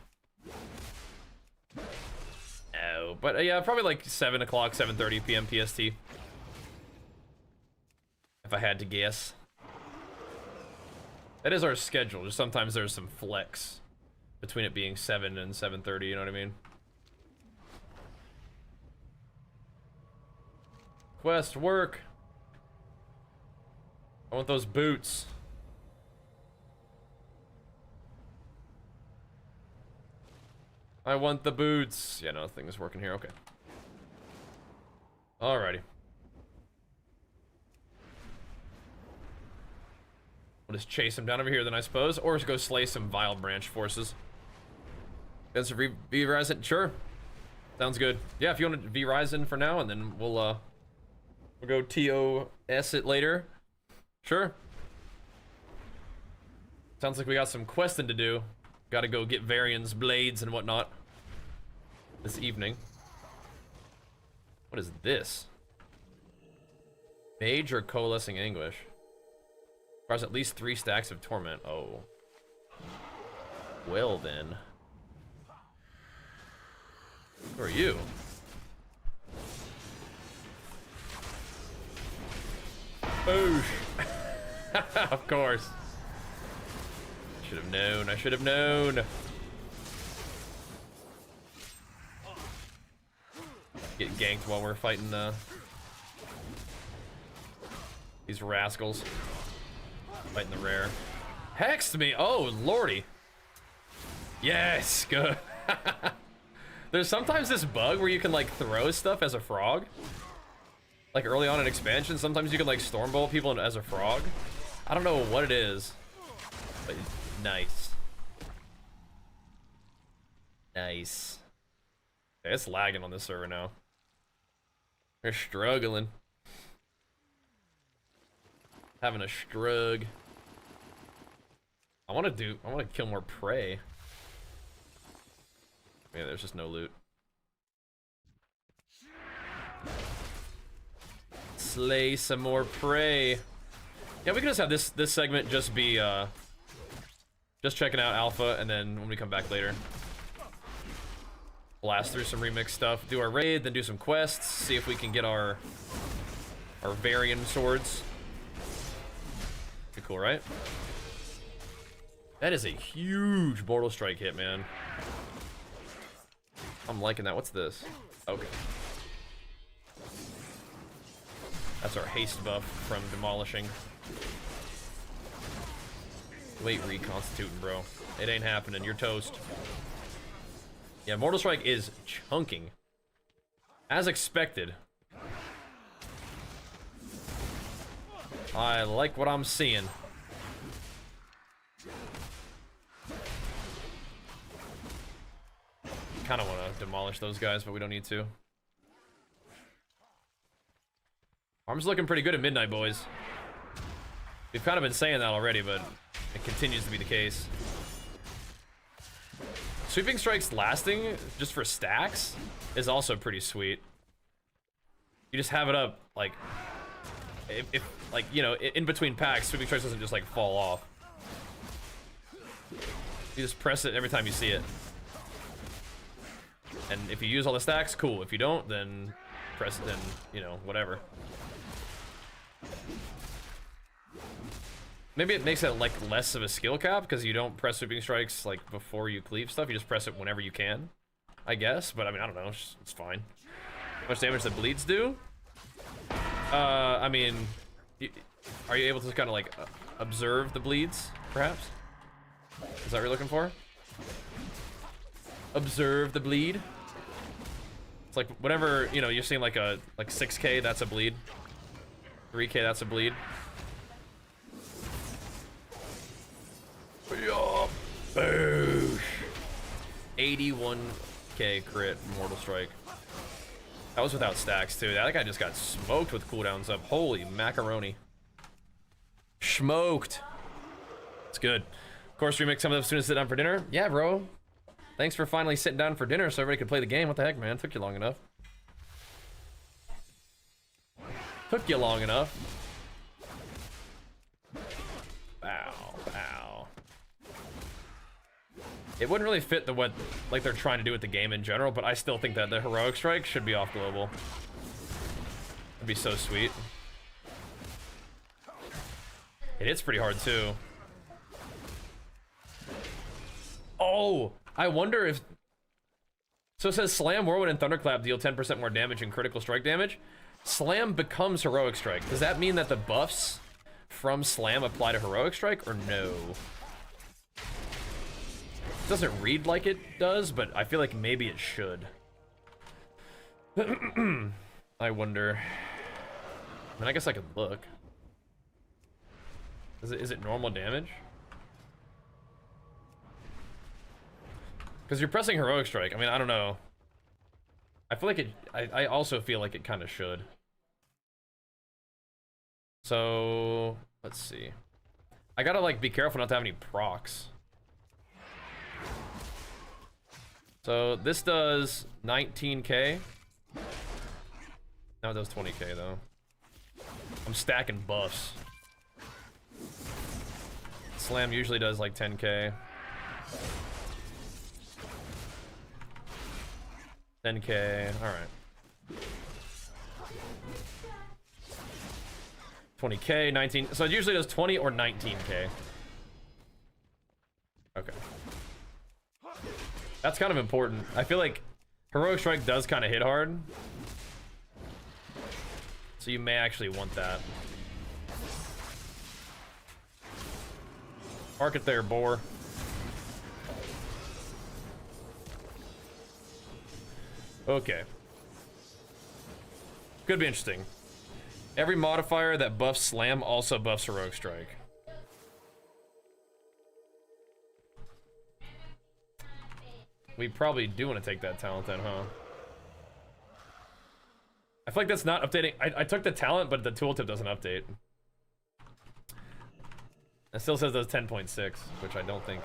Oh, but yeah, probably like 7 o'clock, 7:30 p.m. PST. If I had to guess. That is our schedule. Just sometimes there's some flex between it being 7 and 7:30, you know what I mean? Quest, work. I want those boots. I want the boots. Yeah, no, thing is working here. Okay. Alrighty. We'll just chase him down over here then, I suppose. Or just go slay some Vile Branch forces. That's V-Ryzen. Sure. Sounds good. Yeah, if you want to V-Ryzen for now, and then we'll go TOS it later. Sure. Sounds like we got some questing to do. Gotta go get Varian's blades and whatnot this evening. What is this? Mage or Coalescing Anguish? Requires at least 3 stacks of torment. Oh. Well then. Who are you? Boosh. Of course. Should have known. I should have known. Get ganked while we're fighting these rascals. Fighting the rare. Hexed me. Oh, lordy. Yes, good. There's sometimes this bug where you can like throw stuff as a frog. Like early on in expansion, sometimes you can like stormbolt people as a frog. I don't know what it is, but nice. Nice. Okay, it's lagging on this server now. They're struggling. Having a strug. I want to kill more prey. Yeah, there's just no loot. Slay some more prey. Yeah, we can just have this segment just be just checking out alpha, and then when we come back later, blast through some remix stuff, do our raid, then do some quests, see if we can get our Varian swords. Pretty cool, right? That is a huge Mortal Strike hit, man. I'm liking that. What's this? Okay. That's our haste buff from demolishing. Wait, reconstituting, bro. It ain't happening. You're toast. Yeah, Mortal Strike is chunking. As expected. I like what I'm seeing. Kind of want to demolish those guys, but we don't need to. Arm's looking pretty good at midnight, boys. We've kind of been saying that already, but it continues to be the case. Sweeping strikes lasting just for stacks is also pretty sweet. You just have it up, like, if like, you know, in between packs, sweeping strikes doesn't just like fall off. You just press it every time you see it. And if you use all the stacks, cool. If you don't, then press it, then, you know, whatever. Maybe it makes it like less of a skill cap because you don't press sweeping strikes like before you cleave stuff. You just press it whenever you can, I guess. But I mean, I don't know. It's fine. How much damage the bleeds do? I mean, are you able to kind of like observe the bleeds, perhaps? Is that what you're looking for? Observe the bleed. It's like whatever, you know, you're seeing like a 6K, that's a bleed. 3K, that's a bleed. Boosh. 81K crit Mortal Strike. That was without stacks too. That guy just got smoked with cooldowns up. Holy macaroni. Smoked. It's good. Of course, remix some of the students sit down for dinner. Yeah, bro. Thanks for finally sitting down for dinner so everybody could play the game. What the heck, man? Took you long enough. Took you long enough. Bow, bow. It wouldn't really fit what like they're trying to do with the game in general, but I still think that the heroic strike should be off global. That'd be so sweet. It hits pretty hard too. Oh, I wonder if... So it says Slam, Whirlwind, and Thunderclap deal 10% more damage and critical strike damage. Slam becomes Heroic Strike. Does that mean that the buffs from Slam apply to Heroic Strike, or no? It doesn't read like it does, but I feel like maybe it should. I wonder. I mean, I guess I could look. Is it normal damage? Because you're pressing Heroic Strike. I mean, I don't know. I feel like it... I also feel like it kind of should. So... Let's see. I gotta, like, be careful not to have any procs. So, this does 19k. Now it does 20k, though. I'm stacking buffs. Slam usually does, like, 10k. 10k, alright. 20k, 19, so it usually does 20 or 19k. Okay. That's kind of important. I feel like Heroic Strike does kind of hit hard. So you may actually want that. Mark it there, boar. Okay. Could be interesting. Every modifier that buffs Slam also buffs Heroic Strike. We probably do want to take that talent then, huh? I feel like that's not updating. I took the talent, but the tooltip doesn't update. It still says those 10.6, which I don't think.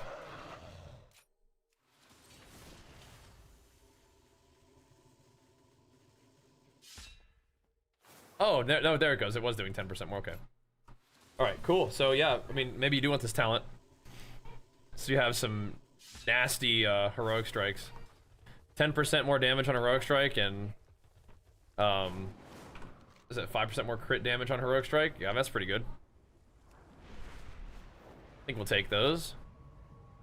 Oh, no, there it goes. It was doing 10% more. Okay. All right, cool. So yeah, I mean, maybe you do want this talent. So you have some nasty heroic strikes. 10% more damage on heroic strike and is it 5% more crit damage on heroic strike? Yeah, that's pretty good. I think we'll take those.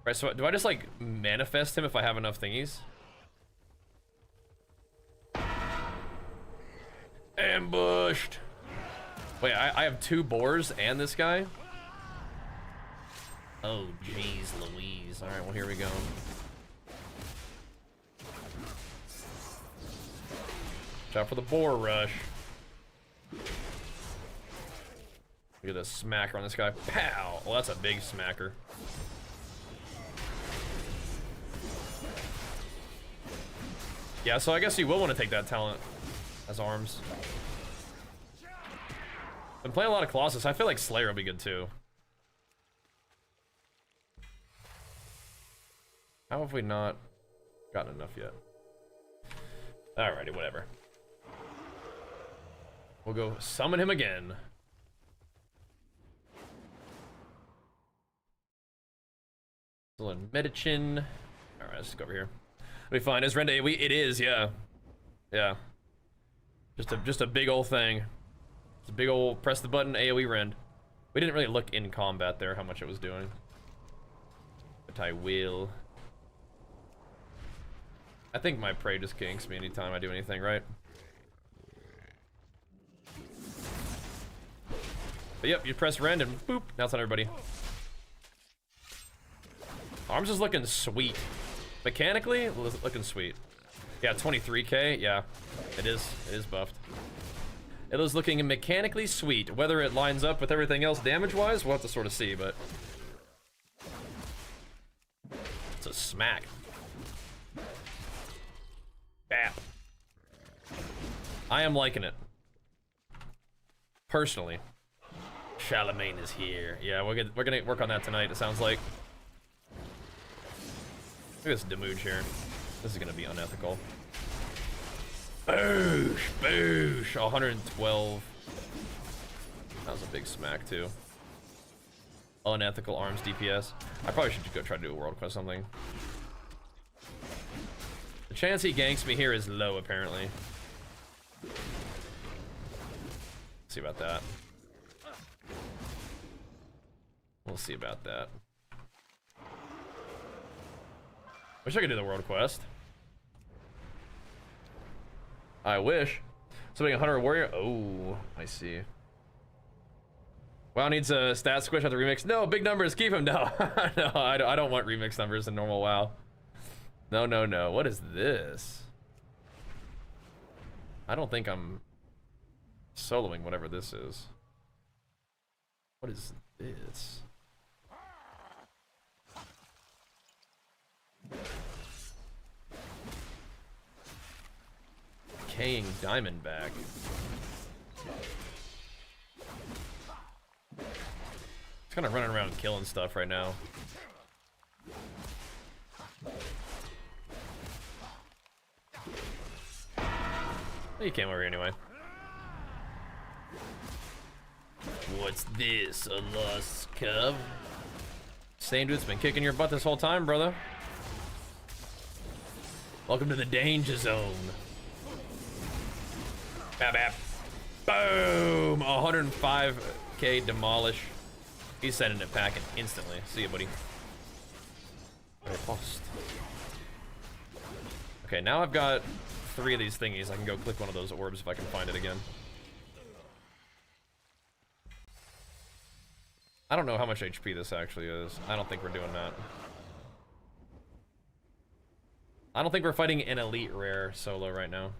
Right, so do I just like manifest him if I have enough thingies? Ambushed. Wait, I have 2 boars and this guy? Oh, jeez Louise. Alright, well, here we go. Watch out for the boar rush. Look at this smacker on this guy. Pow! Well, that's a big smacker. Yeah, so I guess you will want to take that talent as arms. Been playing a lot of Colossus. I feel like Slayer will be good too. How have we not gotten enough yet? Alrighty, whatever. We'll go summon him again. Still in Medichin. Alright, let's go over here. It'll be fine. Is Rend AoE? It is, yeah. Yeah. Just a big old thing. It's a big old press the button AoE Rend. We didn't really look in combat there how much it was doing. But I will. I think my prey just kinks me anytime I do anything, right? But yep, you press Rend and boop, now it's on everybody. Arms is looking sweet. Mechanically, looking sweet. Yeah, 23k, yeah. It is buffed. It is looking mechanically sweet. Whether it lines up with everything else damage-wise, we'll have to sort of see, but... It's a smack. Bap. I am liking it. Personally. Charlemagne is here. Yeah, we're gonna work on that tonight, it sounds like. Look at this Demouge here. This is gonna be unethical. Boosh! Boosh! 112. That was a big smack, too. Unethical arms DPS. I probably should go try to do a world quest or something. The chance he ganks me here is low, apparently. Let's see about that. We'll see about that. Wish I could do the world quest. I wish. So being a hunter or warrior. Oh, I see. WoW needs a stat squish after remix. No, big numbers. Keep him. No, no, I don't want remix numbers in normal WoW. No, no, no. What is this? I don't think I'm soloing whatever this is. What is this? Decaying Diamondback. It's kind of running around killing stuff right now. He came over here anyway. What's this? A lost cub? Same dude's been kicking your butt this whole time, brother. Welcome to the danger zone. Bap bap. Boom! 105k demolish. He's sending it packing instantly. See you, buddy. Okay, now I've got 3 of these thingies. I can go click one of those orbs if I can find it again. I don't know how much HP this actually is. I don't think we're doing that. I don't think we're fighting an elite rare solo right now.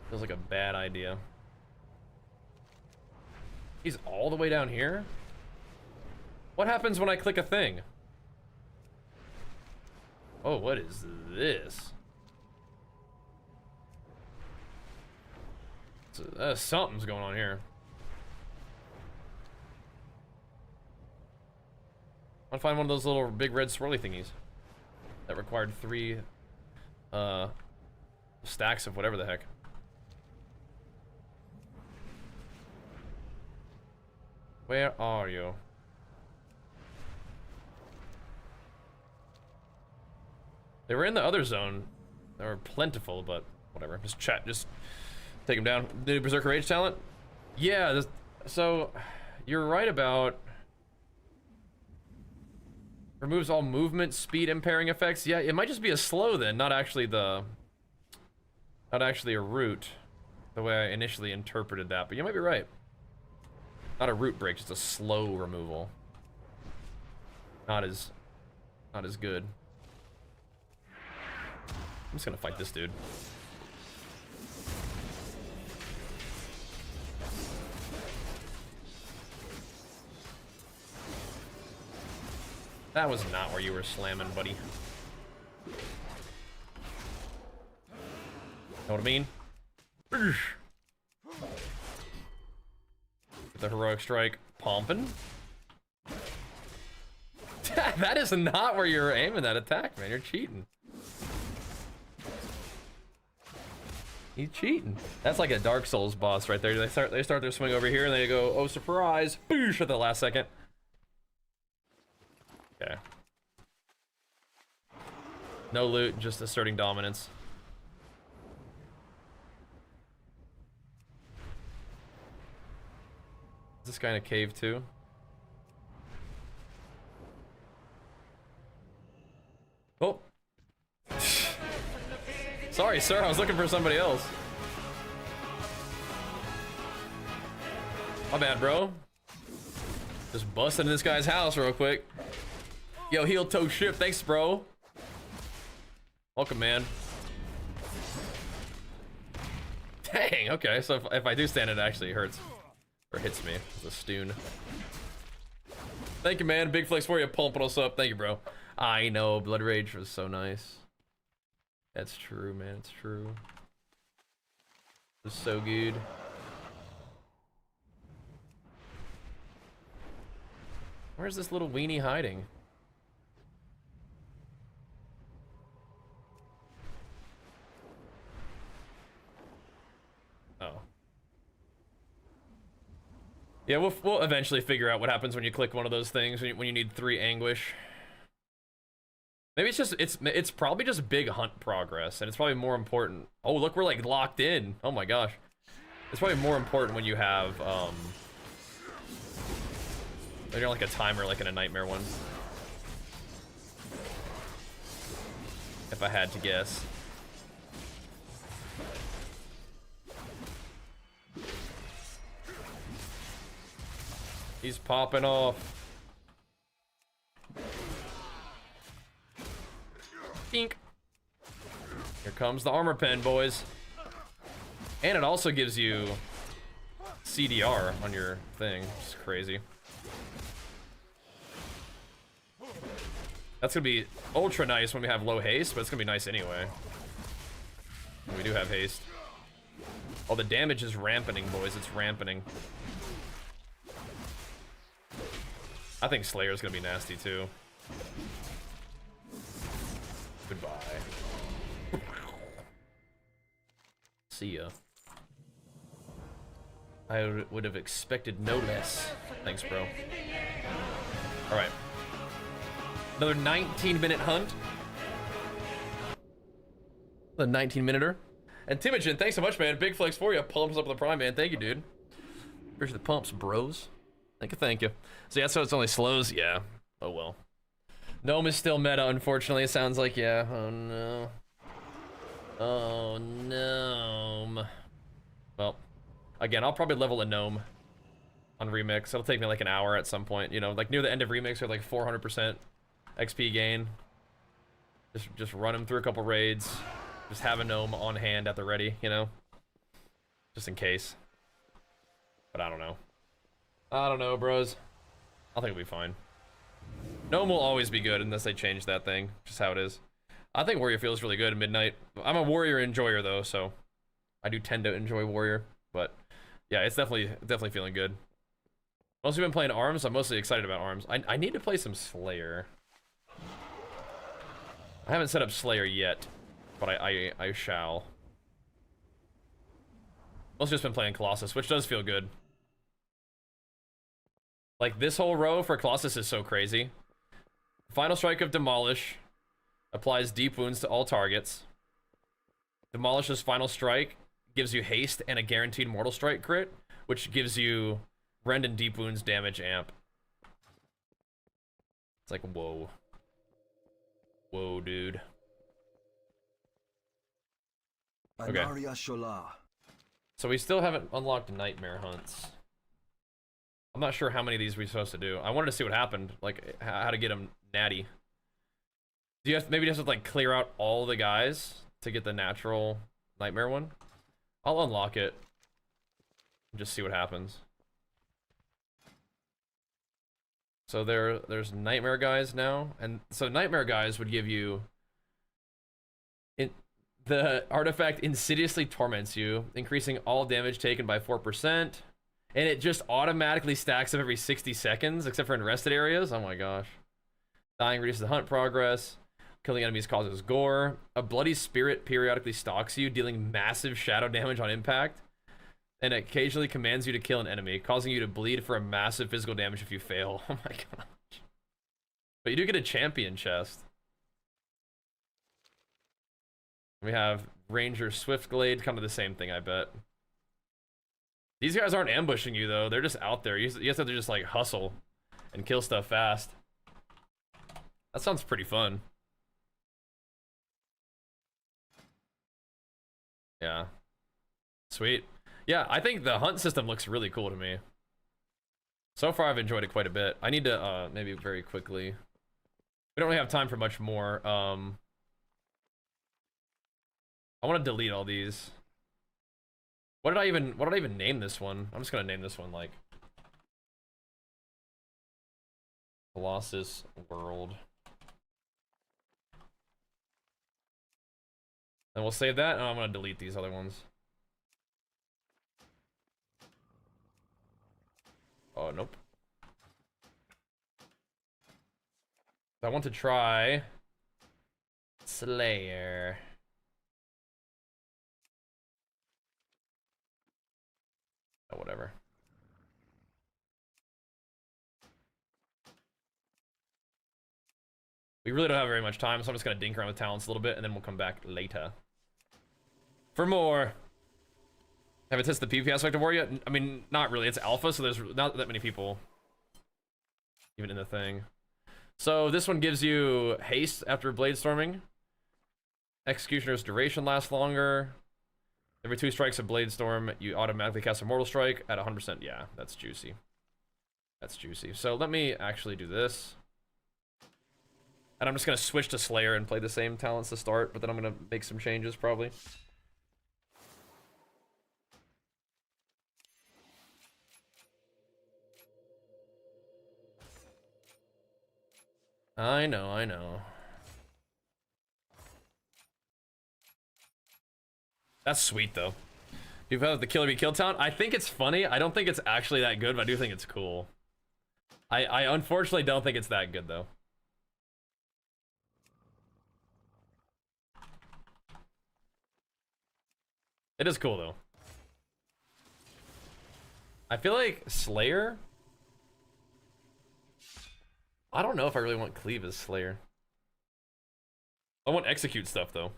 Feels like a bad idea. He's all the way down here? What happens when I click a thing? Oh, what is this? Something's going on here. I'll find one of those little big red swirly thingies that required 3 stacks of whatever the heck. Where are you? They were in the other zone. They were plentiful, but whatever. Just take them down. The Berserker Rage talent? Yeah, so you're right about removes all movement, speed impairing effects. Yeah, it might just be a slow then, not actually a root, the way I initially interpreted that, but you might be right. Not a root break, just a slow removal. Not as good. I'm just gonna fight this dude. That was not where you were slamming, buddy. Know what I mean? Get the heroic strike pumping. That is not where you're aiming that attack, man. You're cheating. He's cheating. That's like a Dark Souls boss right there. They start their swing over here and they go, oh surprise, boosh at the last second. Okay. No loot, just asserting dominance. Is this guy in a cave too? Oh. Sorry, sir, I was looking for somebody else. My bad, bro. Just busting in this guy's house real quick. Yo, heel toe shift, thanks, bro. Welcome, man. Dang, okay, so if I do stand, it actually hurts. Or hits me. It's a stun. Thank you, man. Big flex for you, pumping us up. Thank you, bro. I know, Blood Rage was so nice. That's true, man. It's true. It was so good. Where's this little weenie hiding? Oh. Yeah, we'll eventually figure out what happens when you click one of those things when you need 3 anguish. Maybe it's probably just big hunt progress, and it's probably more important. Oh, look, we're like locked in. Oh my gosh. It's probably more important when you have you're like a timer, like in a nightmare one. If I had to guess. He's popping off. Dink. Here comes the armor pen, boys. And it also gives you CDR on your thing. It's crazy. That's gonna be ultra nice when we have low haste, but it's gonna be nice anyway. We do have haste. Oh, the damage is rampening, boys. It's rampening. I think Slayer's gonna be nasty too. Goodbye. See ya. I would have expected no less. Thanks, bro. Alright. Another 19-minute hunt. The 19-minuter. And Timogen, thanks so much, man. Big flex for you. Pumps up the prime, man. Thank you, dude. Appreciate the pumps, bros. Thank you. So yeah, so it's only slows? Yeah. Oh well. Gnome is still meta, unfortunately. It sounds like, yeah. Oh no. Oh, Gnome. Well, again, I'll probably level a Gnome on Remix. It'll take me like an hour at some point, you know, like near the end of Remix or like 400% XP gain. Just run him through a couple raids. Just have a Gnome on hand at the ready, you know? Just in case. But I don't know. I don't know, bros. I think it'll be fine. Gnome will always be good unless they change that thing. Just how it is. I think Warrior feels really good at midnight. I'm a Warrior enjoyer though, so I do tend to enjoy Warrior. But yeah, it's definitely feeling good. Mostly been playing Arms. I'm mostly excited about Arms. I need to play some Slayer. I haven't set up Slayer yet, but I shall. Mostly just been playing Colossus, which does feel good. Like, this whole row for Colossus is so crazy. Final Strike of Demolish applies deep wounds to all targets. Demolish's Final Strike gives you haste and a guaranteed Mortal Strike crit, which gives you Rend and Deep Wounds damage amp. It's like, whoa. Whoa, dude. Okay. Anaria Shola. So we still haven't unlocked Nightmare Hunts. I'm not sure how many of these we're supposed to do. I wanted to see what happened, like how to get them natty. Do you have maybe just have to like clear out all the guys to get the natural Nightmare one? I'll unlock it and just see what happens. So there's Nightmare guys now, and so Nightmare guys would give you the artifact insidiously torments you, increasing all damage taken by 4%, and it just automatically stacks up every 60 seconds, except for in rested areas. Oh my gosh. Dying reduces the hunt progress. Killing enemies causes gore. A bloody spirit periodically stalks you, dealing massive shadow damage on impact, and occasionally commands you to kill an enemy, causing you to bleed for a massive physical damage if you fail. Oh my gosh. But you do get a champion chest. We have Ranger Swiftglade, kind of the same thing, I bet. These guys aren't ambushing you, though. They're just out there. You have to just, like, hustle and kill stuff fast. That sounds pretty fun. Yeah. Sweet. Yeah, I think the hunt system looks really cool to me. So far, I've enjoyed it quite a bit. I need to, maybe very quickly. We don't really have time for much more. I want to delete all these. What did I even name this one? I'm just gonna name this one like Colossus World. And we'll save that, and I'm gonna delete these other ones. Oh, nope. I want to try Slayer. Oh, whatever. We really don't have very much time, so I'm just gonna dink around with talents a little bit, and then we'll come back later for more. Have it tested the PvP aspect of War yet? I mean, not really. It's alpha, so there's not that many people even in the thing. So this one gives you haste after blade storming. Executioner's duration lasts longer. Every 2 strikes of blade storm, you automatically cast a mortal strike at 100%. Yeah, that's juicy. That's juicy. So let me actually do this. And I'm just gonna switch to Slayer and play the same talents to start, but then I'm gonna make some changes probably. I know, I know. That's sweet though. People have the Killer Be Killed talent. I think it's funny. I don't think it's actually that good, but I do think it's cool. I unfortunately don't think it's that good though. It is cool though. I feel like Slayer. I don't know if I really want Cleave as Slayer. I want Execute stuff though.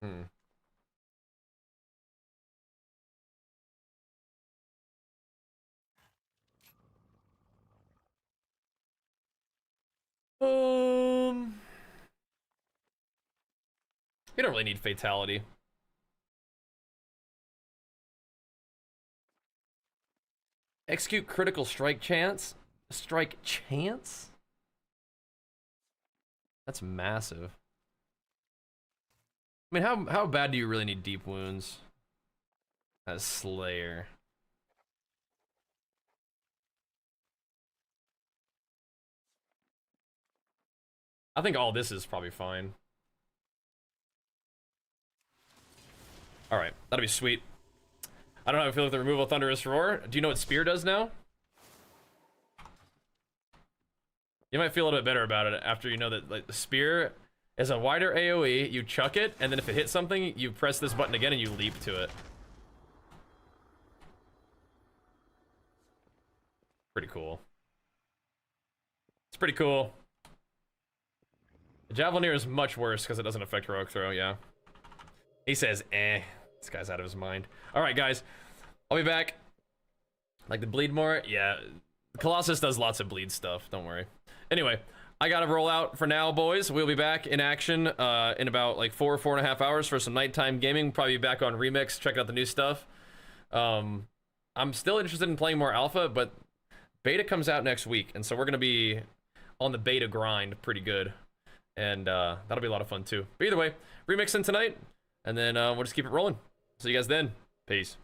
Hmm. You don't really need Fatality. Execute critical strike chance? Strike chance? That's massive. I mean, how bad do you really need deep wounds as Slayer? I think all this is probably fine. Alright, that'll be sweet. I don't know how I feel with the removal of Thunderous Roar. Do you know what Spear does now? You might feel a little bit better about it after you know that like the Spear is a wider AoE, you chuck it, and then if it hits something, you press this button again and you leap to it. Pretty cool. It's pretty cool. The Javelineer is much worse because it doesn't affect Heroic Throw, yeah. He says, eh. This guy's out of his mind. Alright, guys. I'll be back. Like the bleed more? Yeah. Colossus does lots of bleed stuff. Don't worry. Anyway, I gotta roll out for now, boys. We'll be back in action in about like 4.5 hours for some nighttime gaming. Probably be back on Remix, check out the new stuff. I'm still interested in playing more Alpha, but Beta comes out next week, and so we're gonna be on the Beta grind pretty good. And that'll be a lot of fun too. But either way, Remixing tonight, and then we'll just keep it rolling. See you guys then. Peace.